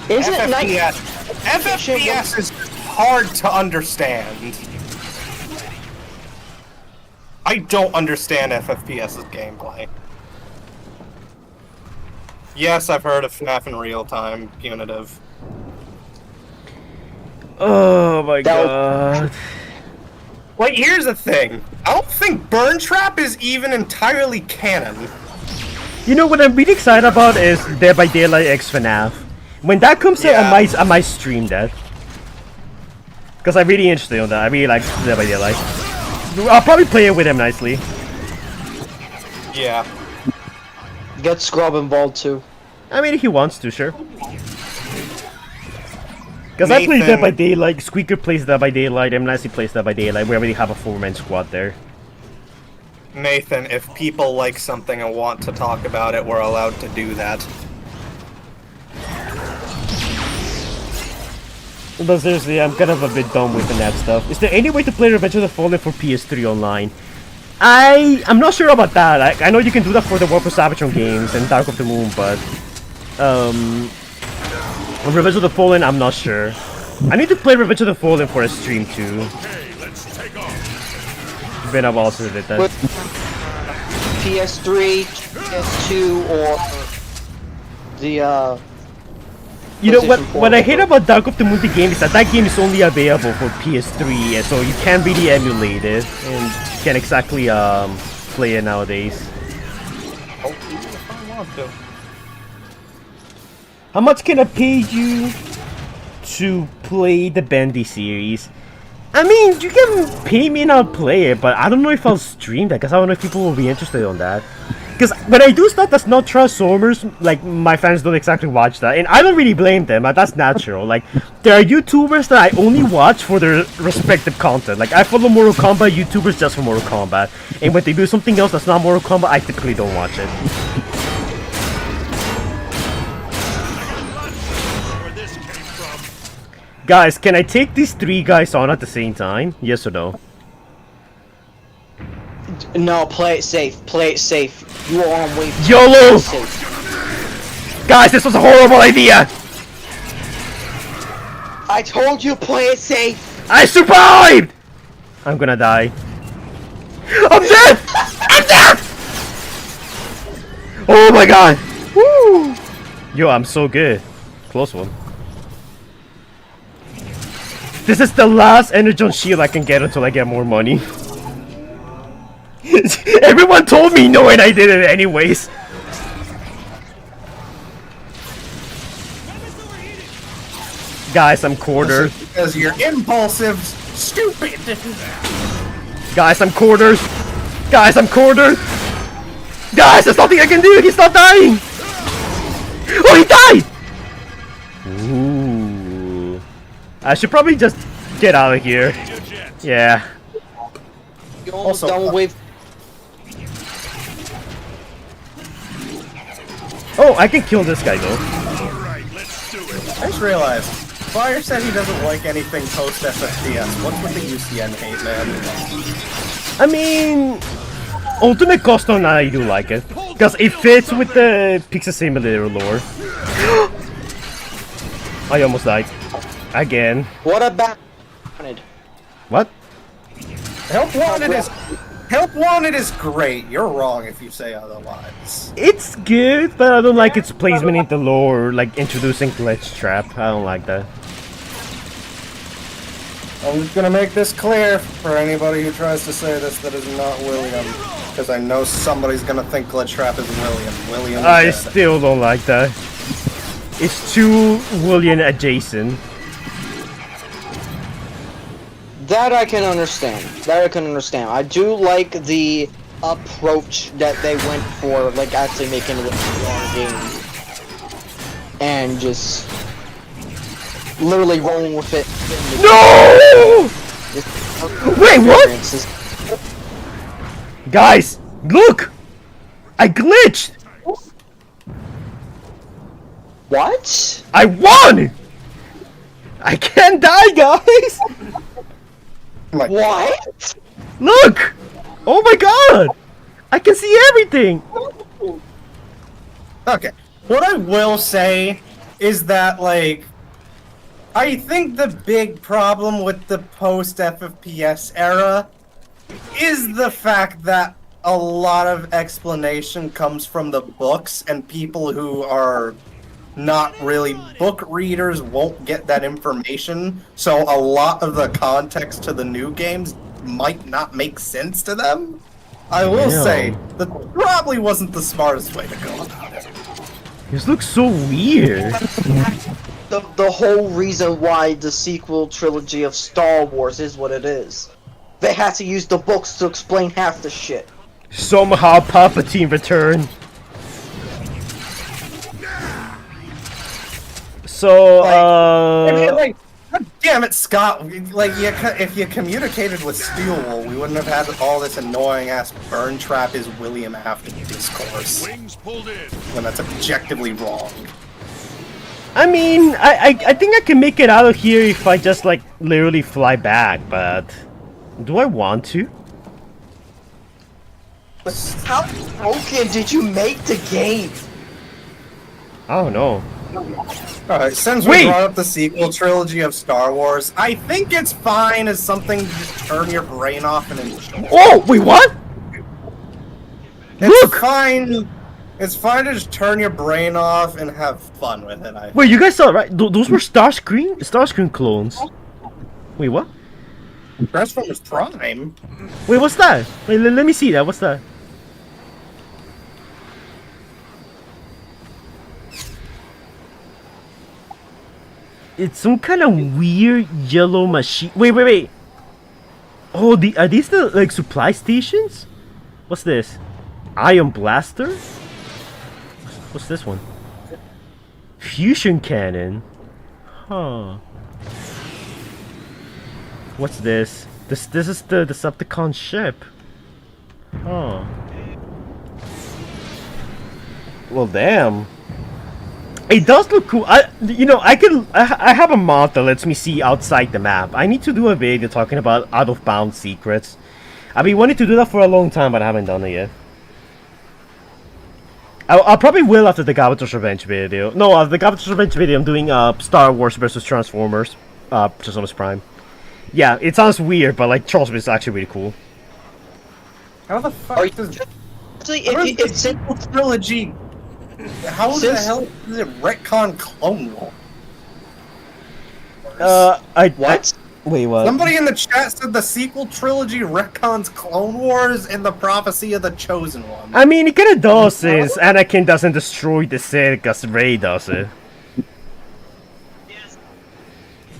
FFPS is hard to understand. I don't understand FFPS's gameplay. Yes, I've heard of FNAF in real time, punitive. Oh my god. Like, here's the thing. I don't think Burn Trap is even entirely canon. You know what I'm really excited about is Dead by Daylight X FNAF. When that comes out, I might stream that. Because I'm really interested in that. I really like Dead by Daylight. I'll probably play it with him nicely. Yeah. Get Scrub involved too. I mean, if he wants to, sure. Because I play Dead by Daylight, Squeaker plays Dead by Daylight, M-Nicey plays Dead by Daylight, we already have a 4-man squad there. Nathan, if people like something and want to talk about it, we're allowed to do that. No, seriously, I'm kind of a bit done with that stuff. Is there any way to play Revenge of the Fallen for PS3 online? I'm not sure about that. I know you can do that for the War for Cybertron games and Dark of the Moon, but Revenge of the Fallen, I'm not sure. I need to play Revenge of the Fallen for a stream too. It's been a while since I did that. PS3, PS2, or the You know what I hate about Dark of the Moon the game is that game is only available for PS3, and so you can't really emulate it and you can't exactly play it nowadays. How much can I pay you to play the Bendy series? I mean, you can pay me and I'll play it, but I don't know if I'll stream that, because I don't know if people will be interested on that. Because when I do stuff that's not Transformers, like, my fans don't exactly watch that, and I don't really blame them, that's natural. Like, there are YouTubers that I only watch for their respective content. Like, I follow Mortal Kombat YouTubers just for Mortal Kombat, and when they do something else that's not Mortal Kombat, I typically don't watch it. Guys, can I take these 3 guys on at the same time? Yes or no? No, play it safe. Play it safe. You are on wave. YOLO! Guys, this was a horrible idea! I told you play it safe! I survived! I'm gonna die. I'm dead! I'm dead! Oh my god! Woo! Yo, I'm so good. Close one. This is the last Energon shield I can get until I get more money. Everyone told me no, and I did it anyways. Guys, I'm quarter. Because you're impulsive, stupid. Guys, I'm quarters. Guys, I'm quarter. Guys, there's nothing I can do. He's not dying. Oh, he died. Ooh. I should probably just get out of here. Yeah. You're almost done with. Oh, I can kill this guy though. I just realized, Fire said he doesn't like anything post FFPS. What's with the UCN hate, man? I mean, Ultimate Custom, I do like it. Because it fits with the Pixel Simulator lore. I almost died. Again. What about What? Help Wanted is great. You're wrong if you say otherwise. It's good, but I don't like its placement in the lore, like introducing Glitch Trap. I don't like that. I'm just gonna make this clear for anybody who tries to say this that is not William, because I know somebody's gonna think Glitch Trap is William. William. I still don't like that. It's too William adjacent. that? I can understand. I do like the approach that they went for, like actually making it a VR game, and just literally rolling with it. No! Wait, what? Guys, look! I glitched! What? I won! I can't die, guys! What? Look! Oh my god! I can see everything! Okay, what I will say is that, like, I think the big problem with the post-FFPS era is the fact that a lot of explanation comes from the books, and people who are not really book readers won't get that information, so a lot of the context to the new games might not make sense to them. I will say, that probably wasn't the smartest way to go about it. This looks so weird. The whole reason why the sequel trilogy of Star Wars is what it is. They had to use the books to explain half the shit. Somehow Palpatine returned. So, God damn it, Scott! Like, if you communicated with Steelwool, we wouldn't have had all this annoying-ass burn trap is William after discourse. Wings pulled in. When that's objectively wrong. I mean, I think I can make it out of here if I just like literally fly back, but do I want to? How broken did you make the game? I don't know. Alright, since we brought up the sequel trilogy of Star Wars, I think it's fine as something to just turn your brain off and enjoy. Oh, wait, what? It's fine. It's fine to just turn your brain off and have fun with it. Wait, you guys saw it, right? Those were Starscream clones. Wait, what? Transformers Prime. Wait, what's that? Wait, let me see that. What's that? It's some kind of weird yellow machine. Wait. Oh, are these the like supply stations? What's this? Ion Blaster? What's this one? Fusion Cannon? Huh. What's this? This is the Decepticon ship. Huh. Well, damn. It does look cool. I have a mod that lets me see outside the map. I need to do a video talking about out of bounds secrets. I've been wanting to do that for a long time, but I haven't done it yet. I probably will after the Galvatron's Revenge video. No, after the Galvatron's Revenge video, I'm doing Star Wars versus Transformers, Transformers Prime. Yeah, it sounds weird, but like Transformers is actually really cool. How the fuck does If sequel trilogy? How the hell is it retcon Clone Wars? What? Wait, what? Somebody in the chat said the sequel trilogy retcons Clone Wars and the Prophecy of the Chosen One. I mean, it kinda does since Anakin doesn't destroy the Sith, because Rey does it.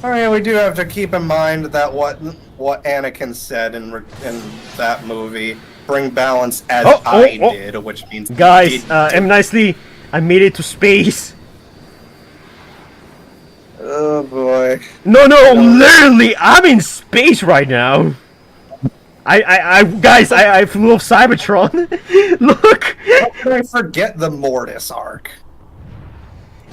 Alright, we do have to keep in mind that what Anakin said in that movie, bring balance as I did, which means... Guys, M. Nicely, I made it to space. Oh boy. No, literally, I'm in space right now. Guys, I flew off Cybertron. Look. How can I forget the Mortis arc?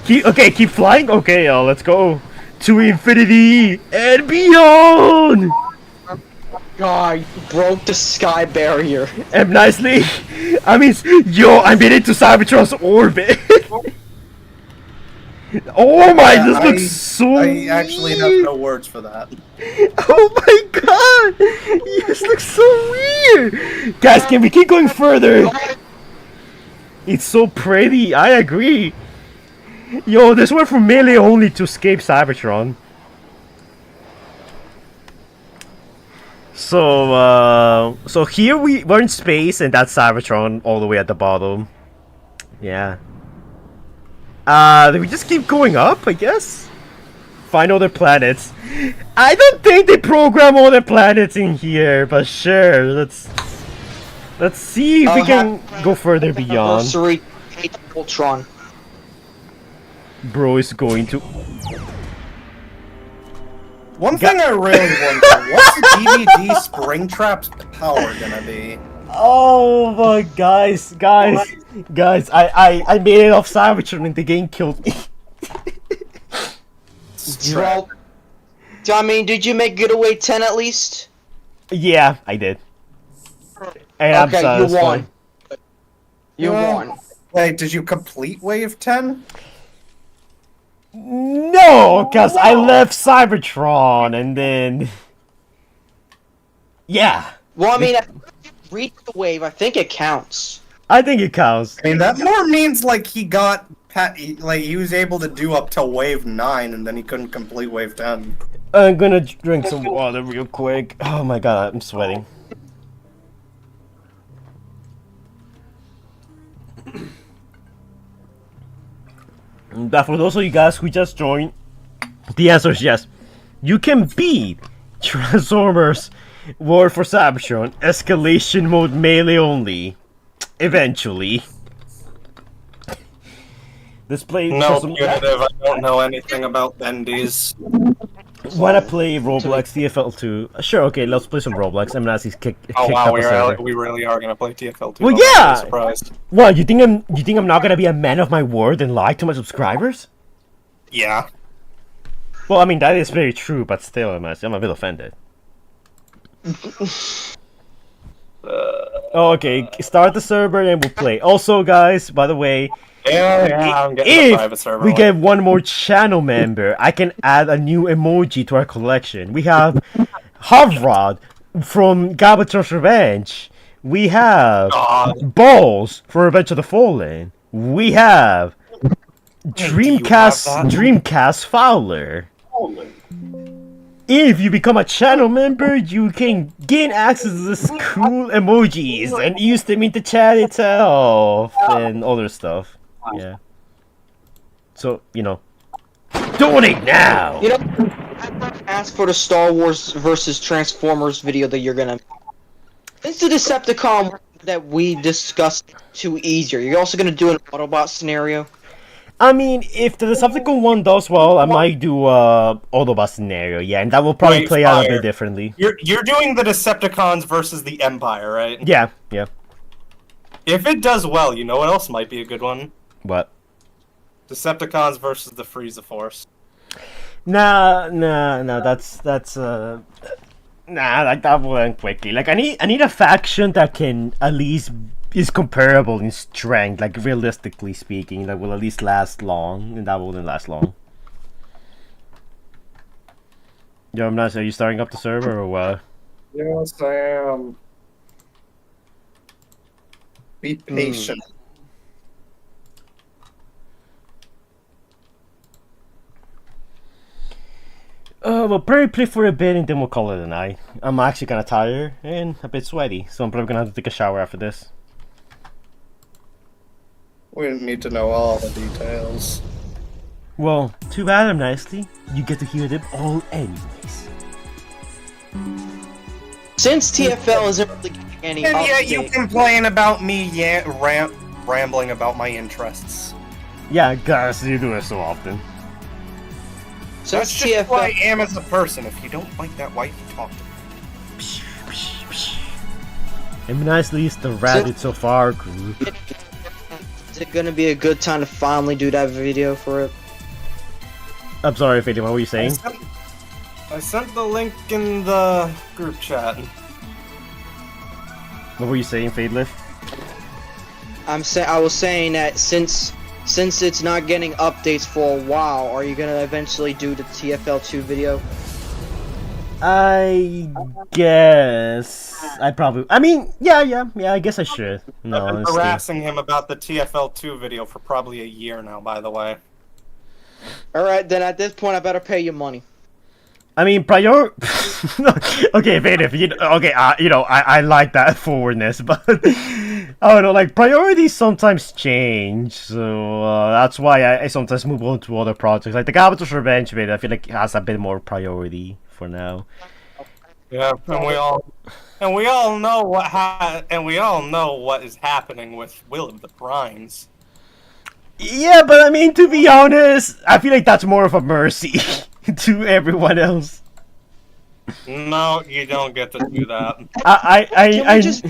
Keep flying. Okay, let's go to infinity and beyond. God, you broke the sky barrier. M. Nicely, I made it to Cybertron's orbit. Oh my, Yeah, this looks so I actually have no words for that. Oh my god! This looks so weird! Guys, can we keep going further? It's so pretty, I agree. Yo, this went from melee only to escape Cybertron. So here we're in space and that's Cybertron all the way at the bottom. Yeah. Do we just keep going up, I guess? Find other planets. I don't think they program other planets in here, but sure, let's see if we can go further beyond. Ultron. Bro is going to... One thing I really wonder, what's the DVD Springtrap's power gonna be? Oh my guys, I made it off Cybertron and the game killed me. Well, I mean, did you make Getaway 10 at least? Yeah, I did. And okay, I'm you won. You won. Wait, did you complete Wave 10? No, because I left Cybertron and then... Yeah. Well, I mean, reach the wave, I think it counts. I think it counts. I mean, that more means like he got... like he was able to do up to Wave 9 and then he couldn't complete Wave 10. I'm gonna drink some water real quick. Oh my god, I'm sweating. But for those of you guys who just joined, the answer is yes. You can beat Transformers War For Cybertron Escalation mode melee only. Eventually. This play. No, punitive. I don't know anything about bendies. Wanna play Roblox TFL2? Sure, okay, let's play some Roblox. I'm not kick. Oh wow, up we really are gonna play TFL2. Well, yeah. Surprised. What, you think I'm not gonna be a man of my word and lie to my subscribers? Yeah. Well, I mean that is very true, but still, I'm a bit offended. Oh, okay, start the server and we'll play. Also, guys, by the way, Yeah, I'm getting the private if server. we get one more channel member, I can add a new emoji to our collection. We have Havrod from Galvatron's Revenge. We have Balls from Revenge of the Fallen. We have Dreamcast Fowler. If you become a channel member, you can gain access to this cool emojis and use them in the chat itself and other stuff. Yeah. So, donate now! You know, ask for the Star Wars versus Transformers video that you're gonna. It's the Decepticon that we discussed too easier. You're also gonna do an Autobot scenario. I mean, if the Decepticon one does well, I might do a Autobot scenario, yeah, and that will probably play out a bit differently. You're doing the Decepticons versus the Empire, right? Yeah. If it does well, you know what else might be a good one? What? Decepticons versus the Frieza Force. Nah, that's like that will end quickly. Like I need a faction that can at least is comparable in strength, like realistically speaking, that will at least last long, and that wouldn't last long. Yo, I'm not sure. Are you starting up the server or what? Yes, I am. Be patient. We'll probably play for a bit and then we'll call it a night. I'm actually kind of tired and a bit sweaty, so I'm probably gonna have to take a shower after this. We didn't need to know all the details. Well, too bad, I'm nicely. You get to hear them all anyways. Since TFL isn't really getting any And update, yet you complain about me rambling about my interests. Yeah, guys, you do it so often. That's since just who I TFL, am as a person. If you don't like that, why you talk to me? And nicely is the Rabbit so far group. is it gonna be a good time to finally do that video for it? I'm sorry, Fading, what were you saying? I sent the link in the group chat. What were you saying, Fadelif? I was saying that since it's not getting updates for a while, are you gonna eventually do the TFL2 video? I guess I mean, yeah, I guess I should. No, I've been honestly. harassing him about the TFL2 video for probably a year now, by the way. Alright, then at this point I better pay you money. I mean, okay, Vader, I like that forwardness, but I don't know, like, priorities sometimes change, so that's why I sometimes move on to other projects. Like the Galvatron's Revenge video, I feel like it has a bit more priority for now. Yeah, and we all know what is happening with Will of the Primes. Yeah, but I mean, to be honest, I feel like that's more of a mercy to everyone else. No, you don't get to do that. Can we just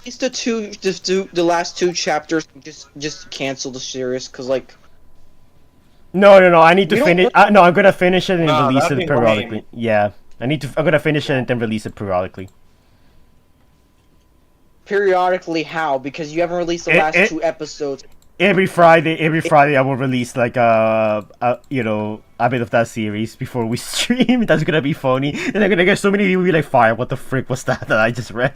release the last two chapters and just cancel the series? Cause like. No, I need to finish. No, I'm gonna finish it and release that'd it be periodically. lame. Yeah, I'm gonna finish it and then release it periodically. Periodically, how? Because you haven't released the last two episodes. Every Friday, I will release like a bit of that series before we stream. That's gonna be funny, and I'm gonna get so many people be like, "Fire! What the frick was that I just read?"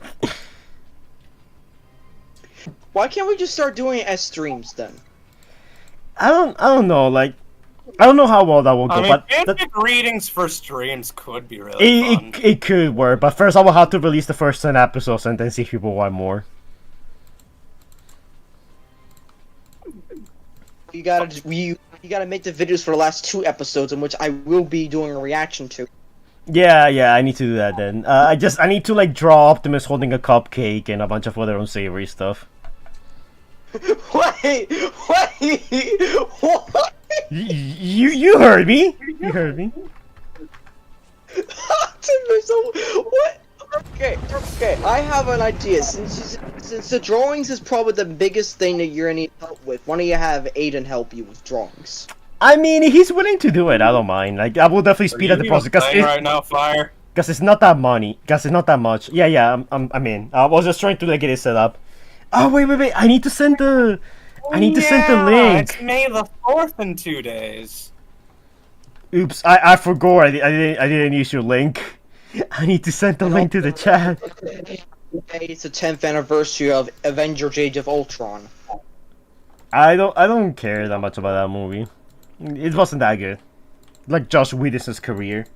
Why can't we just start doing it as streams then? I don't know. Like, I don't know how well that will go, I mean, but fanfic readings for streams could be really fun. it could work. But first, I will have to release the first 10 episodes and then see if people want more. You gotta make the videos for the last two episodes, in which I will be doing a reaction to. Yeah, I need to do that then. I need to like draw Optimus holding a cupcake and a bunch of other unsavory stuff. Wait, what? You heard me. You heard me. Optimus, what? Okay. I have an idea. Since the drawings is probably the biggest thing that you're gonna need help with, why don't you have Aiden help you with drawings? I mean, he's willing to do it. I don't mind. Like, I will definitely speed up the process because right now, Fire. Because it's not that money. Because it's not that much. Yeah. I'm in. I was just trying to like get it set up. Oh wait. I need to send the. I need to send the link. It's May the 4th in 2 days. Oops, I forgot. I didn't use your link. I need to send the link to the chat. It's the 10th anniversary of Avengers: Age of Ultron. I don't care that much about that movie. It wasn't that good. Like Josh Whedon's career.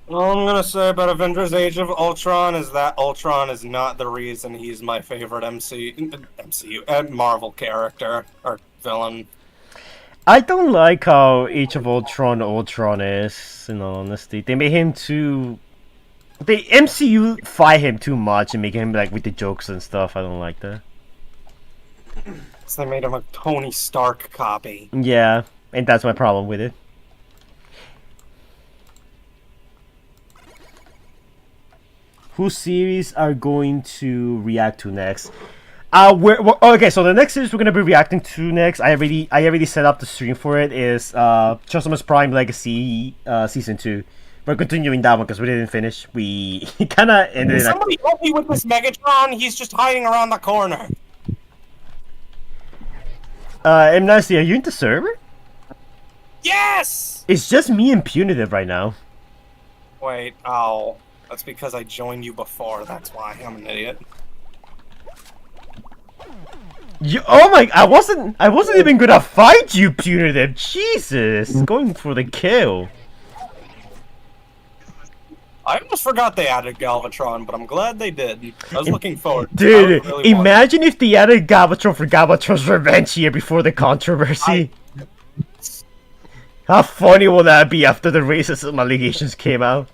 All I'm gonna say about Avengers: Age of Ultron is that Ultron is not the reason he's my favorite MCU Marvel character or villain. I don't like how Age of Ultron is, in all honesty. They made him too... The MCU fight him too much and make him like with the jokes and stuff. I don't like that. So they made him a Tony Stark copy. Yeah, and that's my problem with it. Whose series are going to react to next? Okay, so the next series we're gonna be reacting to next, I already set up the stream for it, is Transformers Prime Legacy Season 2. We're continuing that one because we didn't finish. We kinda ended it. Somebody help me with this Megatron, he's just hiding around the corner. M. Nasty, are you in the server? Yes! It's just me and Punitive right now. Wait, oh. That's because I joined you before, that's why. I'm an idiot. Oh my! I wasn't even gonna fight you, Punitive. Jesus, going for the kill. I almost forgot they added Galvatron, but I'm glad they did. I was looking forward. Dude, really imagine if they added Galvatron for Galvatron's Revenge here before the controversy. How funny will that be after the racism allegations came out?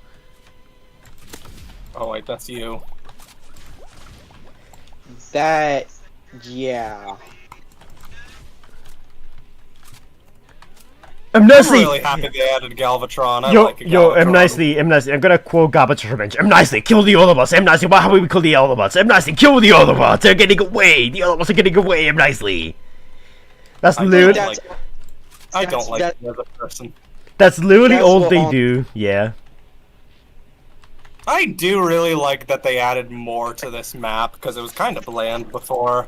Oh wait, that's you. Yeah. I'm really happy they added Galvatron. I like Galvatron. M. Nicely. I'm gonna quote Galvatron's Revenge. M. Nicely, kill the Autobots. M. Nicely, why have we killed the Autobots? M. Nicely, kill the Autobots. They're getting away. The Autobots are getting away. M. Nicely. That's literally. I don't like the other person. That's literally all they do. Yeah. I do really like that they added more to this map because it was kind of bland before.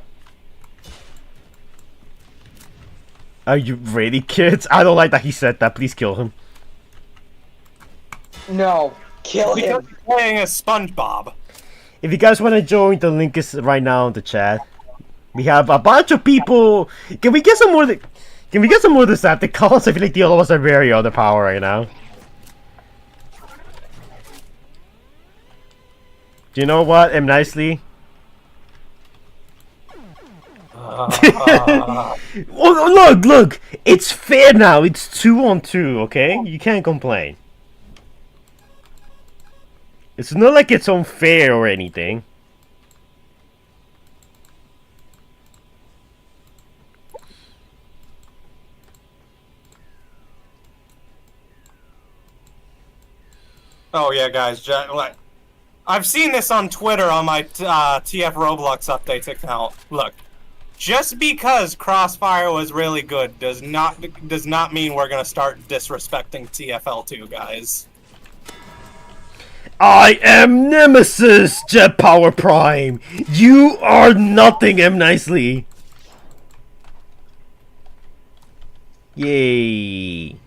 Are you ready, kids? I don't like that he said that. Please kill him. No, kill him. Because he's playing as SpongeBob. If you guys want to join, the link is right now in the chat. We have a bunch of people. Can we get some more? Can we get some more Decepticons? I feel like the other ones are very underpowered right now. Do you know what? M. Nicely. Oh, look! It's fair now. It's 2-on-2. Okay, you can't complain. It's not like it's unfair or anything. Oh yeah, guys. I've seen this on Twitter on my TF Roblox updates account. Look, just because Crossfire was really good does not mean we're gonna start disrespecting TFL2, guys. I am Nemesis, Jet Power Prime. You are nothing, M. Nicely. Yay.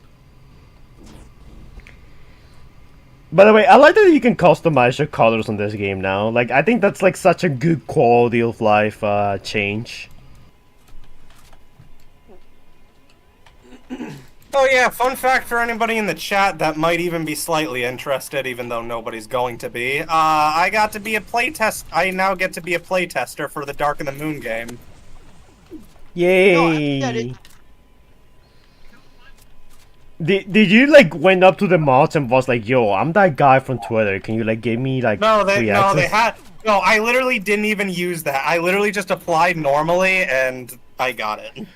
By the way, I like that you can customize your colors on this game now. Like, I think that's like such a good quality of life change. Oh yeah, fun fact for anybody in the chat that might even be slightly interested, even though nobody's going to be. I got to be a playtest. I now get to be a playtester for the Dark of the Moon game. Yay! Did you like went up to the mods and was like, "Yo, I'm that guy from Twitter. Can you like give me like they had I literally didn't even use that. I literally just applied normally and I got it.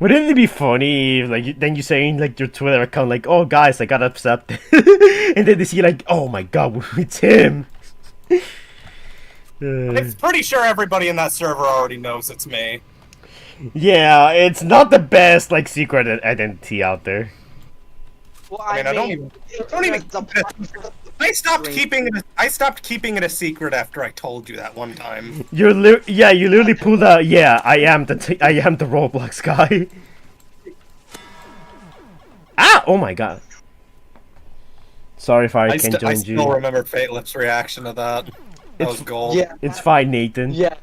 Wouldn't it be funny if, like, then you saying like your Twitter account like, "Oh guys, I got accepted," and then they see like, "Oh my god, it's him." I'm pretty sure everybody in that server already knows it's me. Yeah, it's not the best like secret identity out there. Well, I mean, I don't even. I stopped keeping it a secret after I told you that one time. You literally pulled out. Yeah, I am the Roblox guy. Ah! Oh my god. Sorry if I can't join you. I still remember Fatelip's reaction to that. That was gold. Yeah. It's fine, Nathan. Yeah.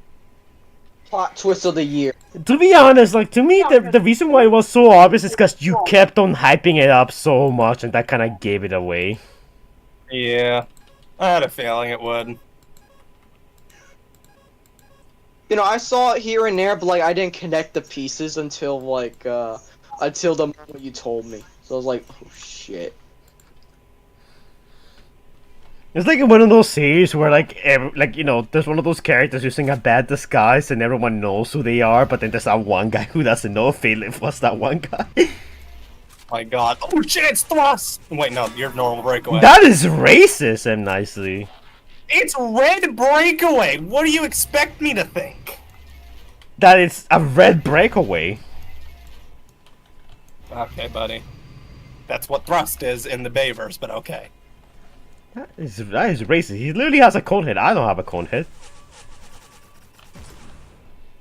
Plot twist of the year. To be honest, like, to me, the reason why it was so obvious is because you kept on hyping it up so much, and that kind of gave it away. Yeah. I had a feeling it would. You know, I saw it here and there, but, like, I didn't connect the pieces until, like, until the moment you told me. So I was like, oh, shit. It's like in one of those series where, like, you know, there's one of those characters using a bad disguise and everyone knows who they are, but then there's that one guy who doesn't know if Philip was that one guy. My god. Oh shit, it's Thrust! Wait, no, you're normal breakaway. That is racist, and nicely. It's Red Breakaway! What do you expect me to think? That is a red breakaway. Okay, buddy. That's what Thrust is in the Bayverse, but okay. That is racist. He literally has a cone head. I don't have a cone head.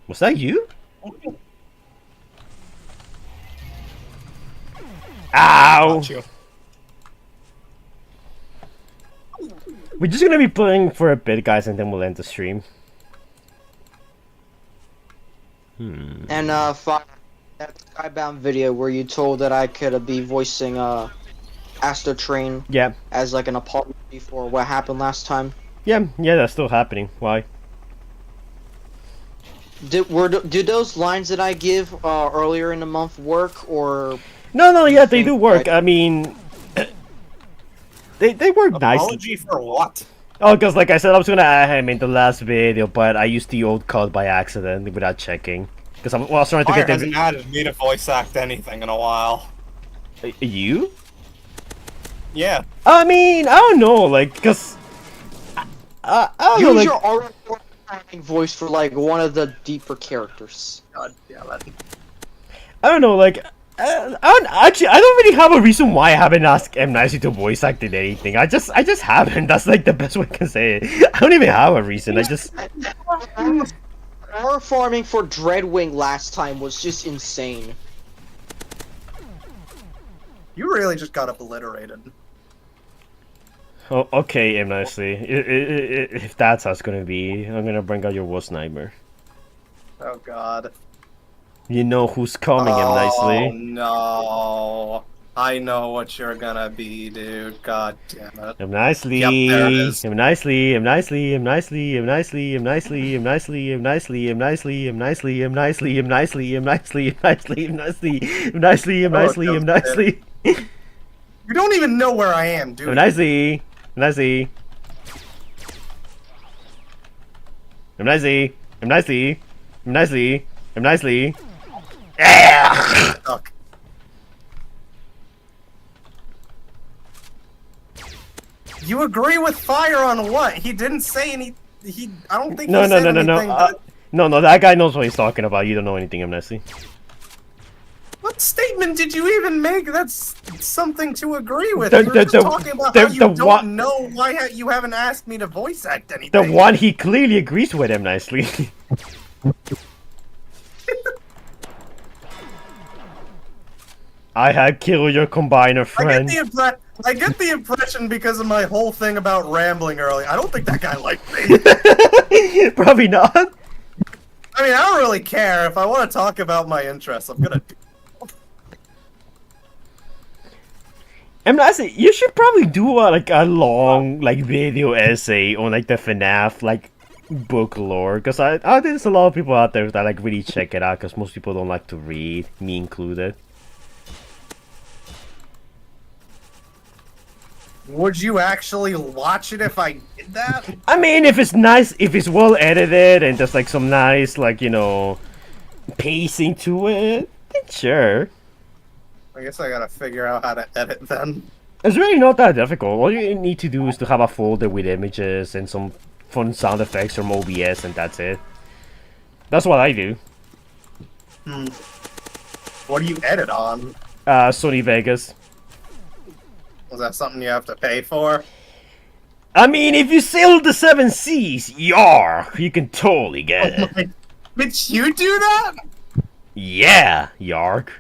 Was that you? Ow! We're just gonna be playing for a bit, guys, and then we'll end the stream. And, that Skybound video where you told that I could be voicing, Astro Train as like an apology for what happened last time. Yeah, that's still happening. Why? Did those lines that I give earlier in the month work, or no, yeah, they do work. I mean, they work nicely. Apology for what? Oh, because like I said, I was gonna add him in the last video, but I used the old code by accident without checking. Because I was trying to get them. Hasn't added me to voice act anything in a while. You? Yeah. I mean, I don't know, like, because... I don't know, like... Use your acting voice for, like, one of the deeper characters. God damn it. I don't know, like... I don't really have a reason why I haven't asked M. Nicey to voice act in anything. I just haven't. That's, like, the best way I can say it. I don't even have a reason, I just... Our farming for Dreadwing last time was just insane. You really just got obliterated. Oh, okay, M. Nicely. If that's how it's gonna be, I'm gonna bring out your worst nightmare. Oh god. You know who's coming, M. Nicely. Oh no. I know what you're gonna be, dude. God damn it. M. Nicely. Yep, there it is. M. Nicely. M. Nicely. M. Nicely. M. Nicely. M. Nicely. M. Nicely. M. Nicely. M. Nicely. M. Nicely. M. Nicely. M. Nicely. M. Nicely. M. Nicely. M. Nicely. M. Nicely. M. Nicely. M. Nicely. You don't even know where I am, dude. M. Nicely. M. Nicely. M. Nicely. M. Nicely. M. Nicely. M. Nicely. Yeah. Fuck. You agree with Fire on what? He didn't say any. I don't think. No. He said anything that... No. That guy knows what he's talking about. You don't know anything, Amnesty. What statement did you even make? That's something to agree with. You were just talking about how you don't know why you haven't asked me to voice act anything. The one he clearly agrees with him nicely. I had killed your combiner friend. I get the impression because of my whole thing about rambling earlier. I don't think that guy liked me. Probably not. I mean, I don't really care. If I want to talk about my interests, I'm gonna do. And I say you should probably do a long video essay on the FNAF book lore, because I think there's a lot of people out there that really check it out, because most people don't like to read, me included. Would you actually watch it if I did that? I mean, if it's nice, if it's well edited and just some nice pacing to it, then sure. I guess I gotta figure out how to edit then. It's really not that difficult. All you need to do is to have a folder with images and some fun sound effects from OBS, and that's it. That's what I do. What do you edit on? Sony Vegas. Was that something you have to pay for? I mean, if you sail the 7 seas, yark, you can totally get it. Did you do that? Yeah, yark.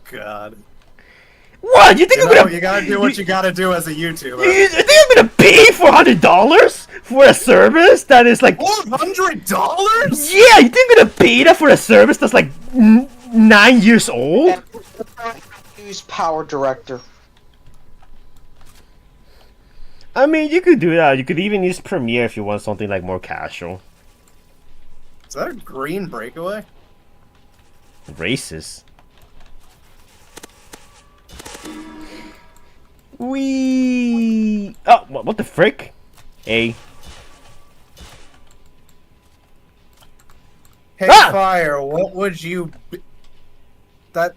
God. What? You think I'm gonna? You gotta do what you gotta do as a YouTuber. You think I'm gonna pay $400 for a service that is like $400? Yeah, you think I'm gonna pay that for a service that's like 9 years old? Use Power Director. I mean, you could do that. You could even use Premiere if you want something like more casual. Is that a green breakaway? Racist. We. Oh, what the frick? A. Hey, Fire, what would you be? That.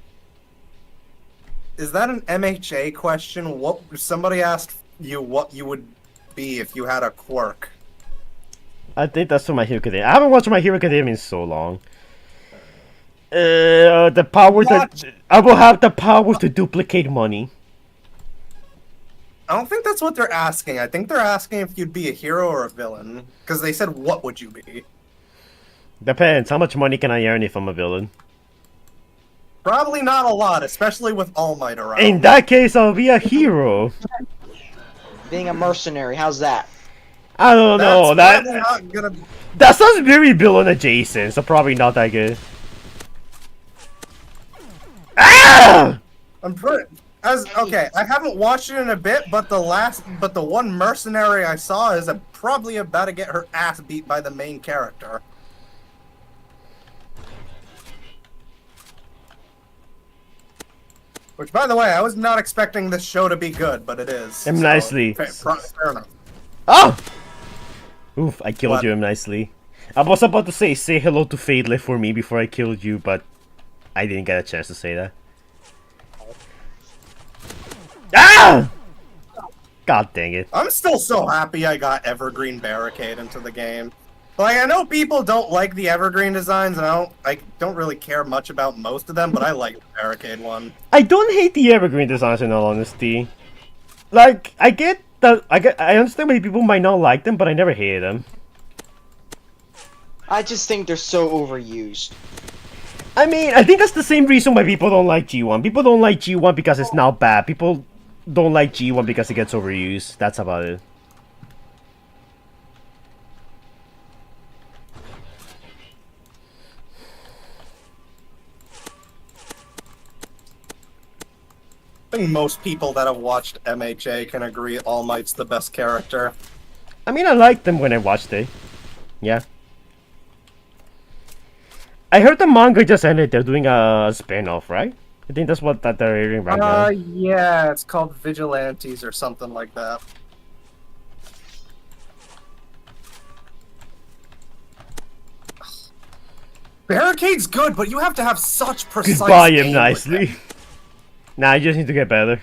Is that an MHA question? What somebody asked you what you would be if you had a quirk? I think that's from My Hero Academia. I haven't watched My Hero Academia in so long. The power that I will have the power to duplicate money. I don't think that's what they're asking. I think they're asking if you'd be a hero or a villain. Because they said, what would you be? Depends. How much money can I earn if I'm a villain? Probably not a lot, especially with All Might around. In that case, I'll be a hero. Being a mercenary, how's that? I don't know. Not that sounds very villain adjacent, so probably not that good. Ah! Okay, I haven't watched it in a bit, but the one mercenary I saw is probably about to get her ass beat by the main character. Which, by the way, I was not expecting this show to be good, but it is. M. Nicely. Fair enough. Oh! Oof, I killed you, M. Nicely. I was about to say hello to Fadeless for me before I killed you, but I didn't get a chance to say that. Ah! God dang it. I'm still so happy I got Evergreen Barricade into the game. Like, I know people don't like the Evergreen designs, and I don't really care much about most of them, but I like the Barricade one. I don't hate the Evergreen designs in all honesty. Like, I understand why people might not like them, but I never hated them. I just think they're so overused. I mean, I think that's the same reason why people don't like G1. People don't like G1 because it's now bad. People don't like G1 because it gets overused. That's about it. I think most people that have watched MHA can agree All Might's the best character. I mean, I liked them when I watched it. Yeah. I heard the manga just ended. They're doing a spin-off, right? I think that's what they're airing right now. Yeah, it's called Vigilantes or something like that. Barricade's good, but you have to have such precise Goodbye him aim nicely. with it. Nah, you just need to get better.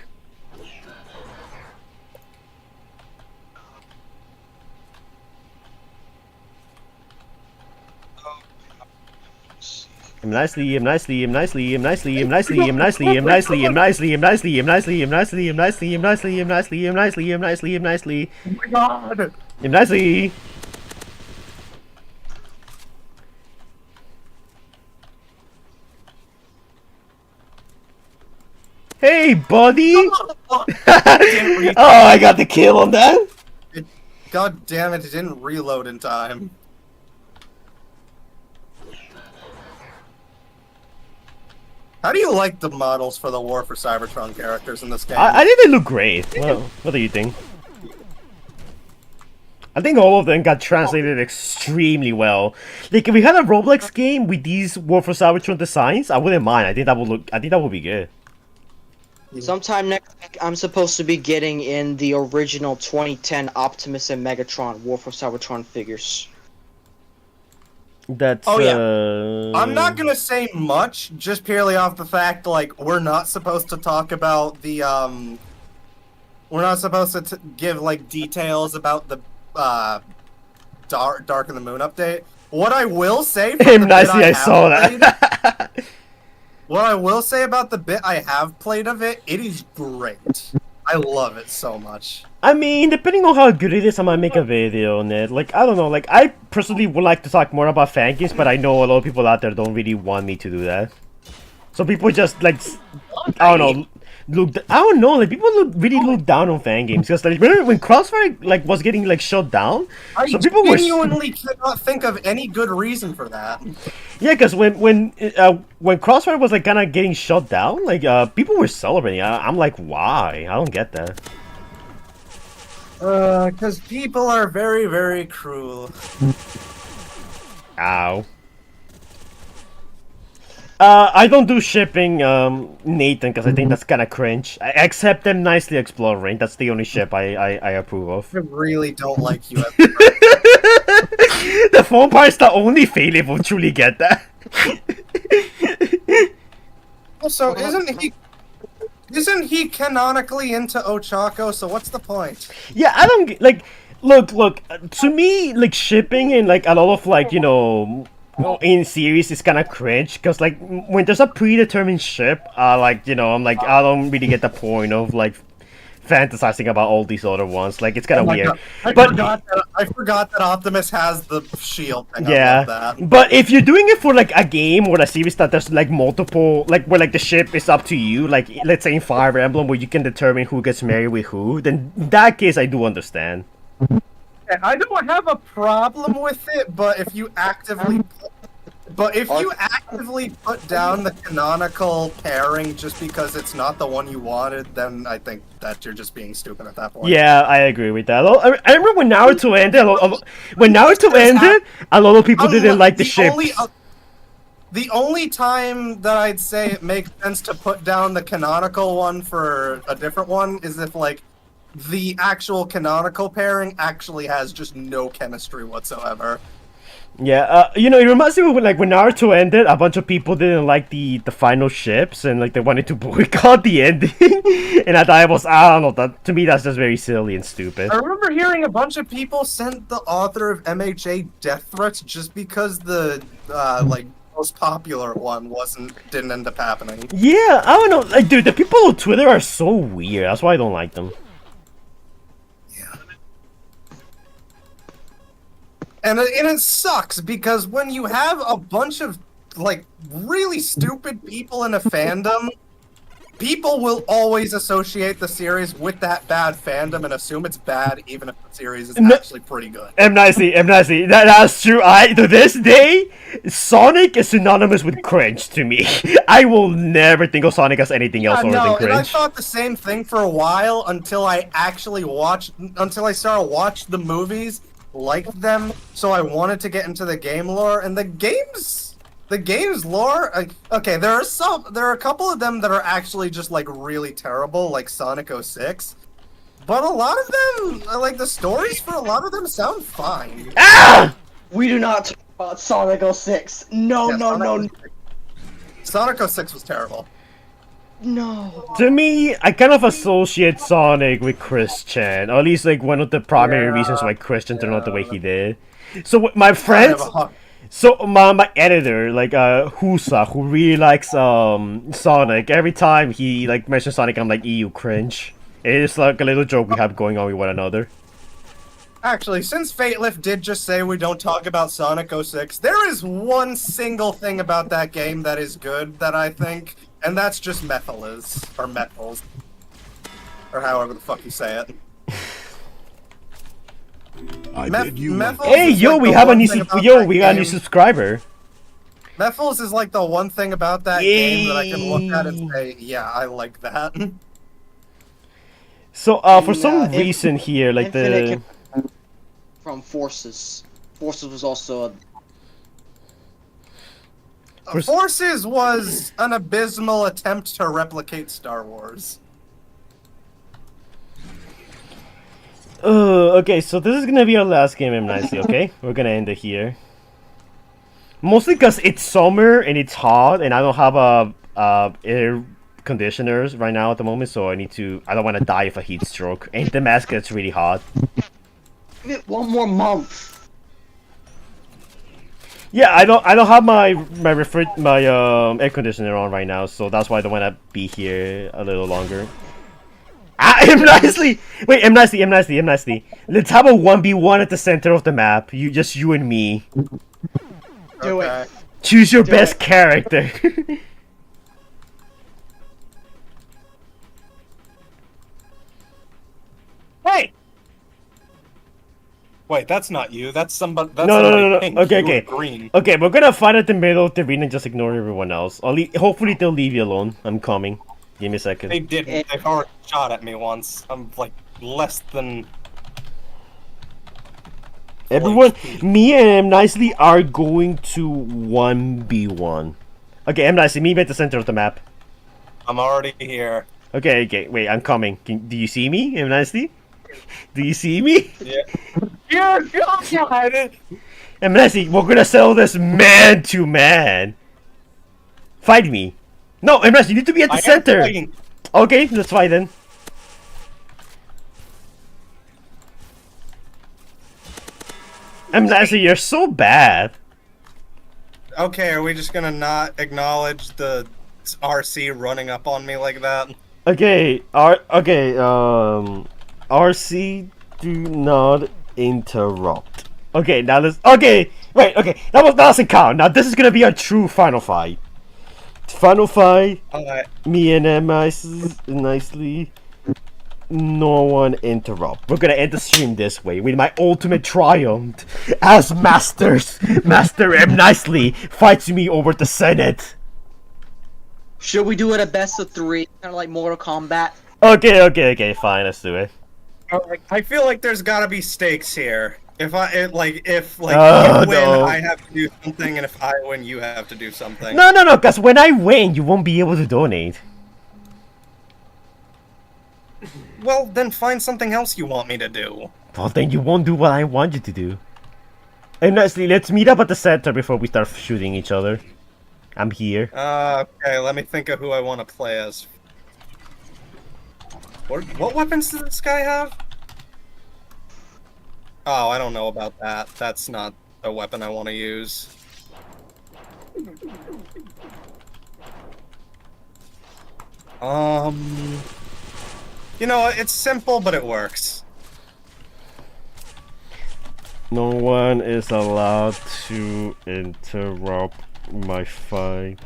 Nicely. Oh my god! Nicely. Hey, buddy! Oh, I got the kill on that. God damn it! It didn't reload in time. How do you like the models for the War for Cybertron characters in this game? I think they look great. Well, what do you think? I think all of them got translated extremely well. Like, if we had a Roblox game with these War for Cybertron designs, I wouldn't mind. I think that would be good. Sometime next week, I'm supposed to be getting in the original 2010 Optimus and Megatron War for Cybertron figures. That's, oh yeah. I'm not gonna say much, just purely off the fact, like, we're not supposed to talk about the, we're not supposed to give, like, details about the, Dark in the Moon update. What I will say from Nicely, I saw that. What I will say about the bit I have played of it, it is great. I love it so much. I mean, depending on how good it is, I might make a video on it. Like, I don't know. Like, I personally would like to talk more about fan games, but I know a lot of people out there don't really want me to do that. So people just like, I don't know. I don't know. Like, people really look down on fan games because like remember when Crossfire like was getting like shut down, I genuinely cannot think of any good reason for that. Yeah, because when Crossfire was like kind of getting shut down, like people were celebrating. I'm like, why? I don't get that. Because people are very, very cruel. Ow. I don't do shipping, Nathan, because I think that's kind of cringe. Except them nicely exploring. That's the only ship I approve of. I really don't like you. The phone part is the only failure will truly get that. Also, isn't he canonically into Ochako? So what's the point? Yeah, I don't like. Look. To me, like shipping and like a lot of like in series is kind of cringe because like when there's a predetermined ship, like I'm like I don't really get the point of like fantasizing about all these other ones. Like it's kind of weird. I forgot that Optimus has the shield thing. Yeah, I love that. But if you're doing it for like a game or a series that there's like multiple, like where like the ship is up to you, like let's say in Fire Emblem where you can determine who gets married with who, then in that case I do understand. I don't have a problem with it, but if you actively put down the canonical pairing just because it's not the one you wanted, then I think that you're just being stupid at that point. Yeah, I agree with that. I remember when Naruto ended. A lot of people didn't like the ship. The only time that I'd say it makes sense to put down the canonical one for a different one is if like the actual canonical pairing actually has just no chemistry whatsoever. Yeah, it reminds me of when Naruto ended, a bunch of people didn't like the final ships, and like they wanted to boycott the ending. And I don't know, to me that's just very silly and stupid. I remember hearing a bunch of people sent the author of MHA death threats just because the like most popular one didn't end up happening. Yeah, I don't know, like dude, the people on Twitter are so weird. That's why I don't like them. And it sucks because when you have a bunch of like really stupid people in a fandom, people will always associate the series with that bad fandom and assume it's bad even if the series is actually pretty good. M-Nicey, that's true. To this day, Sonic is synonymous with cringe to me. I will never think of Sonic as anything else other than cringe. And I thought the same thing for a while until I started watching the movies. Liked them, so I wanted to get into the game lore, and the game's lore. Okay, there are a couple of them that are actually just like really terrible, like Sonic 06. But a lot of them, like the stories for a lot of them, sound fine. Ah! We do not talk about Sonic 06. No. Sonic 06 was terrible. No. To me, I kind of associate Sonic with Christian, or at least like one of the primary reasons why Christian turned out the way he did. So my friends, my editor, like Husa, who really likes Sonic, every time he like mentions Sonic, I'm like, ew, cringe. It's like a little joke we have going on with one another. Actually, since Fatelift did just say we don't talk about Sonic 06, there is one single thing about that game that is good that I think. And that's just Methyls, or however the fuck you say it. Hey, yo, we got a new subscriber. Methyls is like the one thing about that game that I can look at and say, yeah, I like that. So, for some reason here, like the... From Forces. Forces was also a... Forces was an abysmal attempt to replicate Star Wars. Okay, so this is gonna be our last game, M-Nicey, okay? We're gonna end it here. Mostly because it's summer and it's hot, and I don't have air conditioners right now at the moment, so I don't want to die of a heat stroke. And the mask gets really hot. Give it one more month. Yeah, I don't have my air conditioner on right now, so that's why I don't want to be here a little longer. M nicely. Wait, M nicely. Let's have a 1v1 at the center of the map. You and me. Do it. Choose your best character. Hey! Wait, that's not you. That's somebody. That's No. somebody pink. You Okay. were green. Okay, we're gonna fight at the middle of the arena and just ignore everyone else. Hopefully they'll leave you alone. I'm coming. Give me a second. They didn't. They've already shot at me once. I'm like less than. Everyone, me and M nicely are going to 1v1. Okay, M nicely, meet me at the center of the map. I'm already here. Okay, wait, I'm coming. Do you see me, M nicely? Do you see me? Yeah. You're God. M nicely, we're gonna settle this man to man. Fight me. No, M nicely, you need to be at the center. Okay, let's fight then. M nicely, you're so bad. Okay, are we just gonna not acknowledge the RC running up on me like that? Okay, RC, do not interrupt. Okay, now let's. Okay, wait. Okay, that doesn't count. Now this is gonna be a true final fight. Final fight. Alright. Me and M nicely. No one interrupt. We're gonna end the stream this way with my ultimate triumph as Masters. Master M nicely fights me over the Senate. Should we do it a best of 3, kind of like Mortal Kombat? Okay, fine, let's do it. I feel like there's gotta be stakes here. If you win, no. I have to do something, and if I win, you have to do something. No, because when I win, you won't be able to donate. Well, then find something else you want me to do. Well, then you won't do what I want you to do. And lastly, let's meet up at the center before we start shooting each other. I'm here. Okay, let me think of who I want to play as. What weapons does this guy have? Oh, I don't know about that. That's not a weapon I want to use. You know, it's simple, but it works. No one is allowed to interrupt my fight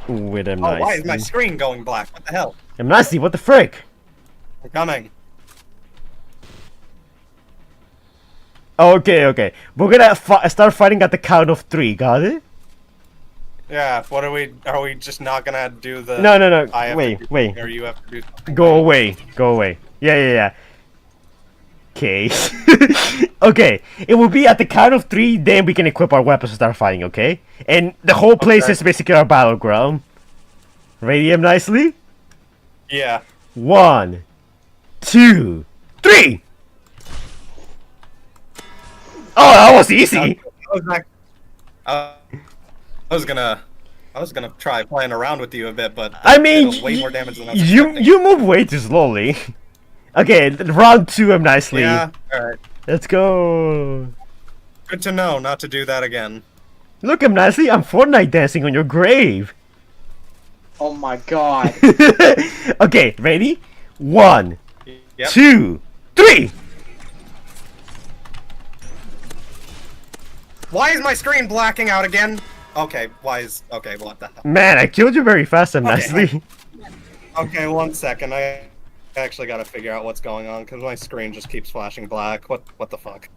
with a Oh, why is my screen going black? What the hell? I'm nasty, what the frick? I'm coming. Okay. We're gonna start fighting at the count of 3, got it? Yeah, what are we just not gonna do the... No, wait. Or you have to do something? Go away. Yeah. Okay. Okay, it will be at the count of 3, then we can equip our weapons and start fighting, okay? And the whole place is basically our battleground. Ready M nicely? Yeah. 1, 2, 3! Oh, that was easy! I was gonna try playing around with you a bit, but I mean, it was way more damage than I was expecting. you move way too slowly. Okay, round 2 M nicely. Yeah, alright. Let's go. Good to know not to do that again. Look M nicely, I'm Fortnite dancing on your grave. Oh my god. Okay, ready? 1, Yep. 2, 3! Why is my screen blacking out again? Okay, okay, what the hell? Man, I killed you very fast M Okay. nicely. Okay, 1 second. I actually gotta figure out what's going on, because my screen just keeps flashing black. What the fuck?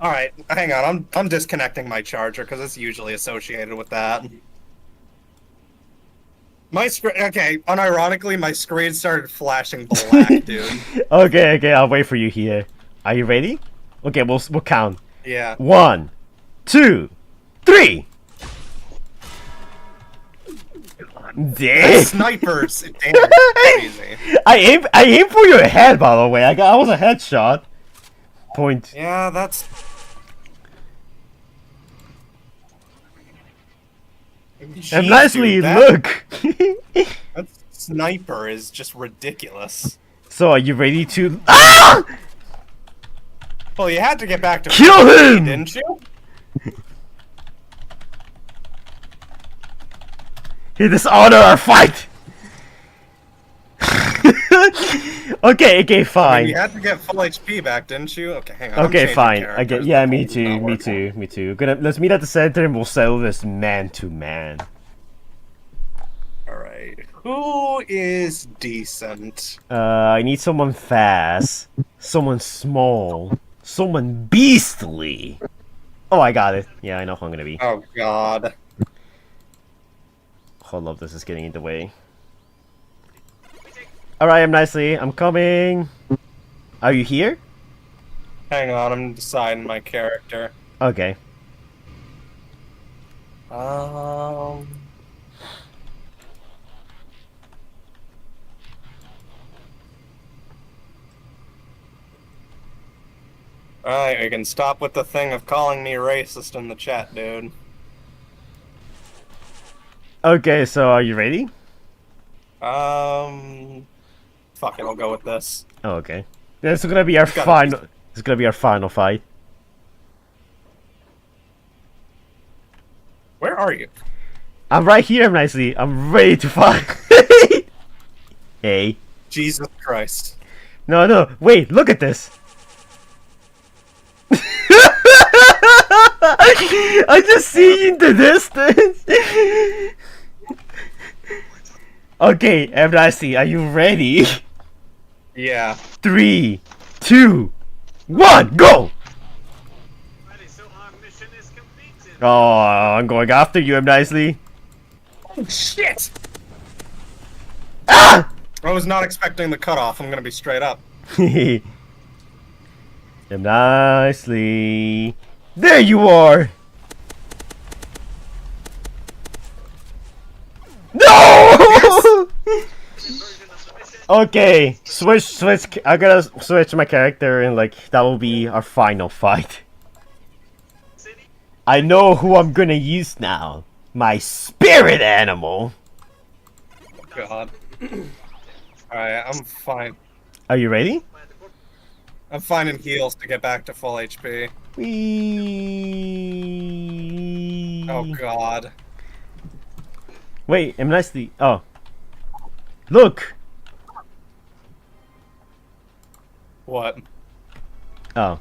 Alright, hang on. I'm disconnecting my charger, because it's usually associated with that. My screen... Okay, unironically, my screen started flashing black, dude. Okay, I'll wait for you here. Are you ready? Okay, we'll count. Yeah. 1, 2, 3! Damn. Snipers! Damn, crazy. I aim for your head, by the way. I was a headshot. Point. Yeah, that's... And nicely, dude, look. That sniper is just ridiculous. So, are you ready to... Ah! Well, you had to get back to Kill HP, him! didn't you? He dishonor our fight! okay, I fine. mean, you had to get full HP back, didn't you? Okay, hang on. I'm Okay, changing fine. characters. Yeah, me It's too, not me working. too, me too. Let's meet at the center and we'll settle this man to man. Alright. Who is decent? I need someone fast, someone small, someone beastly. Oh, I got it. Yeah, I know who I'm gonna be. Oh, God. Hold up, this is getting in the way. Alright, I'm nicely. I'm coming. Are you here? Hang on, I'm deciding my character. Okay. Alright, you can stop with the thing of calling me racist in the chat, dude. Okay, so are you ready? Fuck it, I'll go with this. Oh, okay. This is gonna be our Got it. final. This is gonna be our final fight. Where are you? I'm right here, nicely. I'm ready to fight. Hey. Jesus Christ. No, wait, look at this. I just see you in the distance. Okay, MIC, are you ready? Yeah. 3, 2, 1, go! Oh, I'm going after you, MIC. Oh, shit! Ah! I was not expecting the cutoff, I'm gonna be straight up. Nicely. There you are! No! Okay, switch. I gotta switch my character and that will be our final fight. I know who I'm gonna use now. My spirit animal. God. Alright, I'm fine. Are you ready? I'm finding heals to get back to full HP. Wee. Oh God. Wait, I'm nicely. Oh. Look! What? Oh.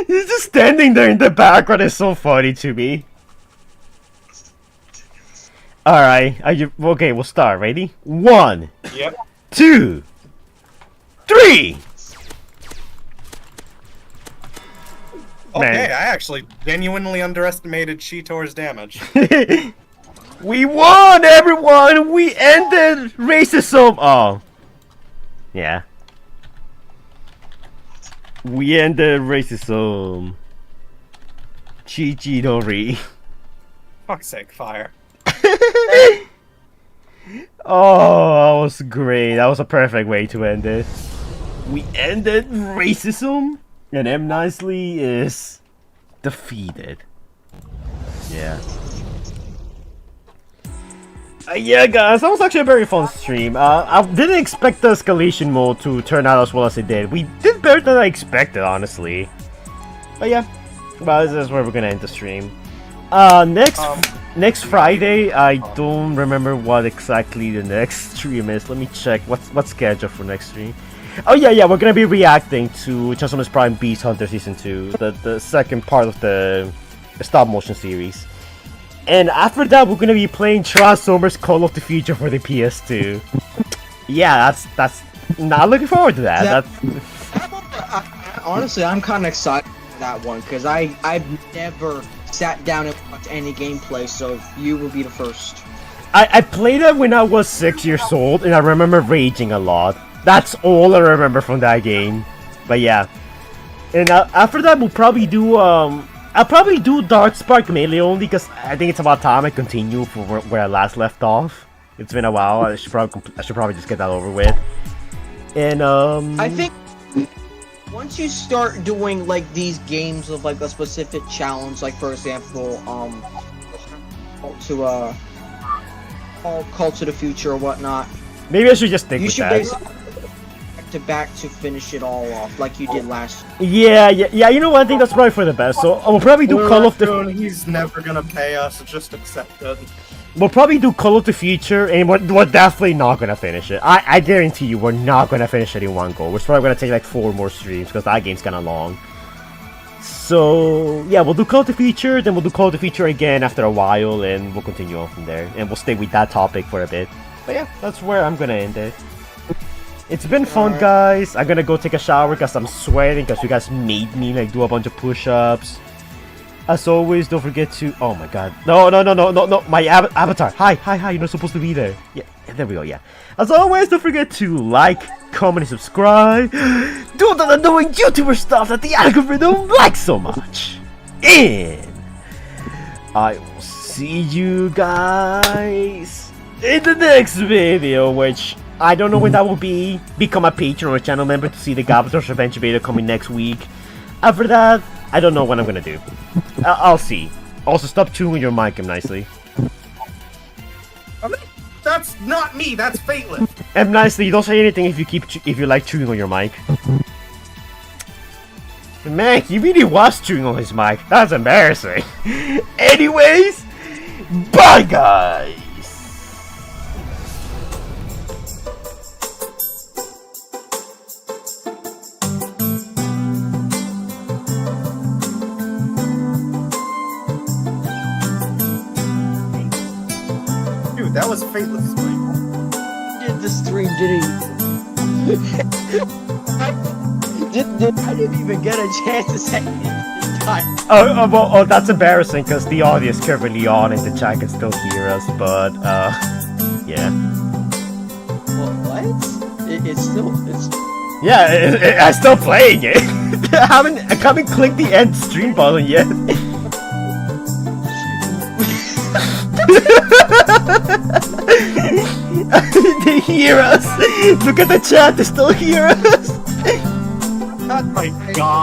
He's just standing there in the background. It's so funny to me. Alright, are you okay? We'll start. Ready? 1, Yep. 2, 3. Okay, Man. I actually genuinely underestimated Cheetor's damage. We won, everyone! We ended racism! Oh. Yeah. We ended racism. Chichidori. Fuck's sake, fire. Oh, that was great. That was a perfect way to end it. We ended racism, and M. Nicely is defeated. Yeah. Yeah, guys, that was actually a very fun stream. I didn't expect the escalation mode to turn out as well as it did. We did better than I expected, honestly. But yeah, well, this is where we're gonna end the stream. Next Friday, I don't remember what exactly the next stream is. Let me check. What's scheduled for next stream? Oh yeah, we're gonna be reacting to Transformers Prime Beast Hunter Season 2, the second part of the stop motion series. And after that, we're gonna be playing Transformers Call of the Future for the PS2. Yeah, that's not looking forward to that. Honestly, I'm kind of excited for that one because I've never sat down and watched any gameplay, so you will be the first. I played it when I was 6 years old, and I remember raging a lot. That's all I remember from that game. But yeah, and after that, we'll probably do I'll probably do Darkspark mainly only because I think it's about time I continue from where I last left off. It's been a while. I should probably just get that over with. And I think once you start doing like these games of like a specific challenge, like for example, all Call to the Future or whatnot. Maybe I should just stick You with should that. basically back to finish it all off like you did last year. Yeah. You know what? I think that's probably for the best. So we'll probably do Call of the. Dude, he's never gonna pay us. Just accept it. We'll probably do Call of the Future, and we're definitely not gonna finish it. I guarantee you, we're not gonna finish it in one go. We're probably gonna take like 4 more streams because that game's kinda long. So yeah, we'll do Call of the Future, then we'll do Call of the Future again after a while, and we'll continue on from there. And we'll stay with that topic for a bit. But yeah, that's where I'm gonna end it. It's been fun, guys. I'm gonna go take a shower because I'm sweating because you guys made me like do a bunch of push-ups. As always, don't forget to. Oh my god. No. My avatar. Hi. You're not supposed to be there. Yeah, there we go. Yeah. As always, don't forget to like, comment, and subscribe. Do all the annoying YouTuber stuff that the algorithm likes so much. And I will see you guys in the next video, which I don't know when that will be. Become a patron or a channel member to see the Galvatron's Revenge beta coming next week. After that, I don't know what I'm gonna do. I'll see. Also, stop chewing your mic nicely. That's not me. That's Fateless. M nicely, don't say anything if you like chewing on your mic. Man, he really was chewing on his mic. That's embarrassing. Anyways, bye guys. Dude, that was Fateless. Did the stream, did he? I didn't even get a chance to say anything. Oh, that's embarrassing because the audio is currently on and the chat can still hear us, but, yeah. What? It's still. Yeah, I'm still playing it. I haven't clicked the end stream button yet. They hear us. Look at the chat, they still hear us. Oh my god.